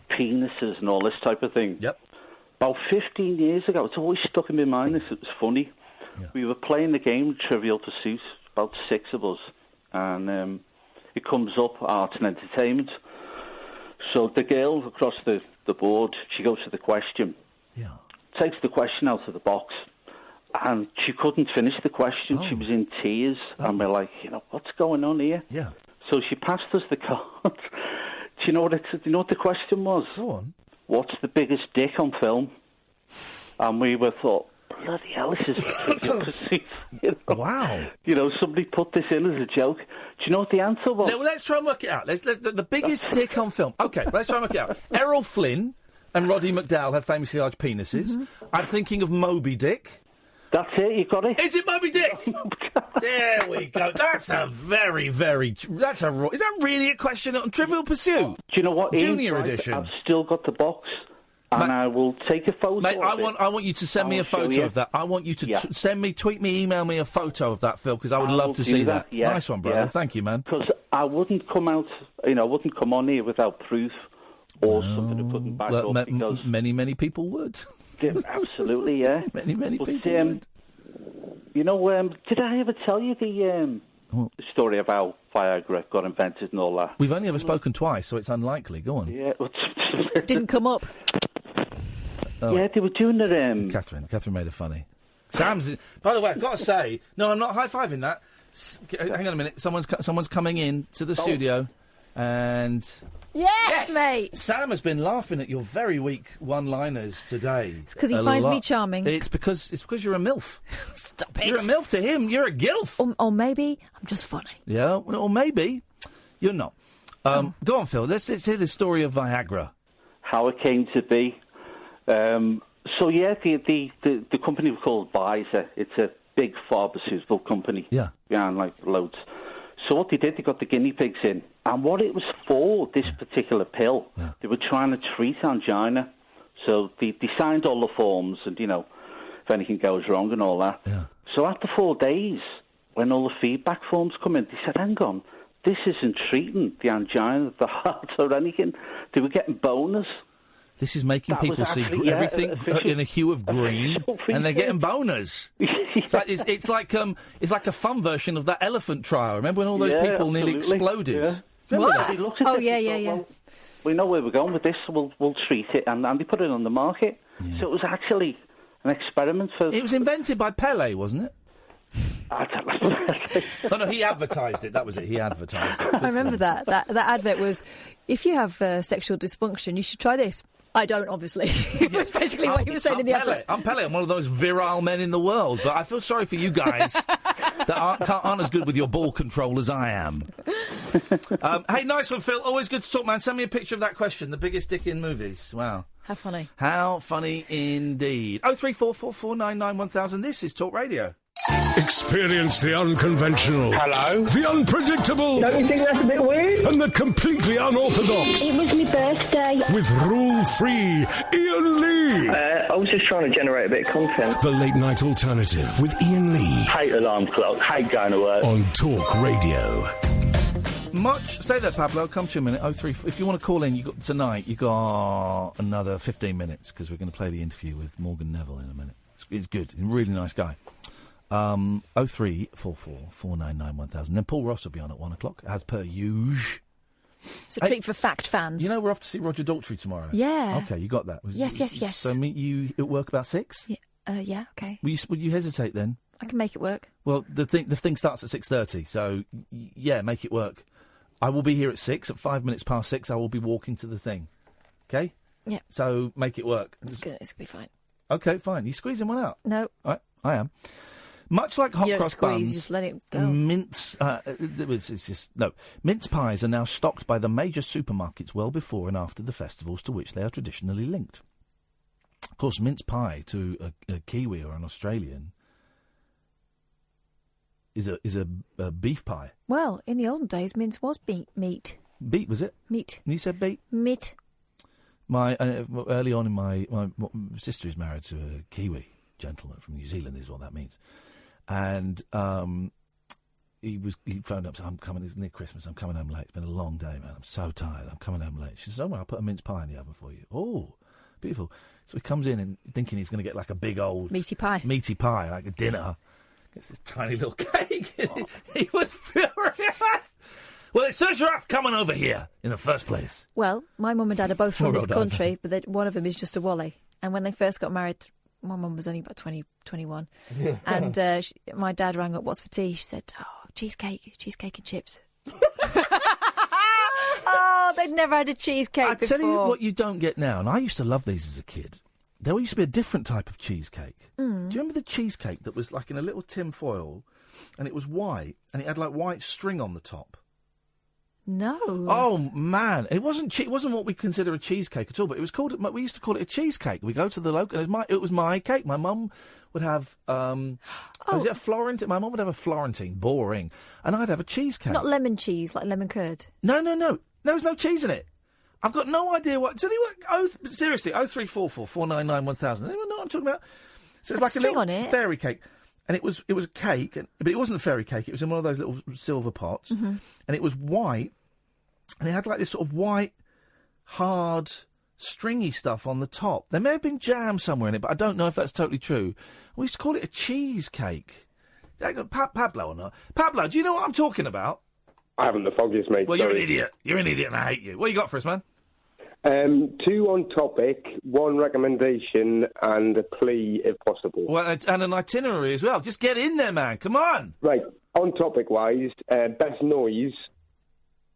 penises and all this type of thing. Yep. About 15 years ago, it's always stuck in my mind. It was funny. Yeah. We were playing the game Trivial Pursuit, about 6 of us, and it comes up, arts and entertainment. So the girl across the board, she goes to the question, takes the question out of the box, and she couldn't finish the question. She was in tears, and we're like, you know, what's going on here? Yeah. So she passed us the card. Do you know what the question was? Go on. What's the biggest dick on film? And we were thought, bloody hell, this is Pursuit. You know? Wow. You know, somebody put this in as a joke. Do you know what the answer was? Let's try and work it out. The biggest dick on film. Okay, let's try and work it out. Errol Flynn and Roddy McDowall have famously large penises. Mm-hmm. I'm thinking of Moby Dick. That's it, you got it. Is it Moby Dick? There we go. That's a very, very... Is that really a question on Trivial Pursuit? Do you know what? Junior edition. I've still got the box. And I will take a photo mate, of I want you to send me a photo of that. I want you to tweet me, email me a photo of that, Phil, because I would love to see that. Yeah. Nice one, brother. Yeah. Thank you, man. Because I wouldn't come out, I wouldn't come on here without proof or something to put them back up. Because many people would. Yeah, absolutely, yeah. Many people would. You know, did I ever tell you the story of how Viagra got invented and all that. We've only ever spoken twice, so it's unlikely. Go on. Yeah. Didn't come up. Oh. Yeah, they were doing the... Catherine made it funny. Sam's... By the way, I've got to say... No, I'm not high-fiving that. Hang on a minute. Someone's coming in to the studio, and... Yes, mate! Sam has been laughing at your very weak one-liners today. It's because he finds me charming. It's because you're a MILF. Stop it. You're a MILF to him. You're a GILF. Or maybe I'm just funny. Yeah, or maybe you're not. Go on, Phil. Let's hear the story of Viagra. How it came to be. So, yeah, the company was called Pfizer. It's a big pharmaceutical company. Yeah. Behind, like, loads. So what they did, they got the guinea pigs in. And what it was for, this particular pill, they were trying to treat angina. So they signed all the forms and, you know, if anything goes wrong and all that. Yeah. So after 4 days, when all the feedback forms come in, they said, hang on, this isn't treating the angina, the heart or anything. They were getting boners. This is making people see everything in a hue of green, and they're getting boners. It's like a fun version of that elephant trial. Remember when all those people nearly exploded? Yeah. What? Oh, yeah. Well, we know where we're going with this, so we'll treat it, and they put it on the market. Yeah. So it was actually an experiment for... It was invented by Pele, wasn't it? I don't know. Oh, no, he advertised it. That was it. He advertised it. I remember that. That advert was, if you have sexual dysfunction, you should try this. I don't, obviously. That's basically what he was saying in the advert. I'm Pele. I'm one of those virile men in the world. But I feel sorry for you guys that aren't as good with your ball control as I am. Hey, nice one, Phil. Always good to talk, man. Send me a picture of that question. The biggest dick in movies. Wow. How funny. How funny indeed. 03444991000. This is Talk Radio. Experience the unconventional. Hello. The unpredictable. Don't you think that's a bit weird? And the completely unorthodox. It was my birthday. With rule-free Iain Lee. I was just trying to generate a bit of content. The Late Night Alternative with Iain Lee. Hate alarm clock. Hate going to work. On Talk Radio. Say that, Pablo. Come to you a minute. 03. If you want to call in, tonight you got another 15 minutes because we're going to play the interview with Morgan Neville in a minute. It's good. He's a really nice guy. 03444991000. Then Paul Ross will be on at 1 o'clock, as per usual. It's a treat for fact fans. You know we're off to see Roger Daltrey tomorrow. Yeah. Okay, you got that. Yes. So meet you at work about 6? Yeah, okay. Would you hesitate then? I can make it work. Well, the thing starts at 6:30, so yeah, make it work. I will be here at 6. At 5 minutes past 6, I will be walking to the thing. Okay? Yeah. So make it work. It's going to be fine. Okay, fine. You squeezing one out? No. I am. Much like hot cross buns, you just let it go. Mince pies are now stocked by the major supermarkets well before and after the festivals to which they are traditionally linked. Of course, mince pie to a Kiwi or an Australian is a beef pie. Well, in the olden days, mince was meat. Beet, was it? Meat. You said beet? Meat. Early on in my sister is married to a Kiwi gentleman from New Zealand, is what that means. And he phoned up, said, I'm coming, it's near Christmas, I'm coming home late. It's been a long day, man, I'm so tired, I'm coming home late. She says, oh, well, I'll put a mince pie in the oven for you. Oh, beautiful. So he comes in and thinking he's going to get like a big old... Meaty pie, like a dinner. Gets this tiny little cake. Oh. He was furious. Well, it says you're off coming over here in the first place. Well, my mum and dad are both from this country, but one of them is just a Wally. And when they first got married... My mum was only about 20, 21. And my dad rang up, what's for tea? She said, cheesecake and chips. Oh, they'd never had a cheesecake before. I tell you what you don't get now, and I used to love these as a kid. There used to be a different type of cheesecake. Do you remember the cheesecake that was like in a little tin foil, and it was white, and it had like white string on the top? No. Oh man, it wasn't what we consider a cheesecake at all. But it was called. We used to call it a cheesecake. We go to the local. It was my cake. My mum would have. Was it a Florentine? My mum would have a Florentine. Boring. And I'd have a cheesecake. Not lemon cheese, like lemon curd. No. There's no cheese in it. I've got no idea what. Tell you what. Seriously. 03444991000. Anyone know what I'm talking about? So it's like a little fairy cake. And it was a cake, but it wasn't a fairy cake. It was in one of those little silver pots, and it was white, and it had like this sort of white, hard, stringy stuff on the top. There may have been jam somewhere in it, but I don't know if that's totally true. We used to call it a cheesecake. Pablo or not? Pablo, do you know what I'm talking about? I haven't the foggiest, mate. Well, sorry. you're an idiot. You're an idiot and I hate you. What you got for us, man? 2 on topic, 1 recommendation, and a plea if possible. Well, and an itinerary as well. Just get in there, man. Come on. Right. On topic-wise, best noise.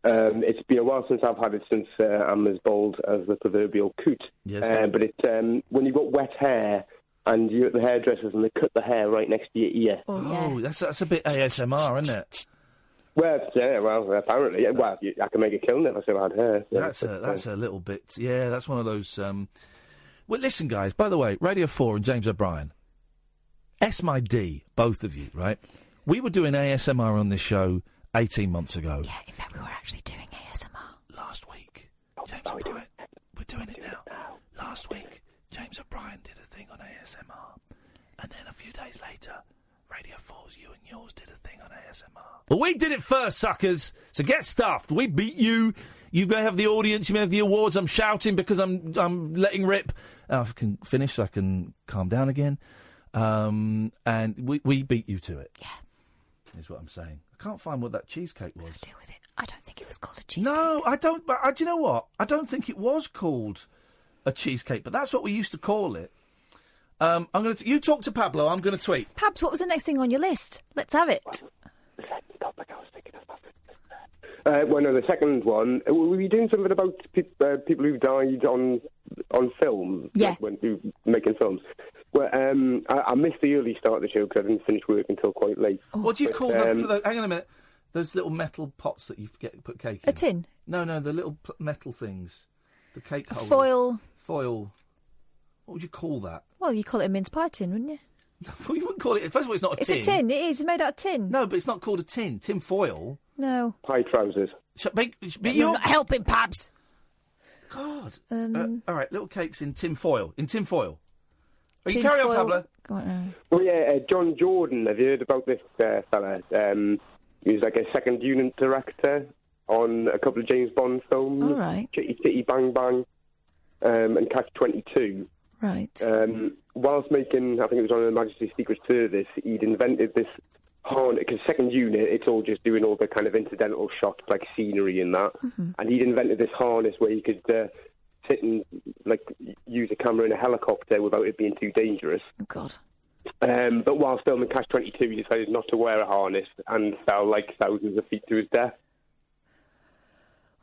It's been a while since I've had it, since I'm as bald as the proverbial coot. Yes. But it's when you've got wet hair and you're at the hairdressers and they cut the hair right next to your ear. Oh, that's a bit ASMR, isn't it? Well, yeah, apparently. Yeah, well, I can make a killing if I still had hair. Yeah, That's a little bit... Yeah, that's one of those... Well, listen, guys, by the way, Radio 4 and James O'Brien, S my D, both of you, right? We were doing ASMR on this show 18 months ago. Yeah, in fact, we were actually doing ASMR. Last week, James O'Brien... We're doing it now. Last week, James O'Brien did a thing on ASMR. And then a few days later... Radio 4's You and Yours did a thing on ASMR. Well, we did it first, suckers. So get stuffed. We beat you. You may have the audience. You may have the awards. I'm shouting because I'm letting rip. I can finish so I can calm down again. And we beat you to it. Yeah. Is what I'm saying. I can't find what that cheesecake was. So deal with it. I don't think it was called a cheesecake. No, I don't. But do you know what? I don't think it was called a cheesecake. But that's what we used to call it. I'm going to. You talk to Pablo. I'm going to tweet. Pabs, what was the next thing on your list? Let's have it. Well, no, the second one. Were you doing something about people who died on film? Yeah. When making films. Well, I missed the early start of the show because I didn't finish work until quite late. What do you call them? Hang on a minute. Those little metal pots that you put cake in. A tin? No, the little metal things. The cake holders. Foil. What would you call that? Well, you call it a mince pie tin, wouldn't you? Well, you wouldn't call it... First of all, it's not a tin. It's a tin. It is. It's made out of tin. No, but it's not called a tin. Tin foil. No. Pie trousers. You're not helping, Pabs. God. All right, little cakes in tin foil. You carry Tin on, foil. Pablo. Go on now. Well, yeah, John Jordan. Have you heard about this fella? He was like a second unit director on a couple of James Bond films. All right. Chitty Chitty Bang Bang and Catch-22. Right. Whilst making, I think it was on Her Majesty's Secret Service, he'd invented this harness, because second unit, it's all just doing all the kind of incidental shots, like scenery and that. Mm-hmm. And he'd invented this harness where you could sit and, like, use a camera in a helicopter without it being too dangerous. Oh, God. But whilst filming Catch-22, he decided not to wear a harness and fell, like, thousands of feet to his death.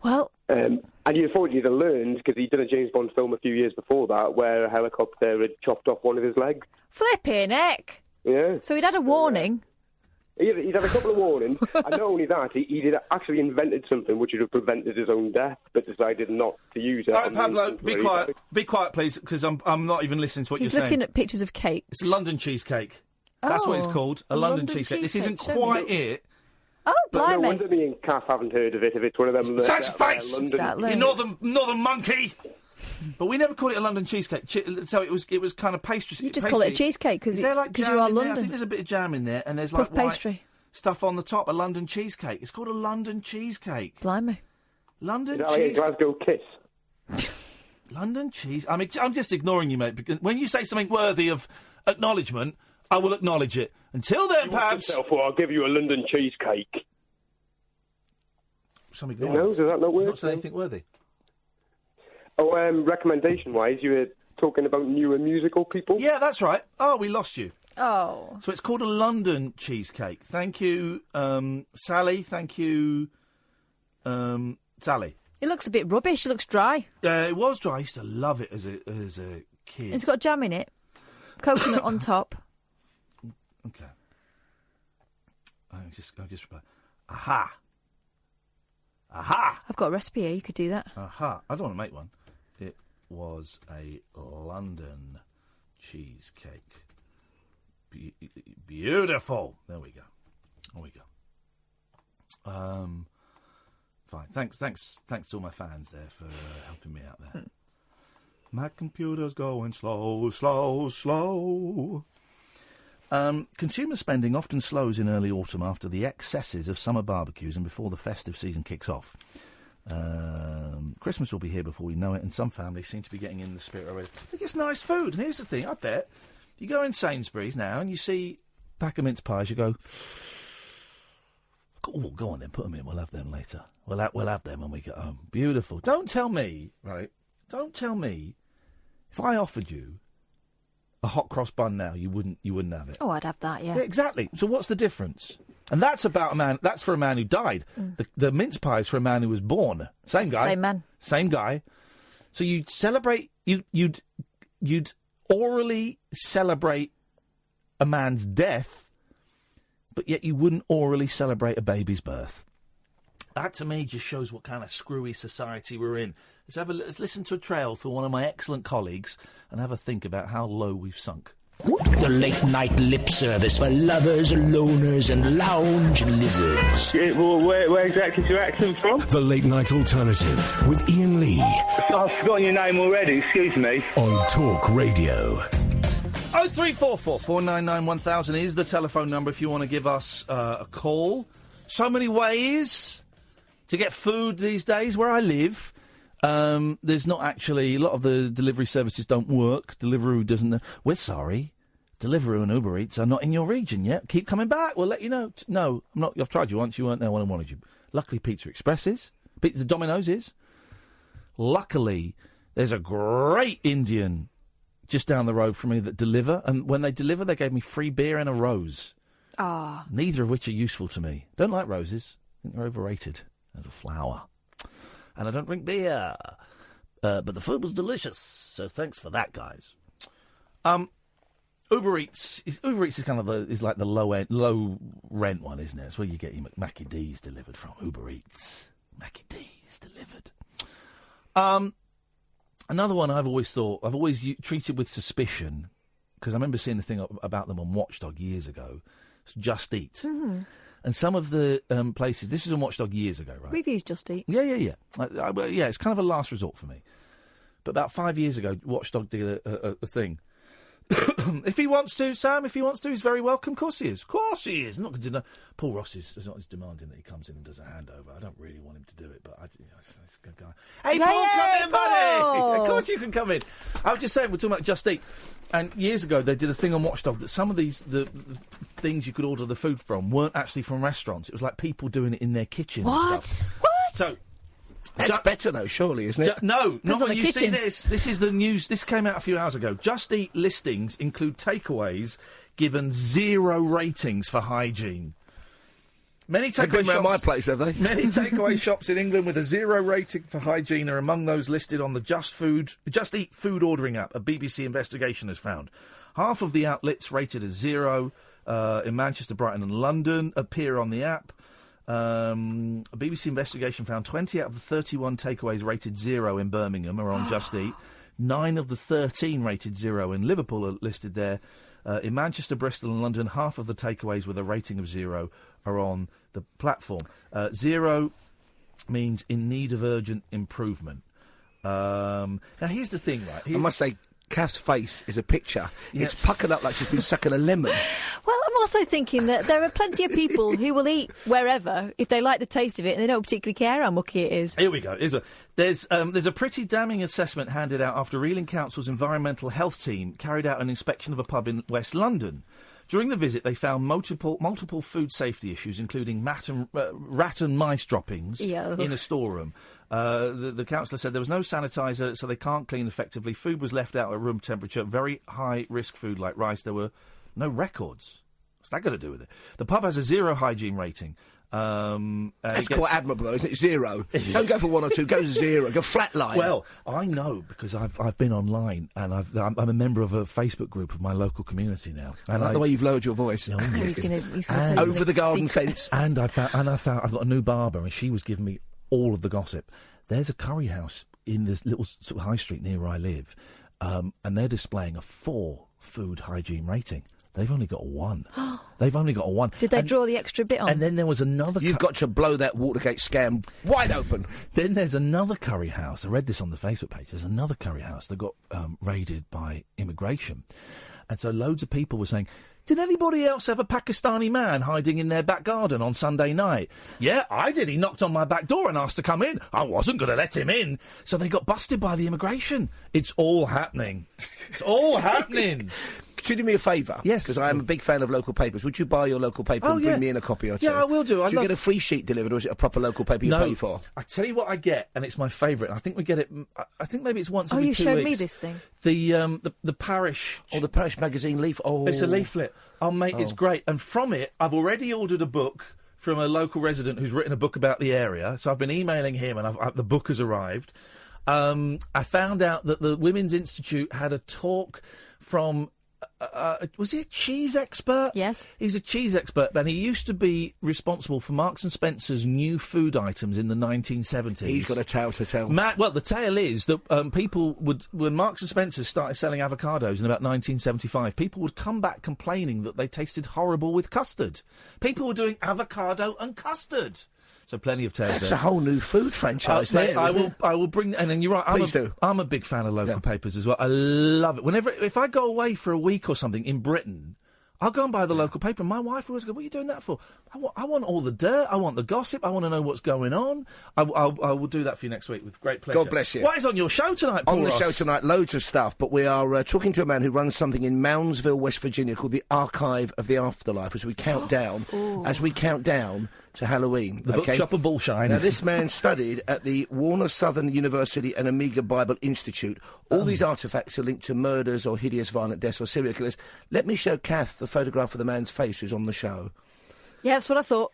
Well... and he unfortunately learned, because he'd done a James Bond film a few years before that, where a helicopter had chopped off one of his legs. Flipping heck! Yeah. So he'd had a warning. He'd had a couple of warnings, and not only that, he'd actually invented something which would have prevented his own death, but decided not to use it. All right, Pablo, be quiet, please, because I'm not even listening to what you're saying. He's looking at pictures of cake. It's a London cheesecake. That's what it's called, a London cheesecake. This isn't quite it. Oh, blimey. No wonder me and Kath haven't heard of it if it's one of them... Touch face! London. You northern monkey! But we never called it a London cheesecake. So it was kind of pastry. You just call it a cheesecake because you are London. I think there's a bit of jam in there, and there's Puff like pastry stuff on the top. A London cheesecake. It's called a London cheesecake. Blimey. Is London that like a Glasgow kiss? London cheese. I mean, I'm just ignoring you, mate. Because when you say something worthy of acknowledgement, I will acknowledge it. Until then, perhaps. Or I'll give you a London cheesecake. Something Who knows? Is that not worth? Not saying anything worthy. Oh, recommendation-wise, you were talking about newer musical people? Yeah, that's right. Oh, we lost you. Oh. So it's called a London cheesecake. Thank you, Sally. Thank you, Sally. It looks a bit rubbish. It looks dry. It was dry. I used to love it as a kid. It's got jam in it. Coconut on top. Okay. I'll just reply. Aha. I've got a recipe here. You could do that. Aha. I don't want to make one. It was a London cheesecake. Beautiful. There we go. Fine. Thanks to all my fans there for helping me out there. My computer's going slow. Consumer spending often slows in early autumn after the excesses of summer barbecues and before the festive season kicks off. Christmas will be here before we know it, and some families seem to be getting in the spirit already. I think it's nice food, and here's the thing, I bet. You go in Sainsbury's now and you see pack of mince pies, you go, oh, go on then, put them in, we'll have them later. We'll have them when we get home. Beautiful. Don't tell me, right, if I offered you a hot cross bun now, you wouldn't have it. Oh, I'd have that, yeah. Exactly. So what's the difference? And that's about a man. That's for a man who died. The mince pie is for a man who was born. Same guy. Same man. Same guy. So you'd celebrate. You'd orally celebrate a man's death, but yet you wouldn't orally celebrate a baby's birth. That to me just shows what kind of screwy society we're in. Let's listen to a trail for one of my excellent colleagues and have a think about how low we've sunk. The late-night lip service for lovers, loners and lounge lizards. Well, where exactly is your accent from? The Late Night Alternative with Iain Lee. I've forgotten your name already, excuse me. On Talk Radio. 0344 499 1000 is the telephone number if you want to give us a call. So many ways to get food these days where I live. There's not actually... A lot of the delivery services don't work. Deliveroo doesn't... We're sorry. Deliveroo and Uber Eats are not in your region yet. Keep coming back. We'll let you know. No, I'm not. I've tried you once. You weren't there when I wanted you. Luckily, Pizza Express is. Pizza Domino's is. Luckily, there's a great Indian just down the road from me that deliver. And when they deliver, they gave me free beer and a rose. Ah. Neither of which are useful to me. Don't like roses. I think they're overrated as a flower. And I don't drink beer. But the food was delicious, so thanks for that, guys. Uber Eats is kind of like the low rent one, isn't it? It's where you get your Mackie D's delivered from. Uber Eats, Mackie D's delivered. Another one I've always treated with suspicion, because I remember seeing the thing about them on Watchdog years ago. It's Just Eat. Mm-hmm. And some of the places... This was on Watchdog years ago, right? We've used Just Eat. Yeah. Yeah, it's kind of a last resort for me. But about 5 years ago, Watchdog did a thing. If he wants to, Sam, he's very welcome. Of course he is. Not gonna Paul Ross is not as demanding that he comes in and does a handover. I don't really want him to do it, but he's a good guy. Hey, Paul, come in, buddy! Of course you can come in. I was just saying, we're talking about Just Eat. And years ago, they did a thing on Watchdog that some of the things you could order the food from weren't actually from restaurants. It was like people doing it in their kitchen. What? And stuff. What? So... That's better, though, surely, isn't it? No, not when you see this. This is the news. This came out a few hours ago. Just Eat listings include takeaways given 0 ratings for hygiene. Many takeaway shops... my place, have they? Many takeaway shops in England with a 0 rating for hygiene are among those listed on the Just Eat food ordering app, a BBC investigation has found. Half of the outlets rated as 0 in Manchester, Brighton and London appear on the app. A BBC investigation found 20 out of the 31 takeaways rated 0 in Birmingham are on Just Eat. 9 of the 13 rated 0 in Liverpool are listed there. In Manchester, Bristol and London, half of the takeaways with a rating of 0 are on the platform. 0 means in need of urgent improvement. Now, here's the thing, right? I must say, Kath's face is a picture. Yeah. It's puckered up like she's been sucking a lemon. Well, I'm also thinking that there are plenty of people who will eat wherever if they like the taste of it and they don't particularly care how mucky it is. Here we go. There's a pretty damning assessment handed out after Ealing Council's environmental health team carried out an inspection of a pub in West London. During the visit, they found multiple food safety issues, including rat and mice droppings in a storeroom. The councillor said there was no sanitiser, so they can't clean effectively. Food was left out at room temperature. Very high-risk food like rice. There were no records. What's that got to do with it? The pub has a 0 hygiene rating. That's quite admirable, though, isn't it? 0. Don't go for 1 or 2. Go 0. Go flatline. Well, I know because I've been online and I'm a member of a Facebook group of my local community now. And I like the way you've lowered your voice. Oh, he's gonna over the garden fence. And I found I've got a new barber, and she was giving me all of the gossip. There's a curry house in this little sort of high street near where I live, and they're displaying a 4 food hygiene rating. They've only got 1. They've only got 1. Did they draw the extra bit on? And then there was another... You've got to blow that Watergate scam wide open. Then there's another curry house. I read this on the Facebook page. There's another curry house that got raided by immigration. And so loads of people were saying, did anybody else have a Pakistani man hiding in their back garden on Sunday night? Yeah, I did. He knocked on my back door and asked to come in. I wasn't going to let him in. So they got busted by the immigration. It's all happening. It's all happening. Could you do me a favour? Yes. Because I am a big fan of local papers. Would you buy your local paper and bring me in a copy or two? Yeah, I will do. Do you get a free sheet delivered, or is it a proper local paper you pay for? I tell you what I get, and it's my favourite. I think we get it. I think maybe it's once every 2 weeks. Oh, you showed me this thing. The parish. Or the parish magazine leaflet. Oh. It's a leaflet. Oh, mate, it's great. And from it, I've already ordered a book from a local resident who's written a book about the area. So I've been emailing him, and the book has arrived. I found out that the Women's Institute had a talk from... was he a cheese expert? Yes. He's a cheese expert, and he used to be responsible for Marks and Spencer's new food items in the 1970s. He's got a tale to tell. Well, the tale is that people would, when Marks and Spencer started selling avocados in about 1975, people would come back complaining that they tasted horrible with custard. People were doing avocado and custard. So plenty of tales. That's a whole new food franchise there. I will bring, and then you're right. Please do. I'm a big fan of local papers as well. I love it. If I go away for a week or something in Britain, I'll go and buy the local paper. And my wife always goes, "What are you doing that for?" I want all the dirt. I want the gossip. I want to know what's going on. I will do that for you next week with great pleasure. God bless you. What is on your show tonight, Paul On the Ross? show tonight, loads of stuff, but we are talking to a man who runs something in Moundsville, West Virginia, called the Archive of the Afterlife, as we count down to Halloween. The Bookshop of Bullshine. Now, this man studied at the Warner Southern University and Omega Bible Institute. All these artefacts are linked to murders or hideous violent deaths or serial killers. Let me show Kath the photograph of the man's face who's on the show. Yeah, that's what I thought.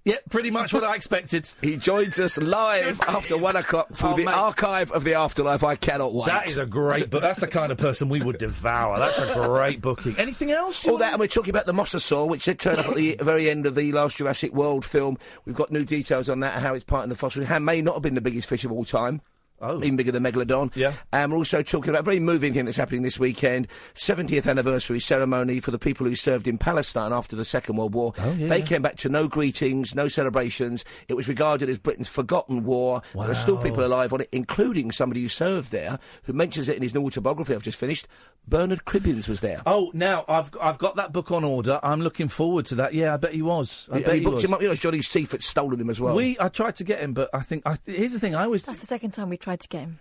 Yeah, pretty much what I expected. He joins us live after 1 o'clock for the Archive of the Afterlife. I cannot wait. That is a great book. That's the kind of person we would devour. That's a great booking. Anything else? All that, and we're talking about the mosasaur, which did turn up at the very end of the last Jurassic World film. We've got new details on that and how it's part in the fossil. How may not have been the biggest fish of all time. Oh. Even bigger than Megalodon. Yeah. And we're also talking about a very moving thing that's happening this weekend. 70th anniversary ceremony for the people who served in Palestine after the Second World War. Oh, yeah. They came back to no greetings, no celebrations. It was regarded as Britain's forgotten war. Wow. There are still people alive on it, including somebody who served there, who mentions it in his new autobiography I've just finished. Bernard Cribbins was there. Oh, now, I've got that book on order. I'm looking forward to that. Yeah, I bet he was. I bet he booked was. him up. You know, Johnny Seafort's stolen him as well. I tried to get him, but I think... here's the thing, That's the second time we tried to get him.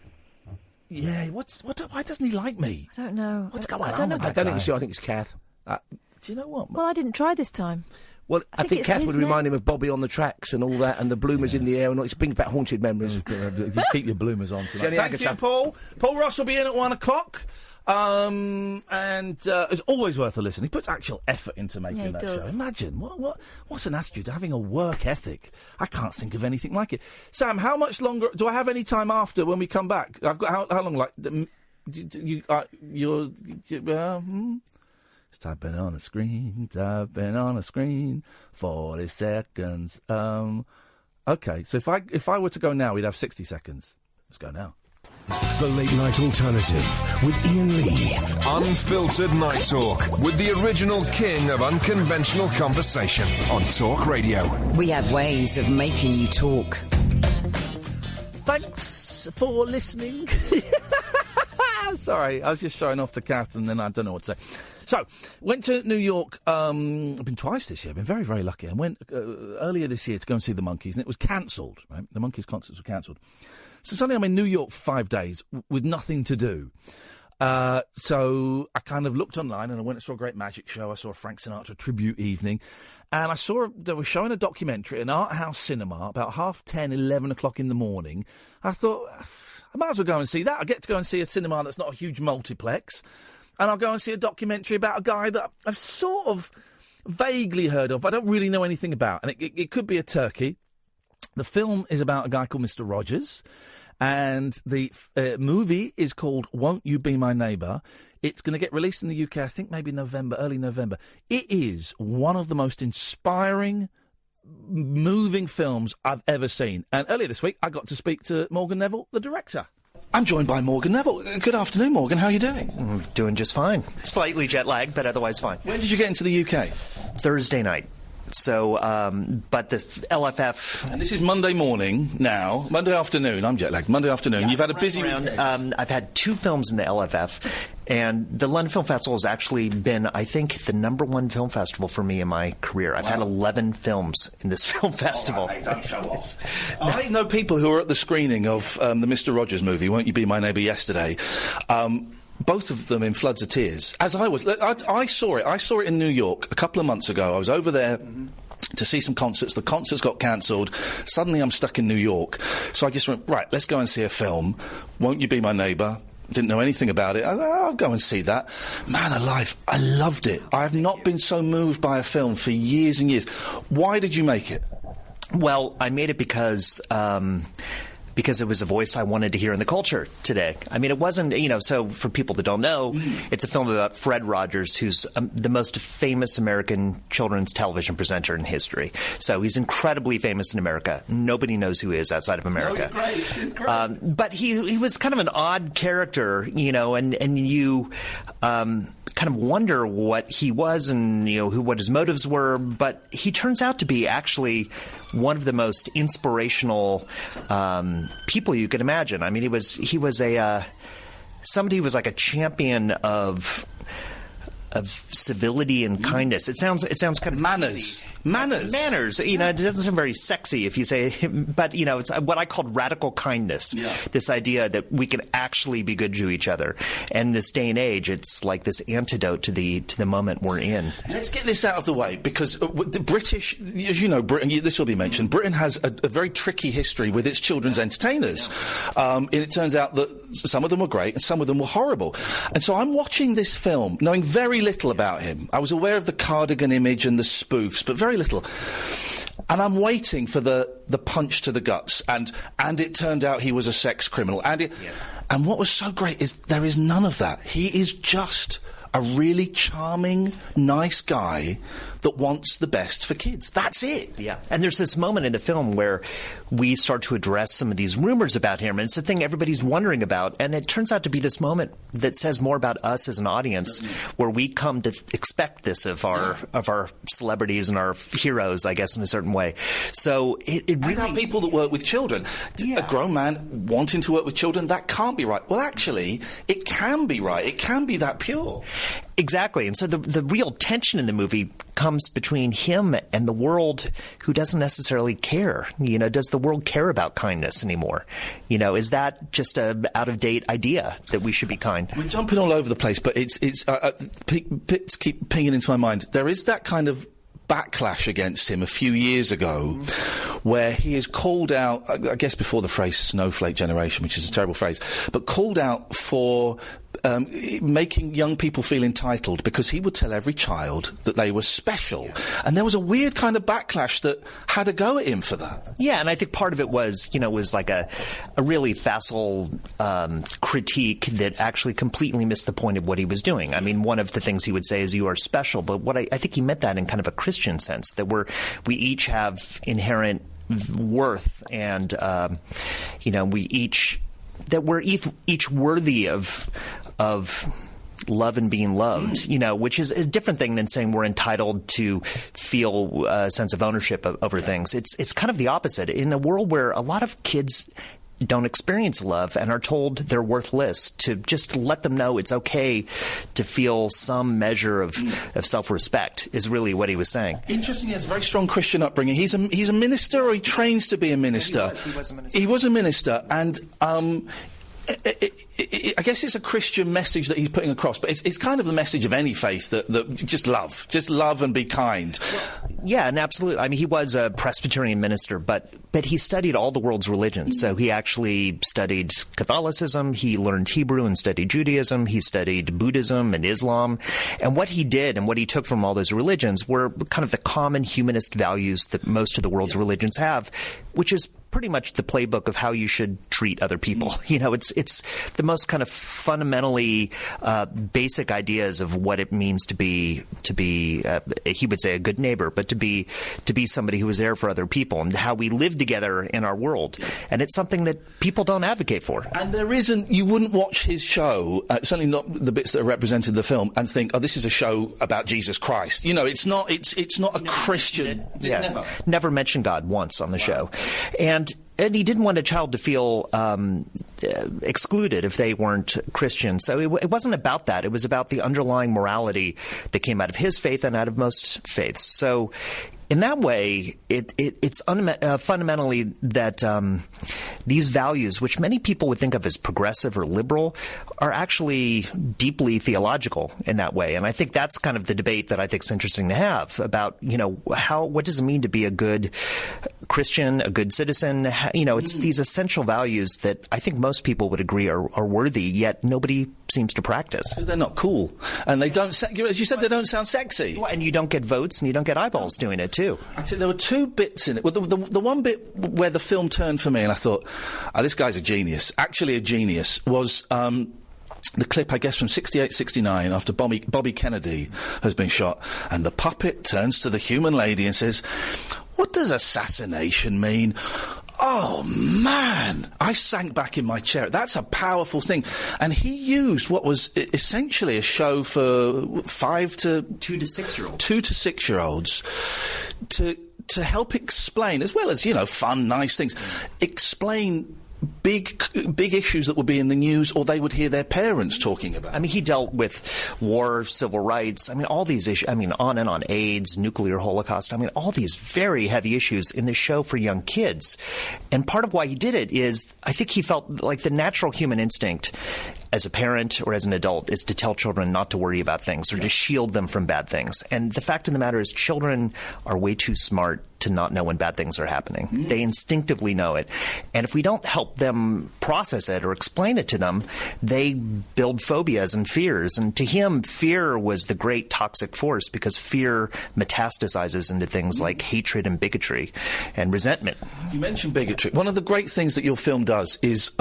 Yeah, why doesn't he like me? I don't know. What's going on? I don't think it's you, I think it's Kath. Do you know what? Well, I didn't try this time. Well, I think Kath would remind him of Bobby on the Tracks and all that, and the bloomers in the air, and all. It brings back haunted memories. Keep your bloomers on tonight. Jenny Thank you, Paul. Paul Ross will be in at 1 o'clock. And it's always worth a listen. He puts actual effort into making that show. Imagine what's an attitude having a work ethic. I can't think of anything like it. Sam, how much longer do I have? Any time after when we come back? I've got how long? Like you're typing on a screen. 40 seconds. Okay. So if I were to go now, we'd have 60 seconds. Let's go now. The Late Night Alternative with Iain Lee. Unfiltered night talk with the original king of unconventional conversation on Talk Radio. We have ways of making you talk. Thanks for listening. Sorry, I was just showing off to Kath and then I don't know what to say. So, went to New York, I've been twice this year, I've been very, very lucky. I went earlier this year to go and see the Monkees and it was cancelled, right? The Monkees concerts were cancelled. So suddenly I'm in New York for 5 days with nothing to do. So I kind of looked online and I went and saw a great magic show. I saw a Frank Sinatra tribute evening. And I saw they were showing a documentary, an art house cinema, about 10:30, 11 o'clock in the morning. I thought, I might as well go and see that. I get to go and see a cinema that's not a huge multiplex. And I'll go and see a documentary about a guy that I've sort of vaguely heard of, but I don't really know anything about. And it could be a turkey. The film is about a guy called Mr. Rogers, and the movie is called Won't You Be My Neighbour. It's going to get released in the UK, I think maybe November, early November. It is one of the most inspiring, moving films I've ever seen. And earlier this week, I got to speak to Morgan Neville, the director. I'm joined by Morgan Neville. Good afternoon, Morgan. How are you doing? Doing just fine. Slightly jet-lagged, but otherwise fine. When did you get into the UK? Thursday night. So, but the LFF... And this is Monday morning now. Monday afternoon. I'm jet-lagged. Monday afternoon. Yeah, you've had a busy weekend. I've had 2 films in the LFF, and the London Film Festival has actually been, I think, the #1 film festival for me in my career. I've had 11 films in this film festival. Right, don't show off. I know people who were at the screening of the Mr. Rogers movie, Won't You Be My Neighbour, yesterday. both of them in floods of tears, as I was. I saw it. I saw it in New York a couple of months ago. I was over there to see some concerts. The concerts got cancelled. Suddenly I'm stuck in New York. So I just went, right, let's go and see a film. Won't You Be My Neighbour? Didn't know anything about it. I'll go and see that. Man alive, I loved it. I have not been so moved by a film for years and years. Why did you make it? Well, I made it because it was a voice I wanted to hear in the culture today. I mean, it wasn't, so for people that don't know, it's a film about Fred Rogers, who's the most famous American children's television presenter in history. So he's incredibly famous in America. Nobody knows who he is outside of America. No, he's great. But he was kind of an odd character, and you kind of wonder what he was and, what his motives were. But he turns out to be actually one of the most inspirational people you could imagine. I mean, he was somebody who was like a champion of civility and kindness. It sounds kind of manners. It doesn't sound very sexy if you say, but it's what I called radical kindness. Yeah. This idea that we can actually be good to each other. And this day and age, it's like this antidote to the moment we're in. Let's get this out of the way, because the British, as you know, Britain. This will be mentioned. Britain has a very tricky history with its children's entertainers. And it turns out that some of them were great and some of them were horrible. And so I'm watching this film, knowing very little about him. I was aware of the cardigan image and the spoofs, but very little. And I'm waiting for the punch to the guts, and it turned out he was a sex criminal. And what was so great is there is none of that. He is just a really charming, nice guy that wants the best for kids. That's it. Yeah. And there's this moment in the film where we start to address some of these rumors about him, and it's the thing everybody's wondering about. And it turns out to be this moment that says more about us as an audience, where we come to expect this of our celebrities and our heroes, I guess, in a certain way. So it really... And people that work with children. Yeah. A grown man wanting to work with children, that can't be right. Well, actually, it can be right. It can be that pure. Exactly. And so the real tension in the movie comes between him and the world, who doesn't necessarily care. Does the world care about kindness anymore? Is that just a out-of-date idea that we should be kind? We're jumping all over the place, but it's bits keep pinging into my mind. There is that kind of backlash against him a few years ago, where he is called out, I guess before the phrase snowflake generation, which is a terrible phrase, but called out for making young people feel entitled, because he would tell every child that they were special. Yeah. And there was a weird kind of backlash that had a go at him for that. Yeah, and I think part of it was, was like a really facile critique that actually completely missed the point of what he was doing. I mean, one of the things he would say is, you are special, but what I think he meant that in kind of a Christian sense, that we each have inherent worth, and, we're each worthy of love and being loved, which is a different thing than saying we're entitled to feel a sense of ownership over things. It's kind of the opposite. In a world where a lot of kids don't experience love and are told they're worthless, to just let them know it's okay to feel some measure of self-respect is really what he was saying. Interesting, he has a very strong Christian upbringing. He's a minister, or he trains to be a minister. He was a minister. He was a minister, and I guess it's a Christian message that he's putting across, but it's kind of the message of any faith that just love and be kind. Yeah, and absolutely. I mean, he was a Presbyterian minister, but he studied all the world's religions. So he actually studied Catholicism, he learned Hebrew and studied Judaism, he studied Buddhism and Islam. And what he did and what he took from all those religions were kind of the common humanist values that most of the world's religions have, which is pretty much the playbook of how you should treat other people. It's the most kind of fundamentally basic ideas of what it means to be he would say a good neighbor, but to be somebody who is there for other people, and how we live together in our world. And it's something that people don't advocate for. And you wouldn't watch his show, certainly not the bits that are represented in the film, and think, oh, this is a show about Jesus Christ. It's not a Christian. Never mentioned God once on the show. And he didn't want a child to feel excluded if they weren't Christian. So it wasn't about that. It was about the underlying morality that came out of his faith and out of most faiths. So in that way, it's fundamentally that these values, which many people would think of as progressive or liberal, are actually deeply theological in that way. And I think that's kind of the debate that I think is interesting to have about, what does it mean to be a good Christian, a good citizen? It's these essential values that I think most people would agree are worthy, yet nobody seems to practice. Because they're not cool. And they don't, as you said, they don't sound sexy. Well, and you don't get votes and you don't get eyeballs doing it, too. Actually, there were two bits in it. Well, the one bit where the film turned for me and I thought, this guy's a genius. Actually a genius was... the clip, I guess, from 68, 69, after Bobby Kennedy has been shot, and the puppet turns to the human lady and says, "What does assassination mean?" Oh, man! I sank back in my chair. That's a powerful thing. And he used what was essentially a show for 2 to 6-year-olds to help explain, as well as, fun, nice things, explain big issues that would be in the news or they would hear their parents talking about. I mean, he dealt with war, civil rights, all these issues, on and on, AIDS, nuclear holocaust, all these very heavy issues in the show for young kids. And part of why he did it is, I think he felt like the natural human instinct as a parent or as an adult is to tell children not to worry about things or to shield them from bad things. And the fact of the matter is children are way too smart to not know when bad things are happening. They instinctively know it. And if we don't help them process it or explain it to them, they build phobias and fears. And to him, fear was the great toxic force because fear metastasizes into things like hatred and bigotry and resentment. You mentioned bigotry. One of the great things that your film does is...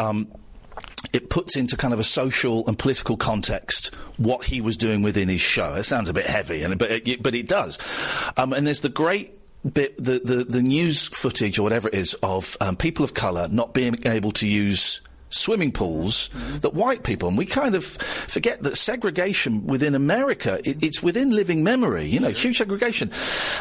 it puts into kind of a social and political context what he was doing within his show. It sounds a bit heavy, but it does. And there's the great bit, the news footage or whatever it is of people of colour not being able to use swimming pools that white people, and we kind of forget that segregation within America, it's within living memory, huge segregation.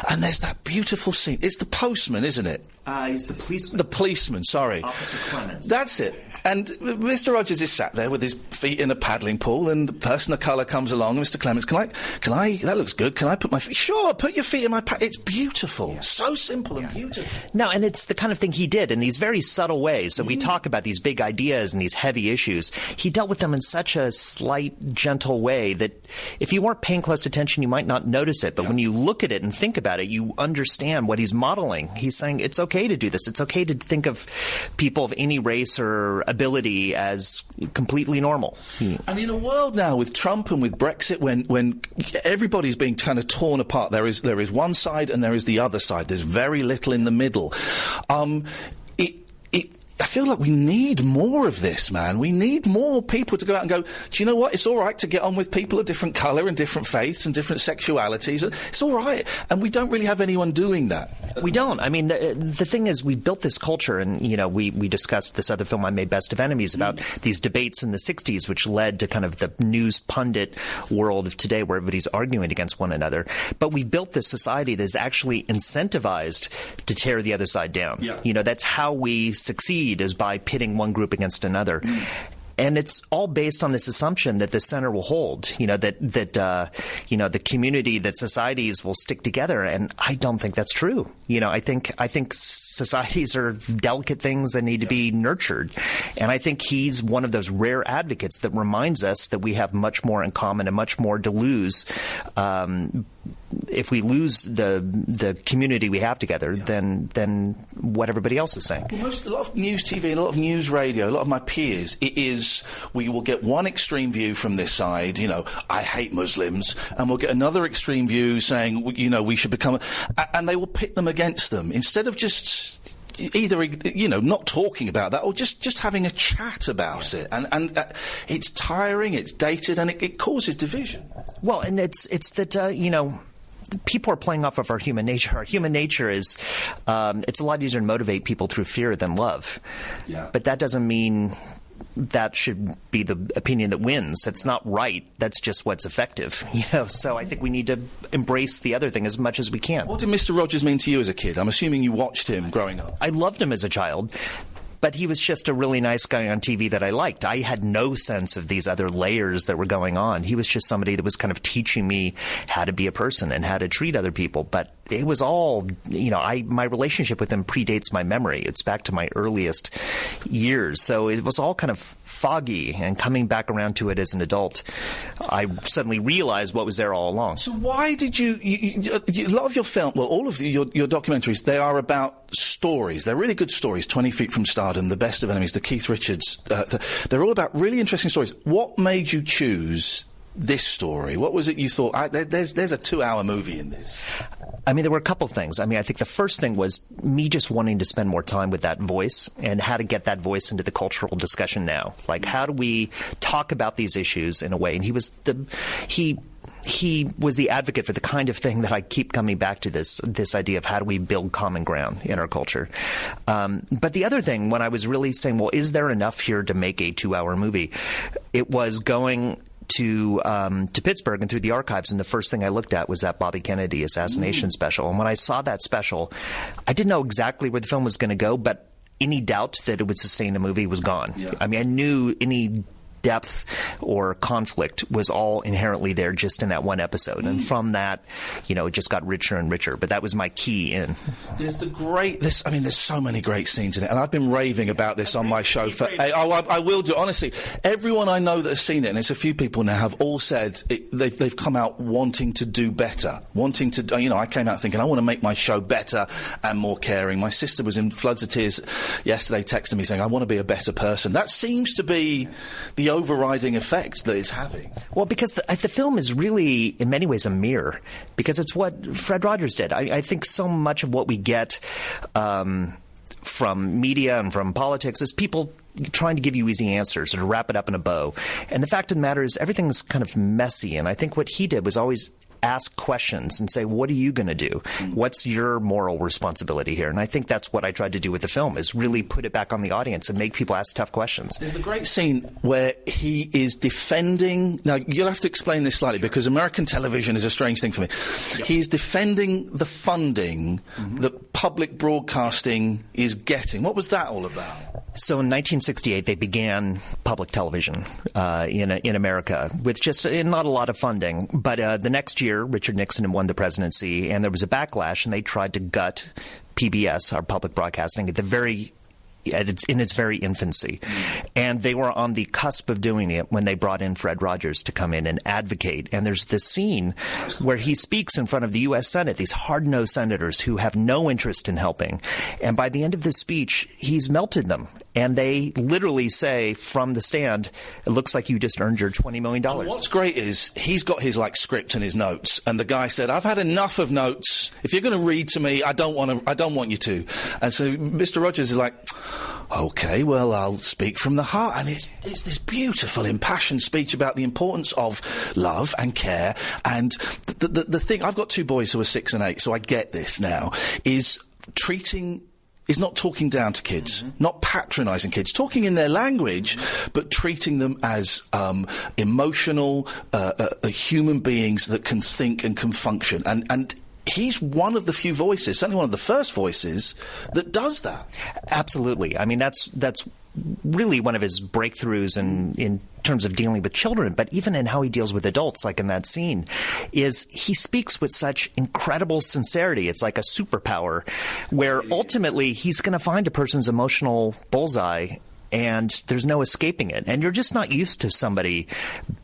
And there's that beautiful scene. It's the postman, isn't it? He's the policeman. The policeman, sorry. Officer Clements. That's it. And Mr. Rogers is sat there with his feet in a paddling pool, and the person of colour comes along, and Mr. Clements, can I, that looks good, can I put my feet? Sure, put your feet in my It's beautiful. Yeah. So simple and beautiful. No, and it's the kind of thing he did in these very subtle ways. So we talk about these big ideas and these heavy issues. He dealt with them in such a slight, gentle way that if you weren't paying close attention, you might not notice it. But when you look at it and think about it, you understand what he's modeling. He's saying it's okay to do this. It's okay to think of people of any race or ability as completely normal. And in a world now with Trump and with Brexit, when everybody's being kind of torn apart, there is one side and there is the other side. There's very little in the middle. I feel like we need more of this, man. We need more people to go out and go, do you know what? It's all right to get on with people of different colour and different faiths and different sexualities. It's all right. And we don't really have anyone doing that. We don't. I mean, the thing is, we built this culture, and, we discussed this other film I made, Best of Enemies, about these debates in the 60s, which led to kind of the news pundit world of today where everybody's arguing against one another. But we built this society that is actually incentivized to tear the other side down. Yeah. That's how we succeed, is by pitting one group against another. And it's all based on this assumption that the center will hold, that the community, that societies will stick together. And I don't think that's true. I think societies are delicate things that need to be nurtured. And I think he's one of those rare advocates that reminds us that we have much more in common and much more to lose. If we lose the community we have together, then what everybody else is saying. Well, a lot of news TV and a lot of news radio, a lot of my peers, it is, we will get one extreme view from this side, I hate Muslims, and we'll get another extreme view saying, we should become, and they will pit them against them instead of just either not talking about that or just having a chat about it. And it's tiring, it's dated, and it causes division. Well, and it's that people are playing off of our human nature. Our human nature is, it's a lot easier to motivate people through fear than love. Yeah. But that doesn't mean that should be the opinion that wins. That's not right. That's just what's effective. So I think we need to embrace the other thing as much as we can. What did Mr. Rogers mean to you as a kid? I'm assuming you watched him growing up. I loved him as a child. But he was just a really nice guy on TV that I liked. I had no sense of these other layers that were going on. He was just somebody that was kind of teaching me how to be a person and how to treat other people. But it was all, my relationship with him predates my memory. It's back to my earliest years. So it was all kind of foggy, and coming back around to it as an adult, I suddenly realized what was there all along. So why did you a lot of your film, well, all of your documentaries, they are about stories. They're really good stories. 20 Feet from Stardom, The Best of Enemies, the Keith Richards. They're all about really interesting stories. What made you choose this story? What was it you thought, there's a 2-hour movie in this? I mean, there were a couple of things. I mean, I think the first thing was me just wanting to spend more time with that voice and how to get that voice into the cultural discussion now. Like, how do we talk about these issues in a way? And he was the advocate for the kind of thing that I keep coming back to, this idea of how do we build common ground in our culture. But the other thing, when I was really saying, well, is there enough here to make a 2-hour movie? It was going to Pittsburgh and through the archives, and the first thing I looked at was that Bobby Kennedy assassination special. And when I saw that special, I didn't know exactly where the film was going to go, but any doubt that it would sustain a movie was gone. Yeah. I mean, I knew any depth or conflict was all inherently there just in that one episode. And from that, it just got richer and richer. But that was my key in. There's so many great scenes in it. And I've been raving about this on my show for... I will do, honestly. Everyone I know that has seen it, and it's a few people now, have all said they've come out wanting to do better. Wanting to... I came out thinking, I want to make my show better and more caring. My sister was in floods of tears yesterday, texting me saying, I want to be a better person. That seems to be the overriding effect that it's having. Well, because the film is really, in many ways, a mirror, because it's what Fred Rogers did. I think so much of what we get from media and from politics is people trying to give you easy answers or to wrap it up in a bow. And the fact of the matter is everything's kind of messy, and I think what he did was always ask questions and say, what are you going to do? What's your moral responsibility here? And I think that's what I tried to do with the film, is really put it back on the audience and make people ask tough questions. There's the great scene where he is defending... Now, you'll have to explain this slightly, because American television is a strange thing for me. Yep. He's defending the funding that public broadcasting is getting. What was that all about? So in 1968, they began public television in America with just not a lot of funding. But the next year, Richard Nixon won the presidency, and there was a backlash, and they tried to gut PBS, our public broadcasting, in its very infancy. And they were on the cusp of doing it when they brought in Fred Rogers to come in and advocate. And there's this scene where he speaks in front of the U.S. Senate, these hard-nosed senators who have no interest in helping. And by the end of the speech, he's melted them. And they literally say from the stand, it looks like you just earned your $20 million. And what's great is he's got his script and his notes, and the guy said, I've had enough of notes. If you're going to read to me, I don't want you to. And so Mr. Rogers is like, OK, well, I'll speak from the heart. And it's this beautiful, impassioned speech about the importance of love and care. And the thing, I've got 2 boys who are 6 and 8, so I get this now, is not talking down to kids, not patronising kids, talking in their language, but treating them as emotional human beings that can think and can function. And he's one of the few voices, certainly one of the first voices, that does that. Absolutely. I mean, that's really one of his breakthroughs in terms of dealing with children, but even in how he deals with adults, like in that scene, is he speaks with such incredible sincerity. It's like a superpower where ultimately he's going to find a person's emotional bullseye and there's no escaping it. And you're just not used to somebody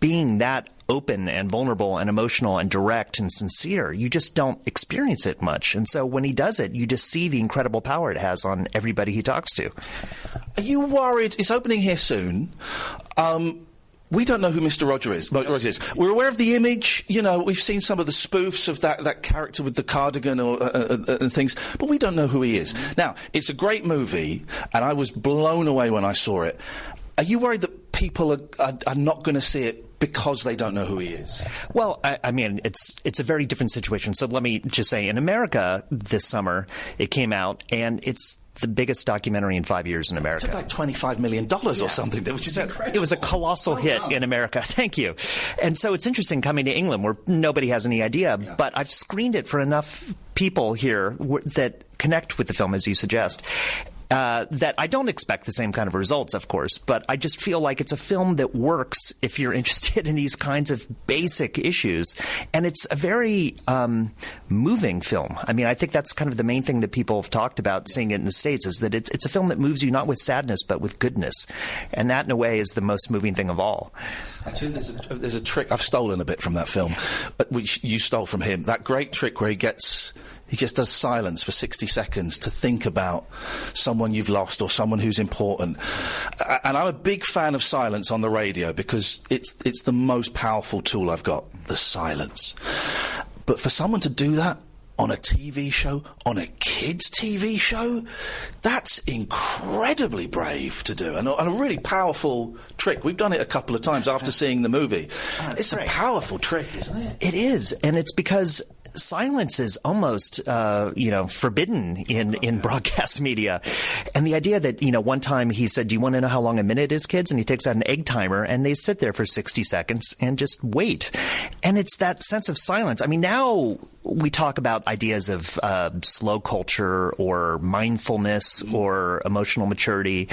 being that open and vulnerable and emotional and direct and sincere. You just don't experience it much. And so when he does it, you just see the incredible power it has on everybody he talks to. Are you worried? It's opening here soon. We don't know who Mr. Rogers is. We're aware of the image. We've seen some of the spoofs of that character with the cardigan and things, but we don't know who he is. Now, it's a great movie, and I was blown away when I saw it. Are you worried that people are not going to see it because they don't know who he is? Well, I mean, it's a very different situation. So let me just say, in America this summer, it came out, and it's the biggest documentary in 5 years in America. It took like $25 million or something, which is incredible. It was a colossal hit in America. Thank you. And so it's interesting coming to England where nobody has any idea, but I've screened it for enough people here that connect with the film, as you suggest. that I don't expect the same kind of results, of course, but I just feel like it's a film that works if you're interested in these kinds of basic issues. And it's a very moving film. I mean, I think that's kind of the main thing that people have talked about seeing it in the States, is that it's a film that moves you not with sadness, but with goodness. And that, in a way, is the most moving thing of all. Actually, there's a trick. I've stolen a bit from that film, which you stole from him. That great trick where he just does silence for 60 seconds to think about someone you've lost or someone who's important. And I'm a big fan of silence on the radio because it's the most powerful tool I've got, the silence. But for someone to do that on a TV show, on a kids' TV show, that's incredibly brave to do, and a really powerful trick. We've done it a couple of times after seeing the movie. It's a powerful trick, isn't it? It is, and it's because silence is almost, forbidden in broadcast media. And the idea that, one time he said, "Do you want to know how long a minute is, kids?" And he takes out an egg timer, and they sit there for 60 seconds and just wait. And it's that sense of silence. I mean, now we talk about ideas of slow culture or mindfulness or emotional maturity.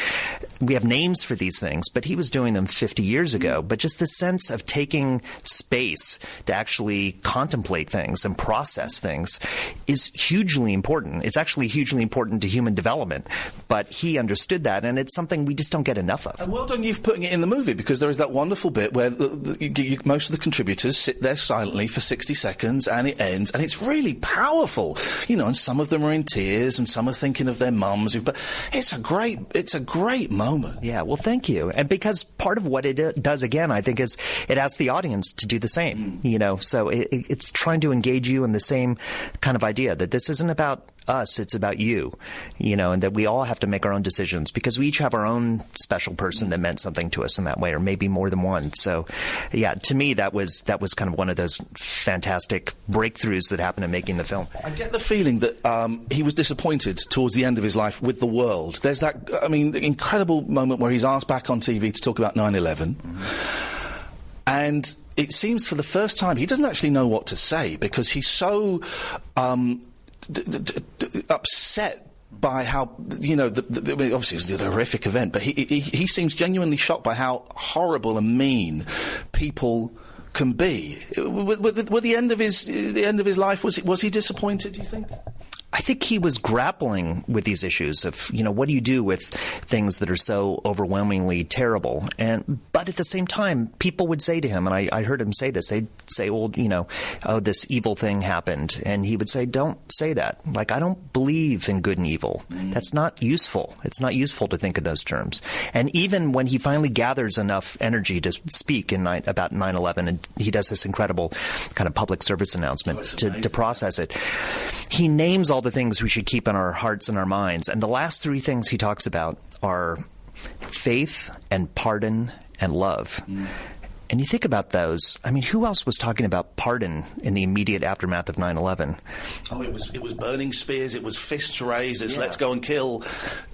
We have names for these things, but he was doing them 50 years ago. But just the sense of taking space to actually contemplate things and process things is hugely important. It's actually hugely important to human development. But he understood that, and it's something we just don't get enough of. And well done you for putting it in the movie, because there is that wonderful bit where most of the contributors sit there silently for 60 seconds, and it ends, and it's really powerful, and some of them are in tears, and some are thinking of their mums. But it's a great moment. Yeah, well, thank you. And because part of what it does, again, I think, is it asks the audience to do the same. So it's trying to engage you in the same kind of idea that this isn't about us, it's about you, and that we all have to make our own decisions because we each have our own special person that meant something to us in that way, or maybe more than one. So, yeah, to me, that was kind of one of those fantastic breakthroughs that happened in making the film. I get the feeling that he was disappointed towards the end of his life with the world. There's that, incredible moment where he's asked back on TV to talk about 9/11, and it seems for the first time he doesn't actually know what to say because he's so upset by how, obviously it was a horrific event, but he seems genuinely shocked by how horrible and mean people can be. With the end of his life, was he disappointed, do you think? I think he was grappling with these issues of, what do you do with things that are so overwhelmingly terrible? But at the same time, people would say to him, and I heard him say this, they'd say, well, oh, this evil thing happened. And he would say, don't say that. Like, I don't believe in good and evil. That's not useful. It's not useful to think in those terms. And even when he finally gathers enough energy to speak about 9/11, and he does this incredible kind of public service announcement to process it, he names all the things we should keep in our hearts and our minds. And the last three things he talks about are faith and pardon and love. And you think about those. I mean, who else was talking about pardon in the immediate aftermath of 9/11? Oh, it was burning spears. It was fists raised. It's let's go and kill.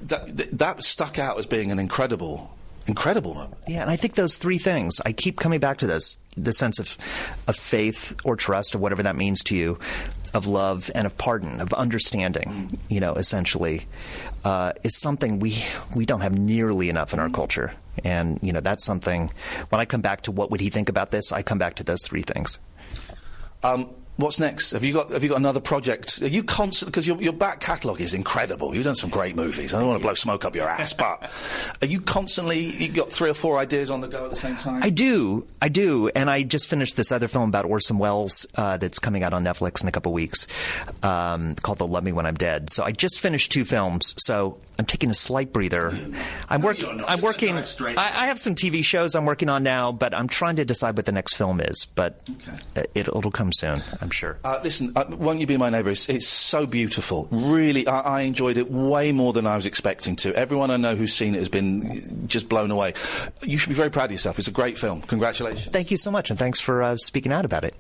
That stuck out as being an incredible moment. Yeah, and I think those three things, I keep coming back to this, the sense of faith or trust or whatever that means to you, of love and of pardon, of understanding, essentially, is something we don't have nearly enough in our culture. And, that's something, when I come back to what would he think about this, I come back to those three things. What's next? Have you got another project? Are you constant? Because your back catalogue is incredible. You've done some great movies. I don't want to blow smoke up your ass, but are you constantly? You got 3 or 4 ideas on the go at the same time? I do, and I just finished this other film about Orson Welles that's coming out on Netflix in a couple of weeks, called "They'll Love Me When I'm Dead." So I just finished 2 films. So I'm taking a slight breather. I'm working. I have some TV shows I'm working on now, but I'm trying to decide what the next film is. But it'll come soon, I'm sure. Listen, Won't You Be My Neighbour? It's so beautiful. Really, I enjoyed it way more than I was expecting to. Everyone I know who's seen it has been just blown away. You should be very proud of yourself. It's a great film. Congratulations. Thank you so much, and thanks for speaking out about it.